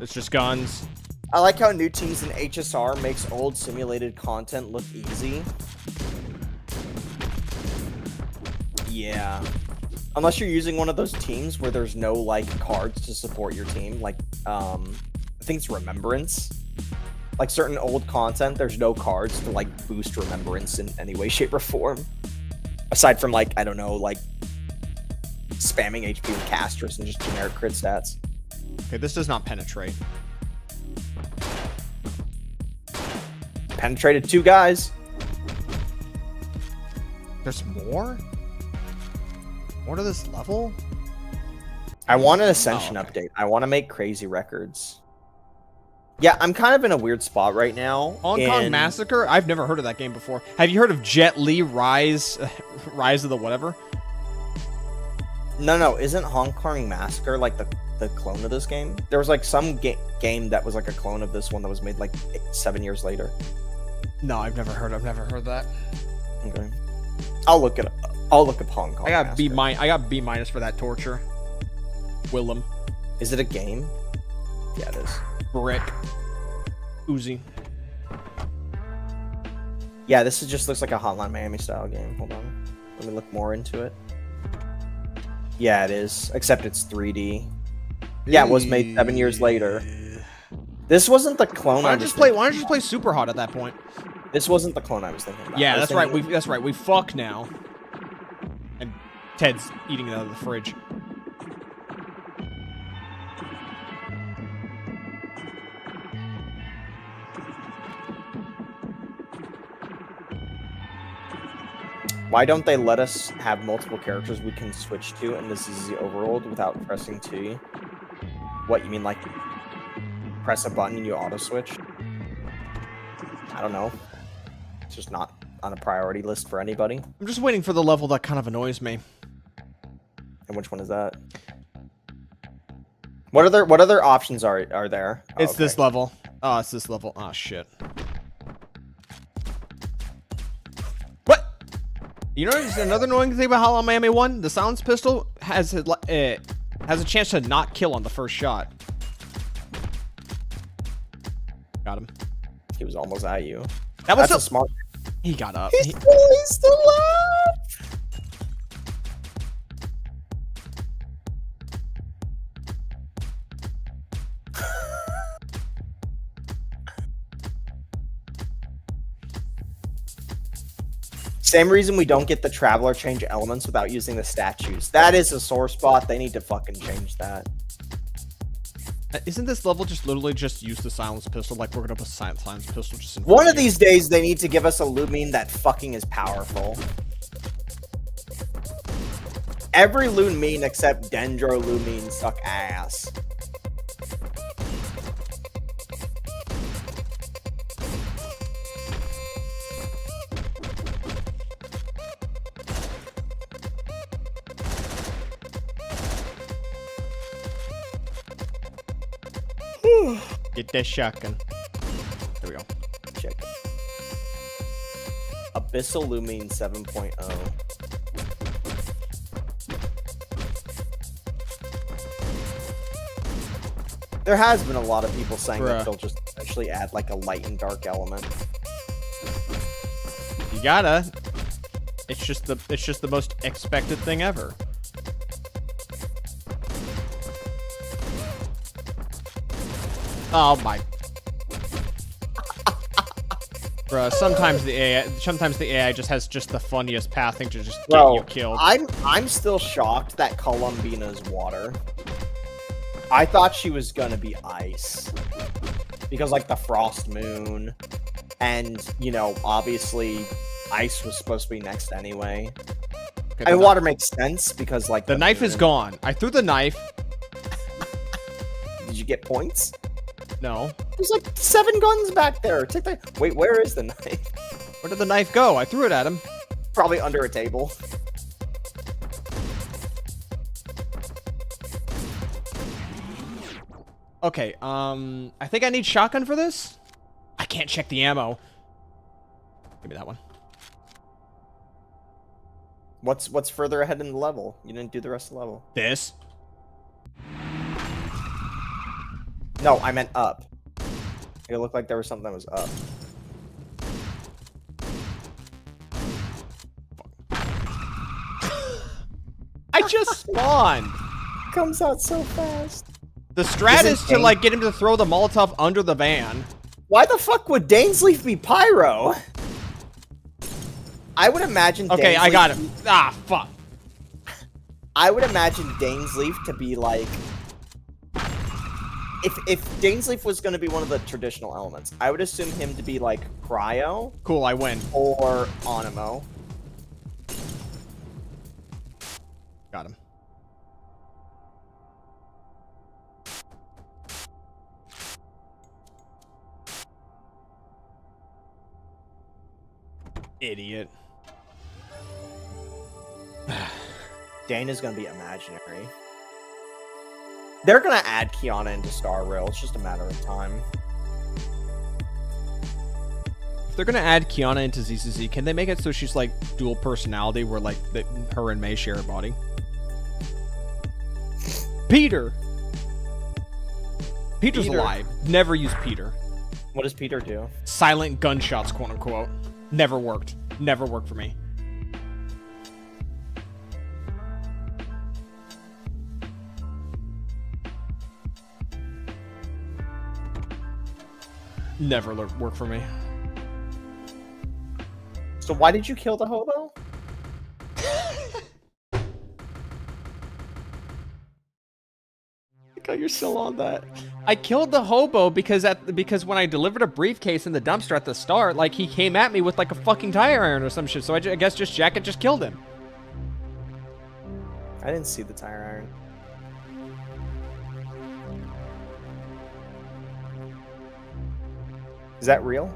It's just guns. I like how new teams in HSR makes old simulated content look easy. Yeah. Unless you're using one of those teams where there's no, like, cards to support your team. Like, I think it's Remembrance. Like, certain old content, there's no cards to, like, boost Remembrance in any way, shape, or form. Aside from, like, I don't know, like, spamming HP with Casters and just generic crit stats. Okay, this does not penetrate. Penetrated 2 guys. There's more? More to this level? I want an Ascension okay. update. I want to make crazy records. Yeah, I'm kind of in a weird spot right now. Hong Kong Massacre? I've never heard of that game before. Have you heard of Jet Li Rise of the whatever? No, isn't Hong Kong Massacre like the clone of this game? There was like some game that was like a clone of this one that was made like 7 years later. No, I've never heard that. Okay. I'll look up Hong Kong. I got Massacre. I got B- for that torture. Willem. Is it a game? Yeah, it is. Brick. Uzi. Yeah, this just looks like a Hotline Miami style game. Hold on. Let me look more into it. Yeah, it is. Except it's 3D. Yeah, it was made 7 years later. This wasn't the clone. Why don't you just play Super Hot at that point? This wasn't the clone I was thinking about. Yeah, that's right. That's right. We fuck now. And Ted's eating it out of the fridge. Why don't they let us have multiple characters we can switch to, and this is the overworld without pressing T? What, you mean like press a button and you auto switch? I don't know. It's just not on a priority list for anybody. I'm just waiting for the level that kind of annoys me. And which one is that? What other options are there? Oh, It's okay. this level. Oh, it's this level. Oh, shit. What? You know, another annoying thing about Hotline Miami 1? The silence pistol has a chance to not kill on the first shot. Got him. He was almost at you. That was That's a smart. He got up. He's still alive. Same reason we don't get the Traveler change elements without using the statues. That is a sore spot. They need to fucking change that. Isn't this level just literally just use the silence pistol? Like we're gonna put silence pistol just in One front of these days, they need to give us a Lumine that fucking is powerful. Every Lumine except Dendro Lumine suck ass. Get that shotgun. There we go. Check. Abyssal Lumine 7.0. There has been a lot of people saying that they'll just actually add like a light and dark element. You gotta. It's just the most expected thing ever. Oh my. Bruh, sometimes the AI just has just the funniest pathing to just get you killed. I'm still shocked that Columbina's water. I thought she was gonna be ice. Because like the frost moon and you know, obviously ice was supposed to be next anyway. Okay, And water makes sense because like the knife is gone. I threw the knife. Did you get points? No. There's like 7 guns back there. Take the wait, where is the knife? Where did the knife go? I threw it at him. Probably under a table. Okay, I think I need shotgun for this. I can't check the ammo. Give me that one. What's further ahead in the level? You didn't do the rest of the level. This. No, I meant up. It looked like there was something that was up. I just spawned. Comes out so fast. The strat Isn't is to like get him to throw the Molotov under the van. Why the fuck would Dainsleif be pyro? I would imagine. Okay, I Dainsleif got him. Ah, fuck. I would imagine Dainsleif to be like. If Dainsleif was going to be one of the traditional elements, I would assume him to be like Cryo Cool, I win. or Onimo. Got him. Idiot. Dane is going to be imaginary. They're going to add Kiana into Star Rail. It's just a matter of time. If they're gonna add Kiana into ZCZ, can they make it so she's like dual personality, where like her and May share a body? Peter's Peter. alive. Never use Peter. What does Peter do? Silent gunshots, quote unquote. Never worked. Never worked for me. Never worked for me. So why did you kill the hobo? God, you're still on that. I killed the hobo because when I delivered a briefcase in the dumpster at the start, like he came at me with like a fucking tire iron or some shit. So I guess just Jacket just killed him. I didn't see the tire iron. Is that real?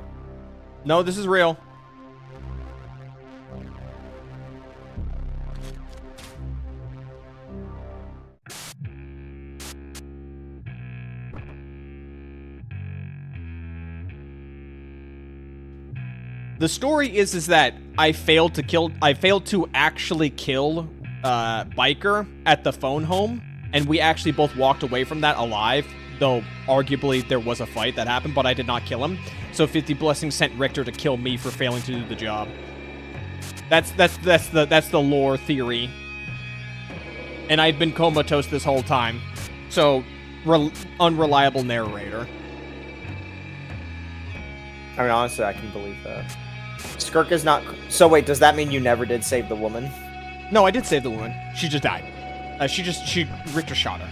No, this is real. The story is that I failed to actually kill Biker at the phone home, and we actually both walked away from that alive, though arguably there was a fight that happened, but I did not kill him. So 50 Blessings sent Richter to kill me for failing to do the job. That's the lore theory. And I'd been comatose this whole time. So unreliable narrator. I mean, honestly, I can believe that. Skirk is not... So wait, does that mean you never did save the woman? No, I did save the woman. She just died. Richter shot her.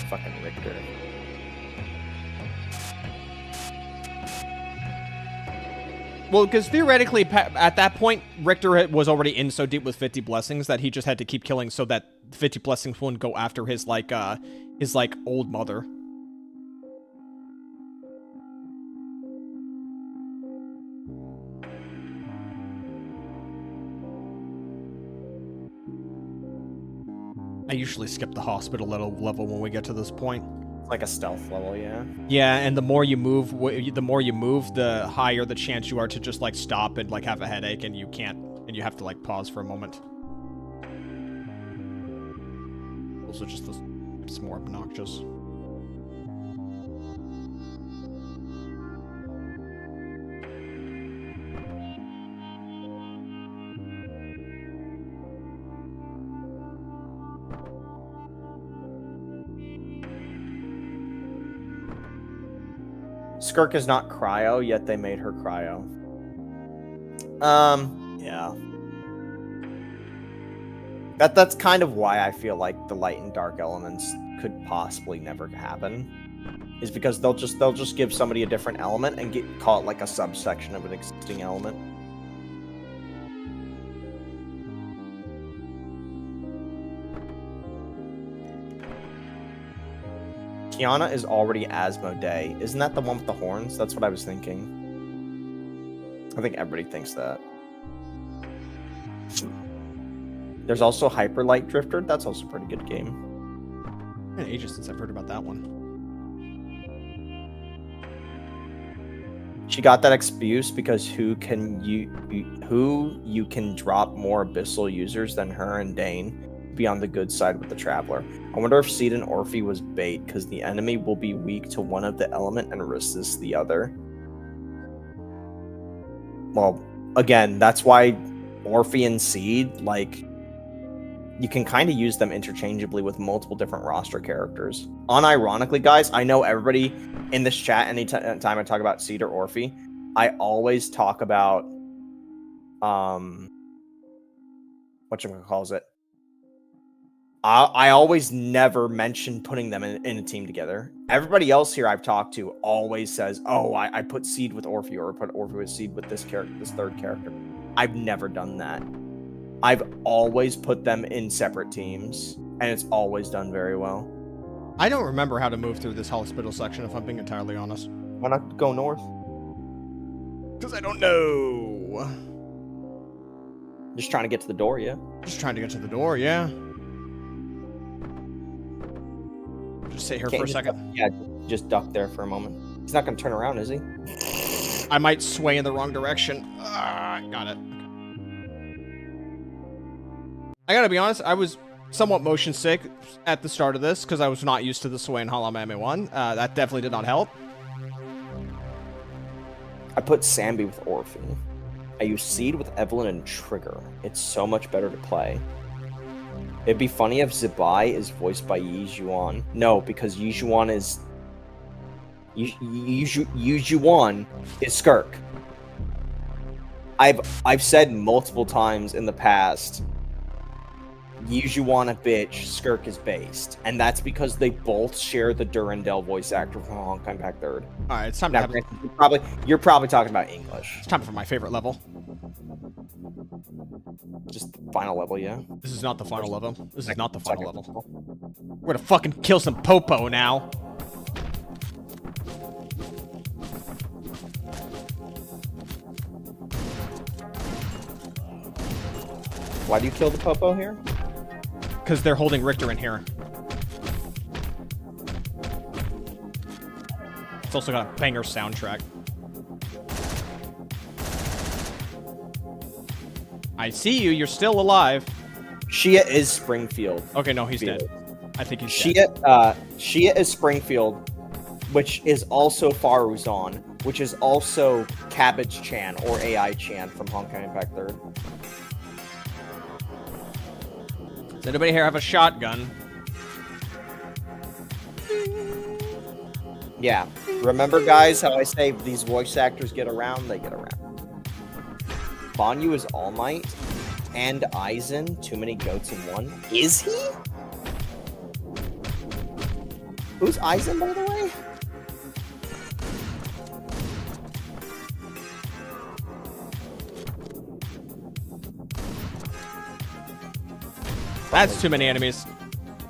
Fucking Richter. Well, because theoretically, at that point, Richter was already in so deep with 50 Blessings that he just had to keep killing so that 50 Blessings wouldn't go after his old mother. I usually skip the hospital level when we get to this point. It's like a stealth level, yeah. Yeah, and the more you move, the higher the chance you are to just like stop and like have a headache, and you can't, and you have to like pause for a moment. Also, just it's more obnoxious. Skirk is not Cryo, yet they made her Cryo. Yeah. That's kind of why I feel like the light and dark elements could possibly never happen. Is because they'll just give somebody a different element and call it like a subsection of an existing element. Kiana is already Asmodee. Isn't that the one with the horns? That's what I was thinking. I think everybody thinks that. There's also Hyper Light Drifter. That's also a pretty good game. It's been ages since I've heard about that one. She got that excuse because who you can drop more abyssal users than her and Dane be on the good side with the Traveler. I wonder if Seed and Orphe was bait because the enemy will be weak to one of the element and resist the other. Well, again, that's why Orphe and Seed, like, you can kind of use them interchangeably with multiple different roster characters. Unironically, guys, I know everybody in this chat, anytime I talk about Seed or Orphe, I always talk about, whatchamacalls it? I always never mention putting them in a team together. Everybody else here I've talked to always says, oh, I put Seed with Orphe or put Orphe with Seed with this character, this third character. I've never done that. I've always put them in separate teams, and it's always done very well. I don't remember how to move through this hospital section, if I'm being entirely honest. Why not go north? Because I don't know. Just trying to get to the door, yeah? Just trying to get to the door, yeah. Just sit here for a second. Yeah, just duck there for a moment. He's not going to turn around, is he? I might sway in the wrong direction. Got it. I gotta be honest, I was somewhat motion sick at the start of this because I was not used to the sway in Hollow Mame 1. That definitely did not help. I put Sambi with Orphe. I use Seed with Evelyn and Trigger. It's so much better to play. It'd be funny if Zibai is voiced by Yi Zhuan. No, because Yi Zhuan is... Yi Zhuan is Skirk. I've said multiple times in the past, Yi Zhuan a bitch, Skirk is based. And that's because they both share the Durandal voice actor from Honkai Impact 3rd. Alright, it's time Now, to you're probably talking about English. It's time for my favorite level. Just final level, yeah? This is not the final level. This is not the final level. We're gonna fucking kill some Popo now. Why do you kill the Popo here? Because they're holding Richter in here. It's also got a banger soundtrack. I see you. You're still alive. Shia is Springfield. Okay, no, he's dead. I think he's Shia, dead. Shia is Springfield, which is also Faruzan, which is also Cabbage Chan or AI Chan from Honkai Impact 3rd. Does anybody here have a shotgun? Yeah. Remember, guys, how I say these voice actors get around? They get around. Banyu is All Might and Aizen. Too many goats in one. Is he? Who's Aizen, by the way? That's too many enemies.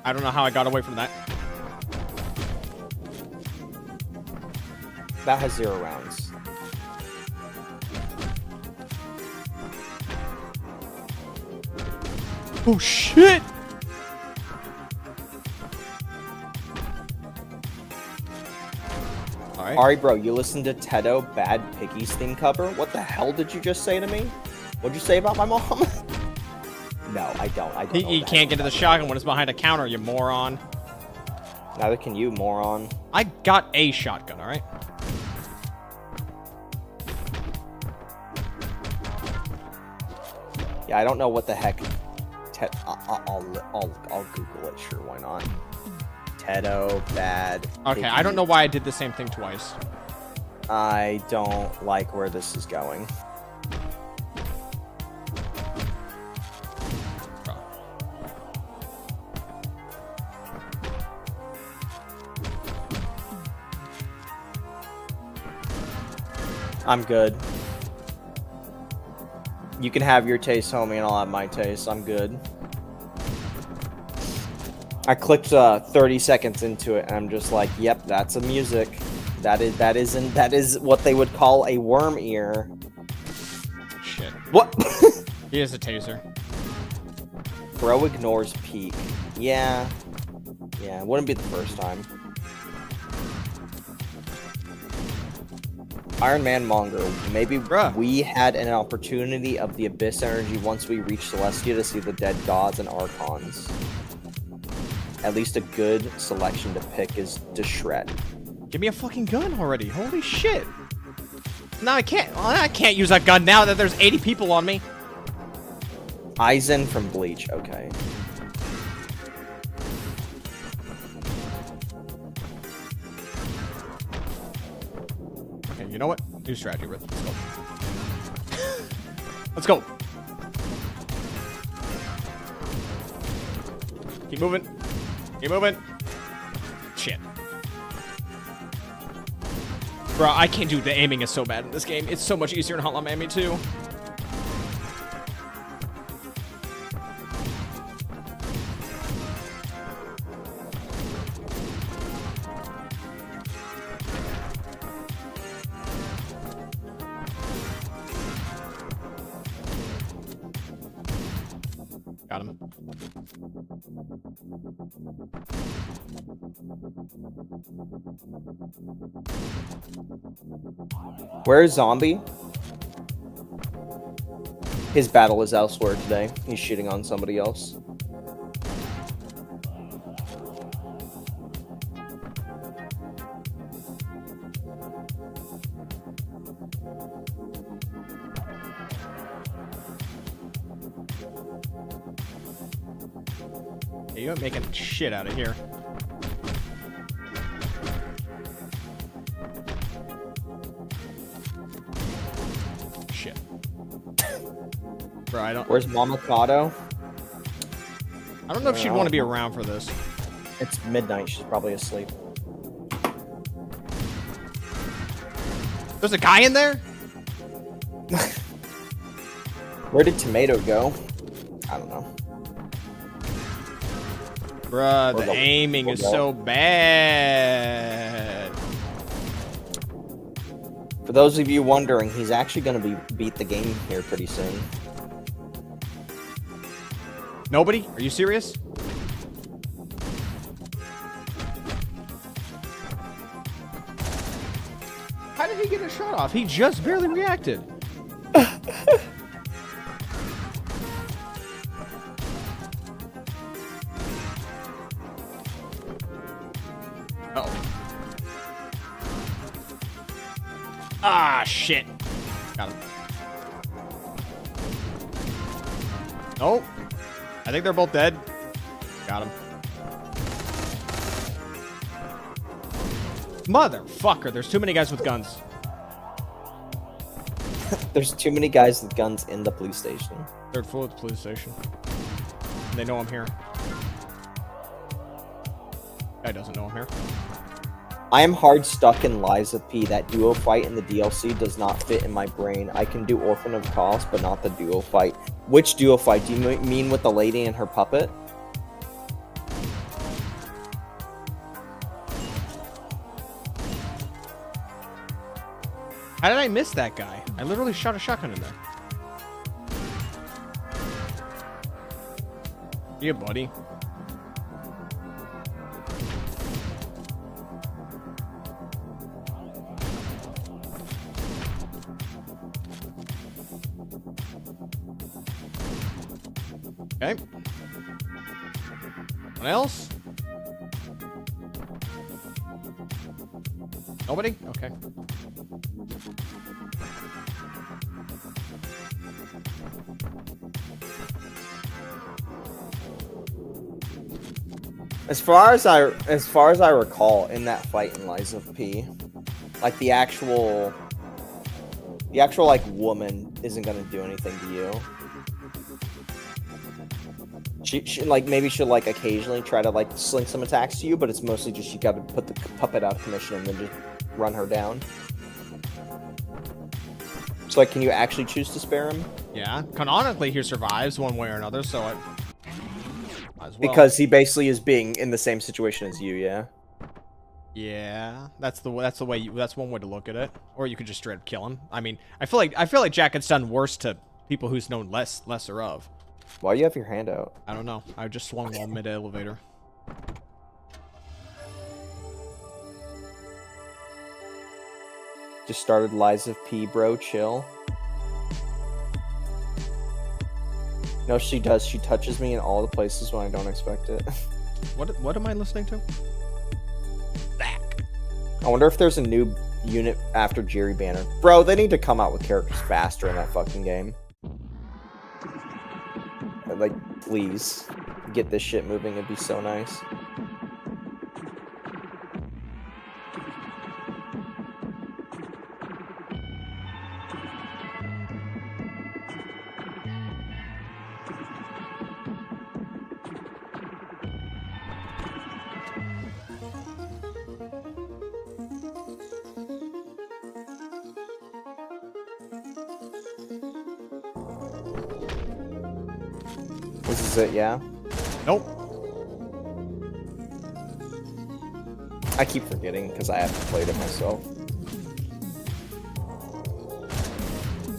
I don't know how I got away from that. That has 0 rounds. Oh shit! Alright. Ari, bro, you listened to Tedo Bad Piggies theme cover? What the hell did you just say to me? What'd you say about my mom? No, I don't. I don't. He can't get to the shotgun when it's behind a counter, you moron. Neither can you, moron. I got a shotgun, alright? Yeah, I don't know what the heck. I'll Google it. Sure, why not? Tedo Bad. Okay, I don't know why I did the same thing twice. I don't like where this is going. I'm good. You can have your taste, homie, and I'll have my taste. I'm good. I clicked 30 seconds into it, and I'm just like, "Yep, that's a music. That is what they would call a worm ear." Shit. What? He has a taser. Bro ignores peak. Yeah. Yeah, it wouldn't be the first time. Iron Man Monger. Maybe Bruh. we had an opportunity of the Abyss energy once we reached Celestia to see the dead gods and archons. At least a good selection to pick is to shred. Give me a fucking gun already. Holy shit. No, I can't. Well, I can't use that gun now that there's 80 people on me. Aizen from Bleach. Okay. Okay, you know what? New strategy, Rick. Let's go. Let's go. Keep moving. Keep moving. Shit. Bro, I can't do the aiming is so bad in this game. It's so much easier in Hotline Miami 2. Got him. Where's Zombie? His battle is elsewhere today. He's shooting on somebody else. Hey, you ain't making shit out of here. Shit. Bro, I don't Where's Kato? I don't know if she'd want to be around for this. It's midnight. She's probably asleep. There's a guy in there? Where did Tomato go? I don't know. Bruh, the aiming is so bad. For those of you wondering, he's actually going to beat the game here pretty soon. Nobody? Are you serious? How did he get a shot off? He just barely reacted. Uh-oh. Ah, shit. Got him. Nope. I think they're both dead. Got him. Motherfucker, there's too many guys with guns. There's too many guys with guns in the police station. Third floor of the police station. And they know I'm here. Guy doesn't know I'm here. I am hard stuck in Liza P. That duo fight in the DLC does not fit in my brain. I can do Orphan of Chaos, but not the duo fight. Which duo fight? Do you mean with the lady and her puppet? How did I miss that guy? I literally shot a shotgun in there. Yeah, buddy. Okay. Anyone else? Nobody? Okay. As far as I recall, in that fight in Liza P, like the actual like woman isn't gonna do anything to you. She like maybe she'll like occasionally try to like sling some attacks to you, but it's mostly just you gotta put the puppet out of commission and then just run her down. So like, can you actually choose to spare him? Yeah, canonically he survives one way or another, so I might as well. Because he basically is being in the same situation as you, yeah. Yeah, that's one way to look at it. Or you could just straight up kill him. I mean, I feel like Jack gets done worse to people who's known lesser of. Why do you have your hand out? I don't know. I just swung while mid elevator. Just started Lies of P, bro. Chill. No, she does. She touches me in all the places when I don't expect it. What am I listening to? I wonder if there's a new unit after Jerry Banner. Bro, they need to come out with characters faster in that fucking game. Like, please. Get this shit moving. It'd be so nice. This is it, yeah? Nope. I keep forgetting because I haven't played it myself.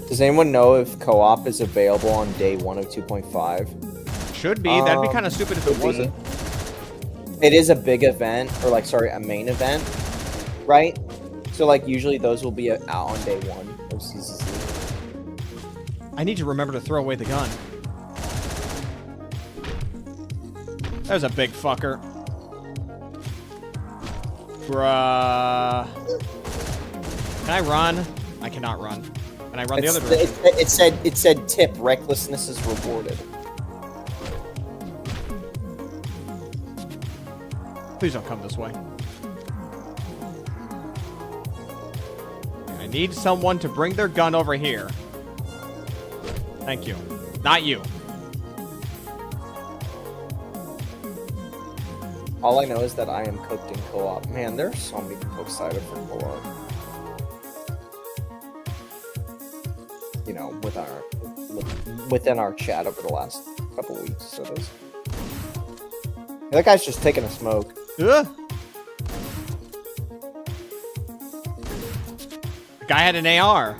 Does anyone know if co-op is available on day 1 of 2.5? Should be. That'd be kind of stupid if it wasn't. It is a big event, or like, sorry, a main event, right? So like, usually those will be out on day 1 of CCC. I need to remember to throw away the gun. There's a big fucker. Bruh. Can I run? I cannot run. Can I run the other direction? It said tip, recklessness is rewarded. Please don't come this way. I need someone to bring their gun over here. Thank you. Not you. All I know is that I am cooked in co-op. Man, there's so many people excited for co-op. You know, within our chat over the last couple weeks, so it is. That guy's just taking a smoke. Ugh. The guy had an AR.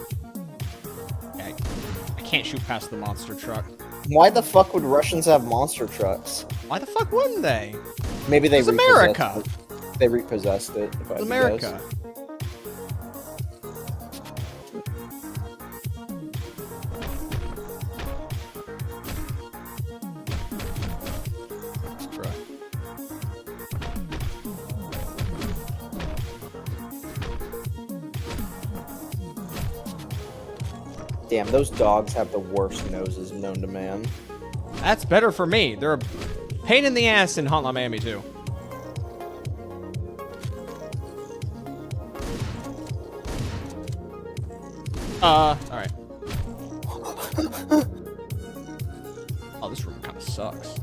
I can't shoot past the monster truck. Why the fuck would Russians have monster trucks? Why the fuck wouldn't they? Maybe they It's America. They repossessed it. If I It's had to America. guess. Damn, those dogs have the worst noses known to man. That's better for me. They're a pain in the ass in Hotline Miami too. Alright. Oh, this room kind of sucks.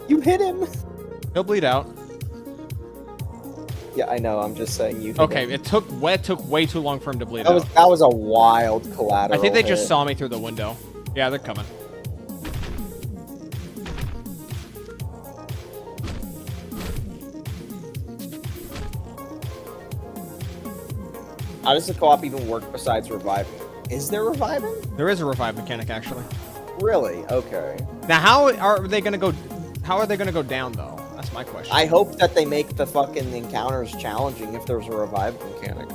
You hit him! He'll bleed out. Yeah, I know, I'm just saying you hit Okay, him. it took way too long for him to bleed That out. was a wild collateral I think they just hit. saw me through the window. Yeah, they're coming. How does the co-op even work besides reviving? Is there reviving? There is a revive mechanic actually. Really? Okay. Now, how are they gonna go? How are they gonna go down though? That's my question. I hope that they make the fucking encounters challenging if there's a revive mechanic.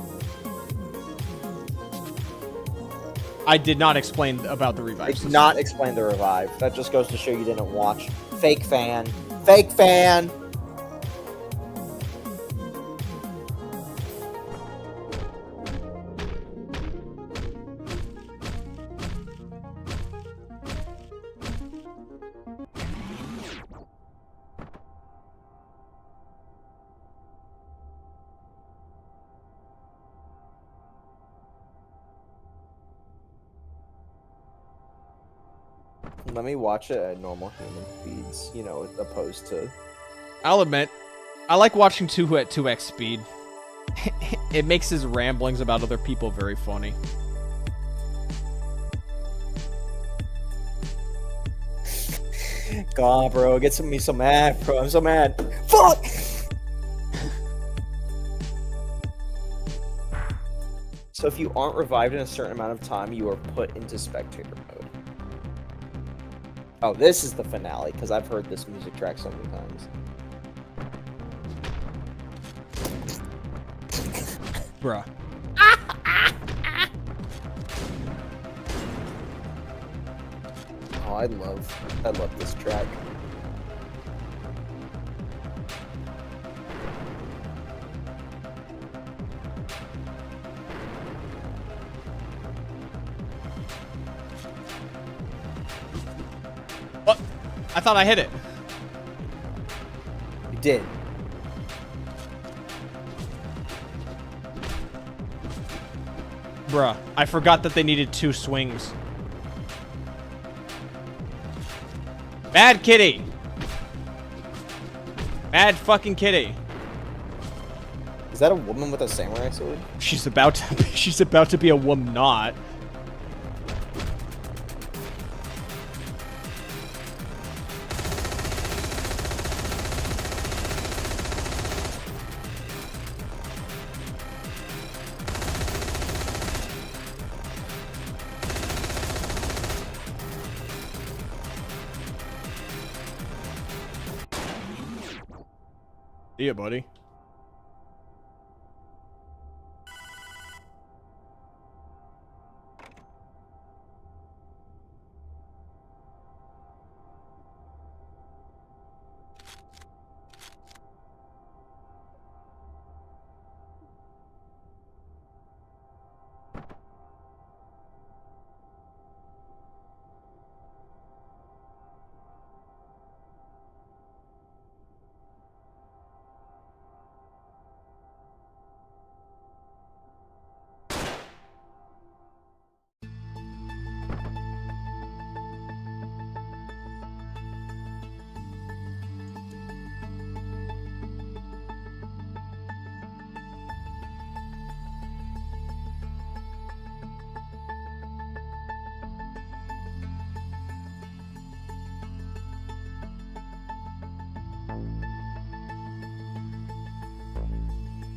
I did not explain about the I revive did system. not explain the revive. That just goes to show you didn't watch. Fake fan. Fake fan! Let me watch it at normal human speeds, you know, opposed to... I'll admit, I like watching 2 at 2x speed. It makes his ramblings about other people very funny. God, bro, it gets me so mad, bro. I'm so mad. Fuck! So if you aren't revived in a certain amount of time, you are put into spectator mode. Oh, this is the finale, because I've heard this music track so many times. Bruh. Oh, I love this track. What? I thought I hit it. You did. Bruh. I forgot that they needed 2 swings. Bad kitty. Bad fucking kitty. Is that a woman with a samurai sword? She's about to be a woman not. Yeah, buddy.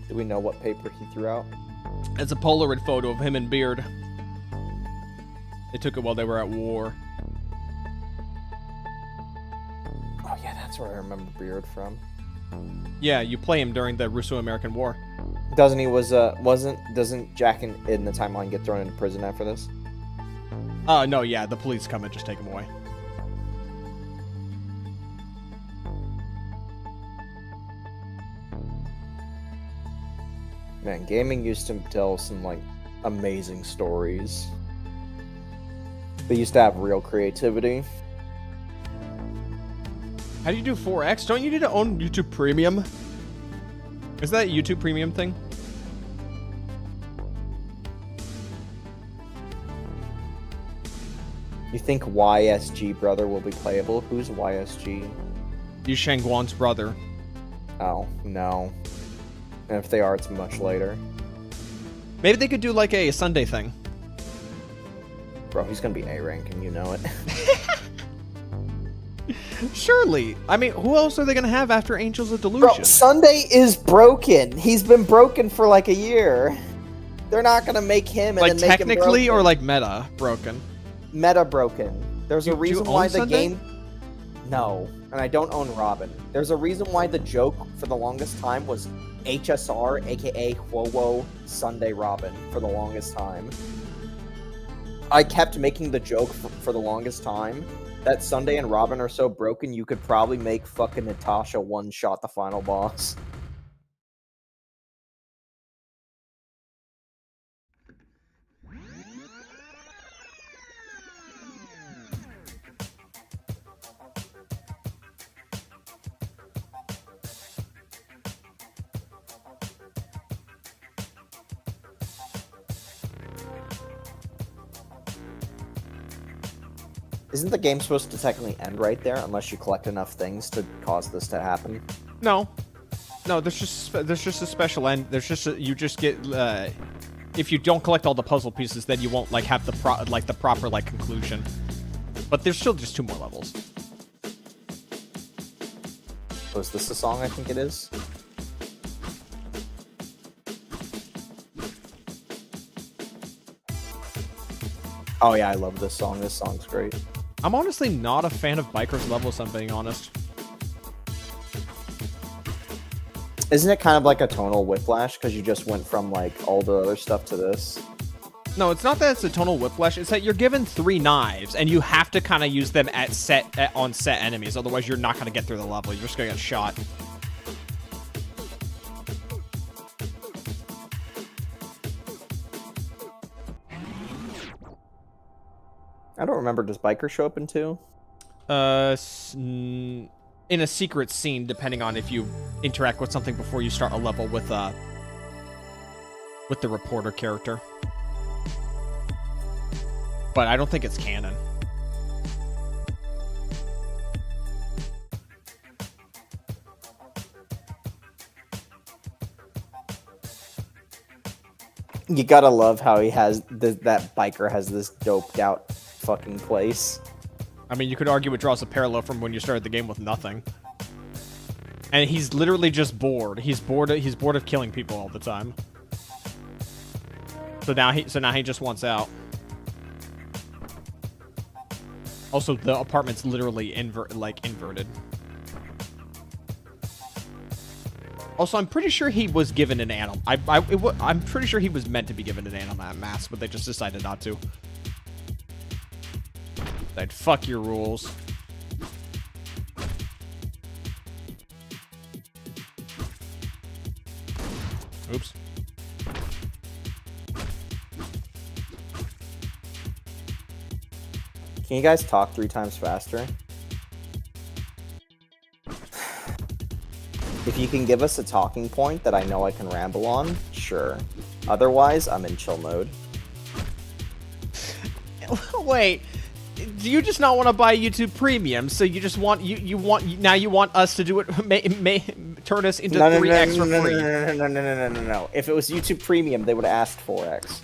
Do we know what paper he threw out? It's a Polaroid photo of him and Beard. They took it while they were at war. Oh yeah, that's where I remember Beard from. Yeah, you play him during the Russo-American War. Doesn't Jack in the timeline get thrown into prison after this? No, yeah, the police come and just take him away. Man, gaming used to tell some like amazing stories. They used to have real creativity. How do you do 4X? Don't you need to own YouTube Premium? Is that a YouTube Premium thing? You think YSG brother will be playable? Who's YSG? Yu Shangguan's brother. Oh, no. And if they are, it's much later. Maybe they could do like a Sunday thing. Bro, he's gonna be A rank and you know it. Surely. I mean, who else are they gonna have after Angels of Delusion? Bro, Sunday is broken. He's been broken for like a year. They're not gonna make him and like then make him technically broken. or like meta broken? Meta broken. There's a Do you reason own why the Sunday? game... No, and I don't own Robin. There's a reason why the joke for the longest time was HSR, aka Huowo Sunday Robin, for the longest time. I kept making the joke for the longest time that Sunday and Robin are so broken you could probably make fucking Natasha one-shot the final boss. Isn't the game supposed to technically end right there unless you collect enough things to cause this to happen? No. No, there's just a special end. There's just you just get if you don't collect all the puzzle pieces, then you won't like have the proper like conclusion. But there's still just 2 more levels. Oh, is this the song I think it is? Oh yeah, I love this song. This song's great. I'm honestly not a fan of Biker's levels, I'm being honest. Isn't it kind of like a tonal whiplash because you just went from like all the other stuff to this? No, it's not that it's a tonal whiplash. It's that you're given 3 knives, and you have to kind of use them on set enemies. Otherwise, you're not going to get through the level. You're just going to get shot. I don't remember. Does Biker show up in 2? In a secret scene, depending on if you interact with something before you start a level with the reporter character. But I don't think it's canon. You gotta love how he has that Biker has this doped out fucking place. I mean, you could argue it draws a parallel from when you started the game with nothing. And he's literally just bored. He's bored of killing people all the time. So now he just wants out. Also, the apartment's literally inverted. Also, I'm pretty sure he was given an animal. I'm pretty sure he was meant to be given an animal mask, but they just decided not to. I'd fuck your rules. Oops. Can you guys talk 3 times faster? If you can give us a talking point that I know I can ramble on, sure. Otherwise, I'm in chill mode. Wait, do you just not want to buy YouTube Premium? So you just want you want us to do it? Turn us into 3x for free? No. If it was YouTube Premium, they would have asked 4x.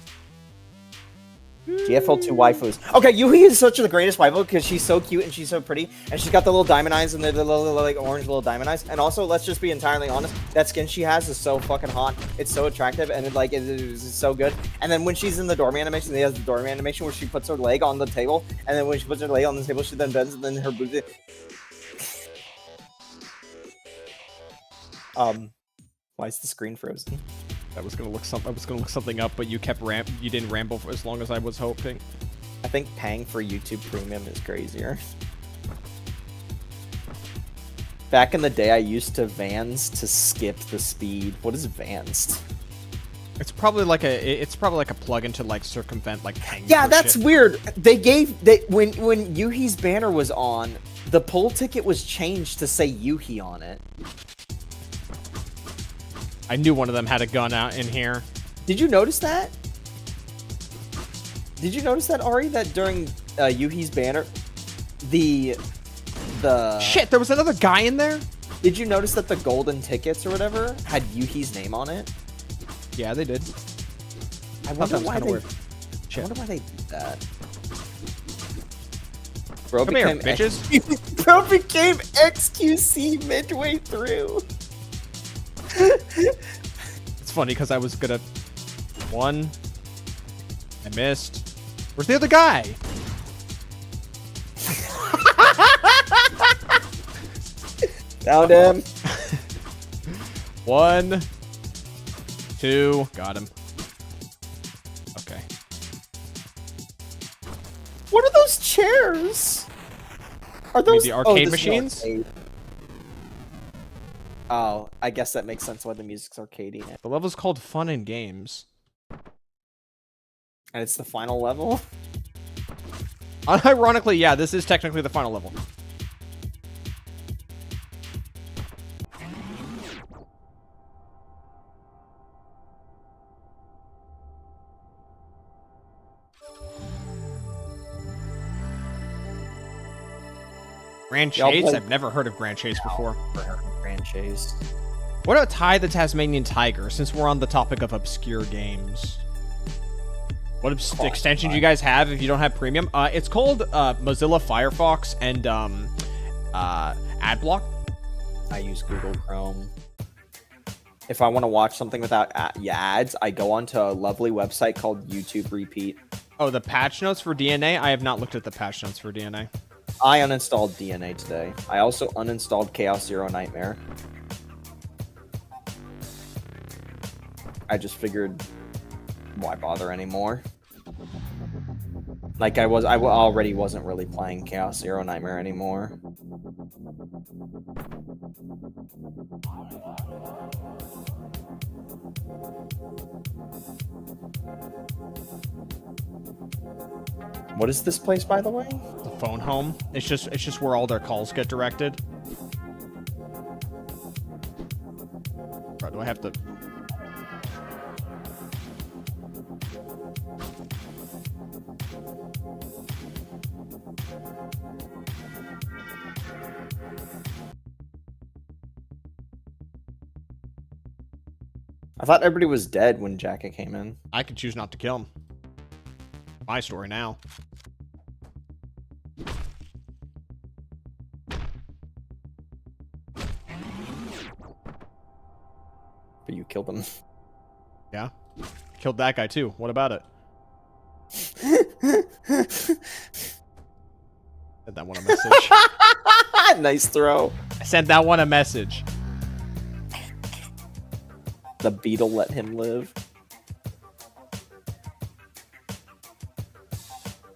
GFL2 waifus. Okay, Yuhi is such the greatest waifu because she's so cute and she's so pretty, and she's got the little diamond eyes and the little like orange little diamond eyes. And also, let's just be entirely honest, that skin she has is so fucking hot. It's so attractive and it is so good. And then when she's in the doorman animation, they has the doorman animation where she puts her leg on the table, and then when she puts her leg on the table, she then bends and then her boobs. Why is the screen frozen? I was gonna look something up, but you didn't ramble for as long as I was hoping. I think paying for YouTube Premium is crazier. Back in the day, I used to Vans to skip the speed. What is Vansed? It's probably like a plugin to like circumvent like paying. Yeah, for that's shit. weird. When Yuhi's banner was on, the poll ticket was changed to say Yuhi on it. I knew one of them had a gun out in here. Did you notice that? Did you notice that, Ari? That during Yuhi's banner, the shit, there was another guy in there. Did you notice that the golden tickets or whatever had Yuhi's name on it? Yeah, they did. I wonder why they. Weird. I wonder why they did that. Bro Come here, became bitches. Bro became XQC midway through. It's funny because I was gonna one. I missed. Where's the other guy? Found him. 1, 2, got him. Okay. What are those chairs? Are those the arcade this is machines? arcade. Oh, I guess that makes sense why the music's arcadey. The level's called Fun and Games. And it's the final level? Ironically, yeah, this is technically the final level. Grand Chase? I've never heard of Grand Chase before. Grand Chase. What about Ty the Tasmanian Tiger, since we're on the topic of obscure games? What extension do you guys have if you don't have premium? It's called Mozilla Firefox and Adblock. I use Google Chrome. If I want to watch something without ads, I go onto a lovely website called YouTube Repeat. Oh, the patch notes for DNA? I have not looked at the patch notes for DNA. I uninstalled DNA today. I also uninstalled Chaos Zero Nightmare. I just figured, why bother anymore? Like I already wasn't really playing Chaos Zero Nightmare anymore. What is this place, by the way? The phone home. It's just where all their calls get directed. Bro, do I have to? I thought everybody was dead when Jacket came in. I could choose not to kill him. My story now. But you killed him. Yeah. Killed that guy too. What about it? Sent that one a message. Nice throw. I sent that one a message. The beetle let him live.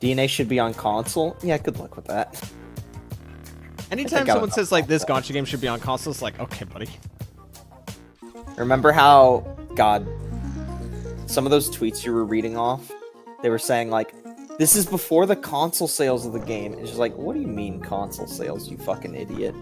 DNA should be on console. Yeah, good luck with that. Anytime someone says like this gacha game should be on console, it's like, okay, buddy. Remember how, God, some of those tweets you were reading off, they were saying like, this is before the console sales of the game. It's just like, what do you mean console sales, you fucking idiot?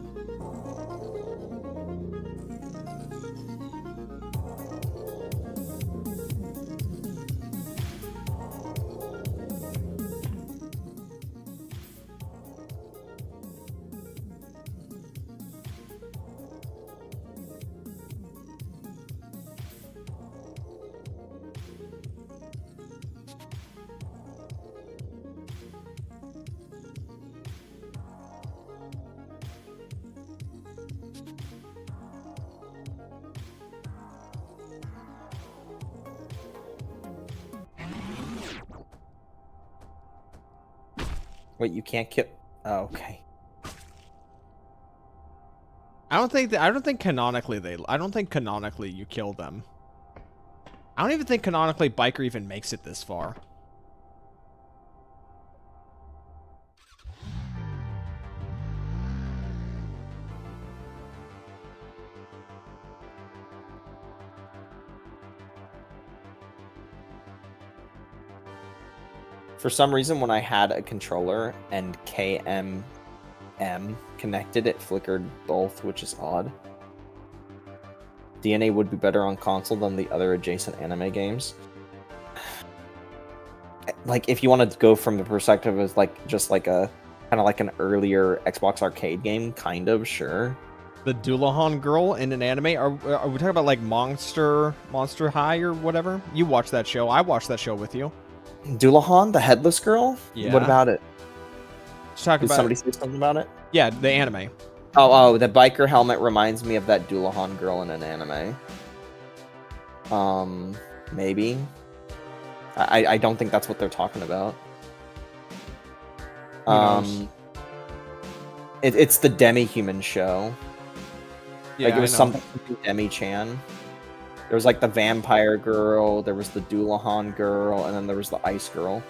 Wait, you can't kill. Oh, okay. I don't think canonically you kill them. I don't even think canonically Biker even makes it this far. For some reason, when I had a controller and KMM connected, it flickered both, which is odd. DNA would be better on console than the other adjacent anime games. Like, if you want to go from the perspective as like just like a kind of like an earlier Xbox arcade game, kind of, sure. The Doulahan girl in an anime? Are we talking about like Monster High or whatever? You watched that show. I watched that show with you. Doulahan, the headless girl? Yeah. What about it? Did somebody say something about it? Yeah, the anime. Oh, the biker helmet reminds me of that Doulahan girl in an anime. Maybe. I don't think that's what they're talking about. It's the demi-human show. Yeah, like it was something Demi-chan. There was like the vampire girl, there was the Doulahan girl, and then there was the ice girl.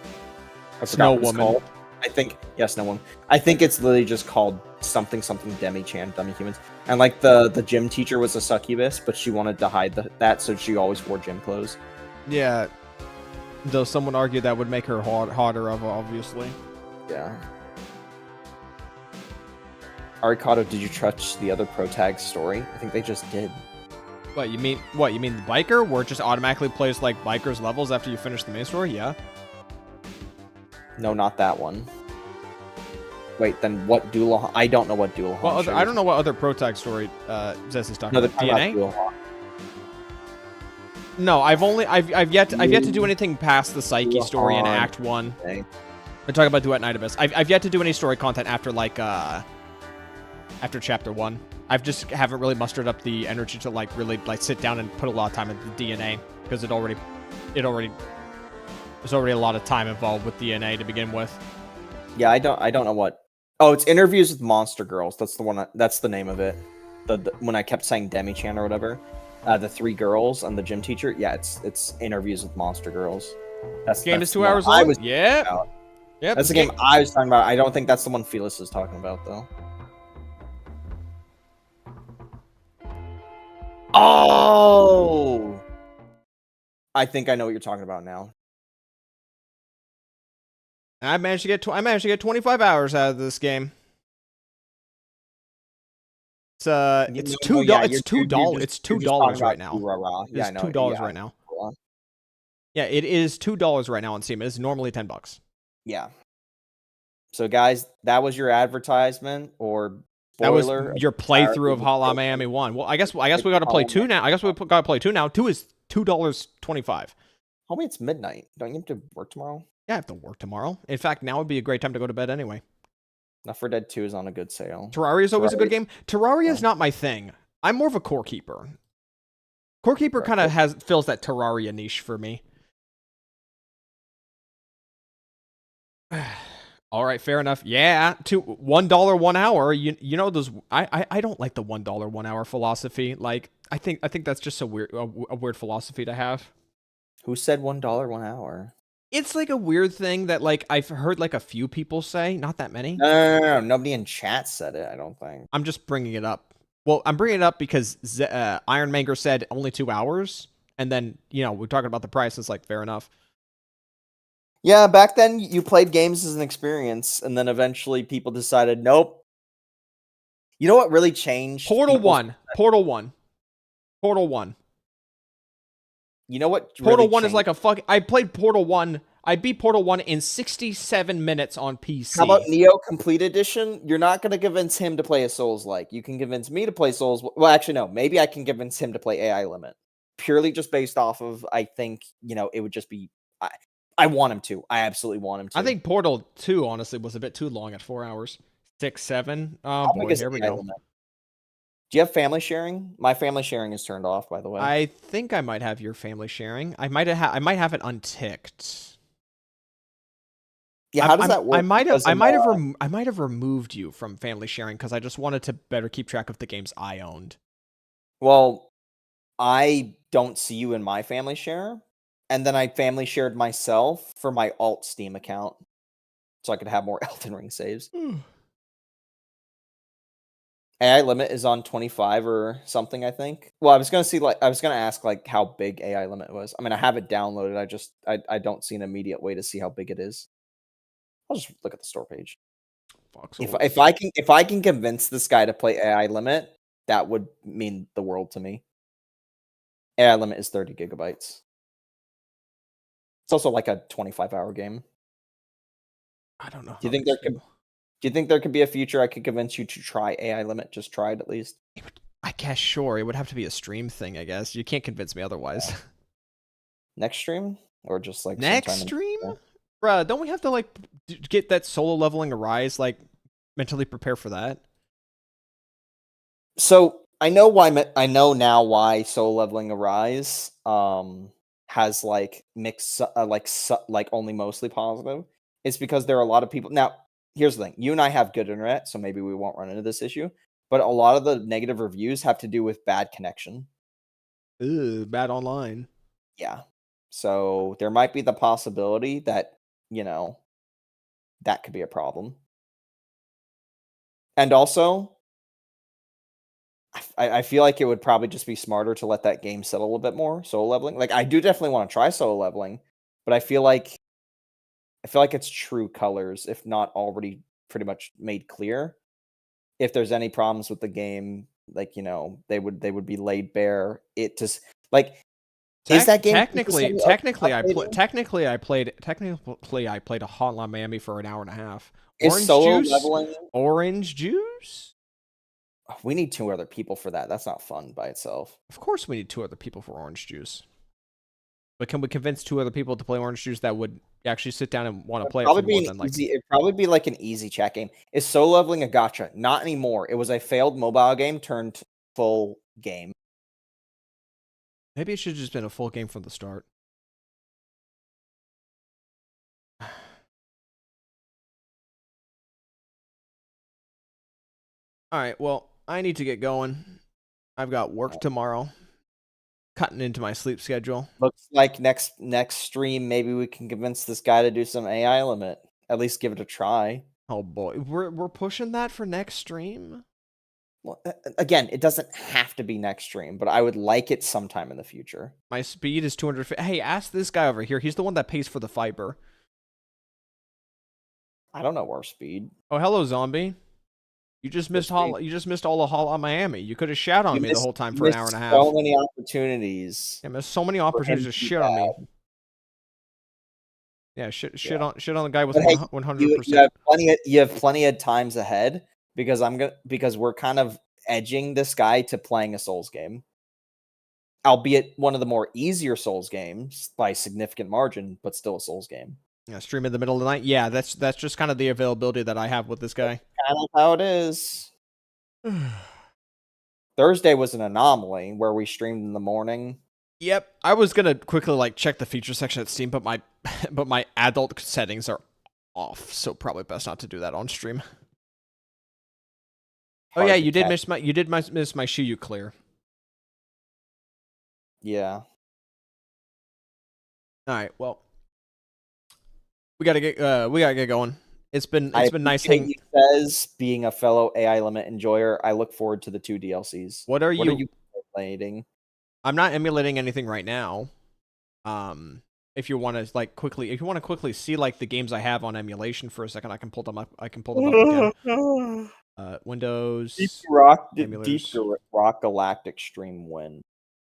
Snow Woman. I think, yes, Snow Woman. I think it's literally just called something Demi-chan, Demi-humans. And like the gym teacher was a succubus, but she wanted to hide that, so she always wore gym clothes. Yeah. Though someone argued that would make her hotter, obviously. Yeah. Arikado, did you touch the other protag story? I think they just did. What you mean the biker, where it just automatically plays like bikers levels after you finish the main story? Yeah. No, not that one. Wait, then what Doulahan? I don't know what Doulahan. Well, I don't know what other protag story Zess is talking no, about. DNA. No, I've yet to do anything past the Psyche story in Act 1. Okay. I'm talking about Duet Night Abyss. I've yet to do any story content after like after Chapter 1. I've just haven't really mustered up the energy to like really like sit down and put a lot of time into DNA because there's already a lot of time involved with DNA to begin with. Yeah, I don't know what Oh, it's Interviews with Monster Girls. That's the one. That's the name of it. The when I kept saying Demi-chan or whatever, the 3 girls and the gym teacher. Yeah, it's Interviews with Monster Girls. That's Game is the 2 one hours I long. was Yep. about. Yep. That's the game I was talking about. I don't think that's the one Felix is talking about though. Oh, I think I know what you're talking about now. I managed to get 25 hours out of this game. It's it's $2. Yeah, It's $2. It's $2 right now. Yeah, It's $2 right now. Yeah, it is $2 right now on Steam. It is normally $10. Yeah. So guys, that was your advertisement or That was spoiler. your playthrough of Hotline Miami 1. Well, I guess we got to play 2 now. I guess we got to play 2 now. 2 is $2.25. Homie, it's midnight. Don't you have to work tomorrow? Yeah, I have to work tomorrow. In fact, now would be a great time to go to bed anyway. Left 4 Dead 2 is on a good sale. Terraria is always a good game. Terraria is not my thing. I'm more of a Core Keeper. Core Keeper kind of fills that Terraria niche for me. All right, fair enough. Yeah, to $1 1 hour. You know those. I don't like the $1 1 hour philosophy. Like I think that's just a weird philosophy to have. Who said $1 1 hour? It's like a weird thing that like I've heard like a few people say, not that many. No. Nobody in chat said it. I don't think. I'm just bringing it up. Well, I'm bringing it up because Iron Manger said only 2 hours, and then we're talking about the price. It's like fair enough. Yeah, back then you played games as an experience, and then eventually people decided, nope. You know what really changed? Portal 1. You know what? Portal 1 is like a fuck. I played Portal 1. I beat Portal 1 in 67 minutes on PC. How about Neo Complete Edition? You're not going to convince him to play a Souls-like. You can convince me to play Souls. Well, actually, no. Maybe I can convince him to play AI Limit. Purely just based off of, I think, it would just be... I want him to. I absolutely want him to. I think Portal 2, honestly, was a bit too long at 4 hours. 6, 7. Oh, boy, here we go. Do you have family sharing? My family sharing is turned off, by the way. I think I might have your family sharing. I might have it unticked. Yeah, how does that work? I might have removed you from family sharing because I just wanted to better keep track of the games I owned. Well, I don't see you in my family share, and then I family shared myself for my alt Steam account, so I could have more Elden Ring saves. AI limit is on 25 or something, I think. Well, I was gonna ask like how big AI limit was. I mean, I have it downloaded. I don't see an immediate way to see how big it is. I'll just look at the store page. If I can convince this guy to play AI limit, that would mean the world to me. AI limit is 30 gigabytes. It's also like a 25-hour game. I don't know. Do you think there could be a future I could convince you to try AI limit? Just try it at least. I guess sure. It would have to be a stream thing. I guess you can't convince me otherwise. Next stream or just like next stream, bruh? Don't we have to like get that solo leveling Arise? Like mentally prepare for that. So I know now why solo leveling Arise has like mixed like only mostly positive. It's because there are a lot of people now. Here's the thing. You and I have good internet, so maybe we won't run into this issue. But a lot of the negative reviews have to do with bad connection. Ooh, bad online. Yeah. So there might be the possibility that, that could be a problem. And also, I feel like it would probably just be smarter to let that game settle a little bit more, solo leveling. Like, I do definitely want to try solo leveling, but I feel like it's true colors, if not already pretty much made clear. If there's any problems with the game, like, they would be laid bare. It just like is that game technically I played a Hotline Miami for an hour and a half. Orange juice? We need 2 other people for that. That's not fun by itself. Of course we need 2 other people for orange juice. But can we convince 2 other people to play orange juice that would actually sit down and want to play it for more than like... It'd probably be like an easy chat game. Is solo leveling a gacha? Not anymore. It was a failed mobile game turned full game. Maybe it should have just been a full game from the start. All right, well, I need to get going. I've got work tomorrow. Cutting into my sleep schedule. Looks like next stream, maybe we can convince this guy to do some AI limit. At least give it a try. Oh boy, we're pushing that for next stream. Well, again, it doesn't have to be next stream, but I would like it sometime in the future. My speed is 200. Hey, ask this guy over here. He's the one that pays for the fiber. I don't know our speed. Oh, hello, zombie. You just missed You just missed all of Hotline Miami. You could have shat on me the whole time for an hour and a half. So many opportunities. Yeah, missed so many opportunities to shit on me. Yeah, shit on the guy with 100%. You have plenty of times ahead because we're kind of edging this guy to playing a Souls game, albeit one of the more easier Souls games by significant margin, but still a Souls game. Yeah, stream in the middle of the night. Yeah, that's just kind of the availability that I have with this guy. Kind of how it is. Thursday was an anomaly where we streamed in the morning. Yep, I was gonna quickly check the feature section at Steam, but my adult settings are off, so probably best not to do that on stream. Oh yeah, you did miss my Shiyu clear. Yeah. All right, well, we gotta get going. It's been nice hanging. He says, being a fellow AI limit enjoyer, I look forward to the 2 DLCs. What are you emulating? I'm not emulating anything right now. If you want to quickly see the games I have on emulation for a second, I can pull them up. Again. Windows. Deep Rock Galactic stream win.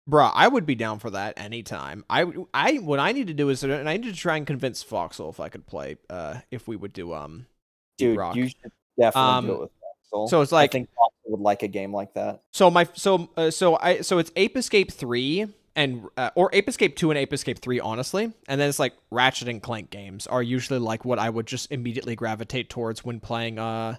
Bruh, I would be down for that anytime. What I need to do is I need to try and convince Foxel if I could play. If we would do Dude, Rock. You should definitely do it with Foxel. So it's like, I think Foxel would like a game like that. So it's Ape Escape 3 and or Ape Escape 2 and Ape Escape 3, honestly, and then it's Ratchet and Clank games are usually what I would just immediately gravitate towards when playing on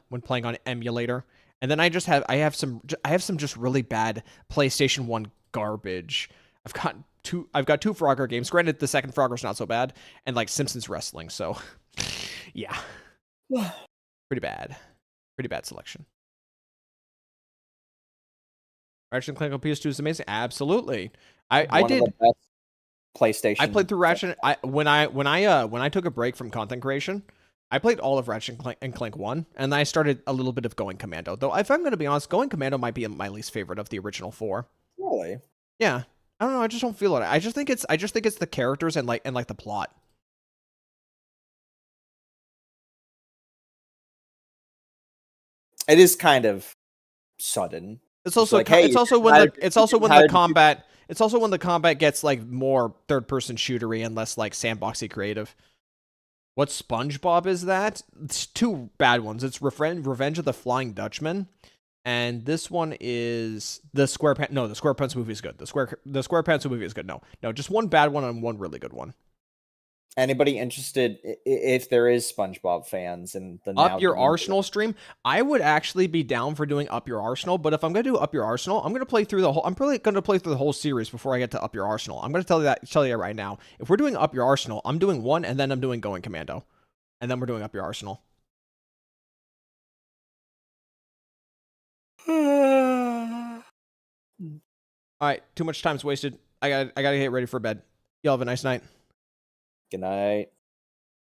emulator. And then I have some just really bad PlayStation 1 garbage. I've got two Frogger games. Granted, the second Frogger's not so bad, and Simpsons Wrestling. So, yeah, pretty bad selection. Ratchet and Clank on PS2 is amazing. Absolutely, I did. Of the best PlayStation. I played through Ratchet. When I took a break from content creation, I played all of Ratchet and Clank 1, and then I started a little bit of Going Commando. Though, if I'm going to be honest, Going Commando might be my least favorite of the original 4. Really? Yeah. I don't know. I just don't feel it. I just think it's the characters and the plot. It is kind of sudden. It's also it's also when the combat gets more third person shootery and less sandboxy creative. What SpongeBob is that? It's 2 bad ones. It's Revenge of the Flying Dutchman, and this one is the SquarePants. No, the SquarePants movie is good. The SquarePants movie is good. No, just one bad one and one really good one. Anybody interested, if there is SpongeBob fans in the Up Your Arsenal stream? I would actually be down for doing Up Your Arsenal, but if I'm gonna do Up Your Arsenal, I'm probably gonna play through the whole series before I get to Up Your Arsenal. I'm gonna tell you that right now. If we're doing Up Your Arsenal, I'm doing 1, and then I'm doing Going Commando, and then we're doing Up Your Arsenal. All right, too much time's wasted. I gotta get ready for bed. Y'all have a nice night. Good night.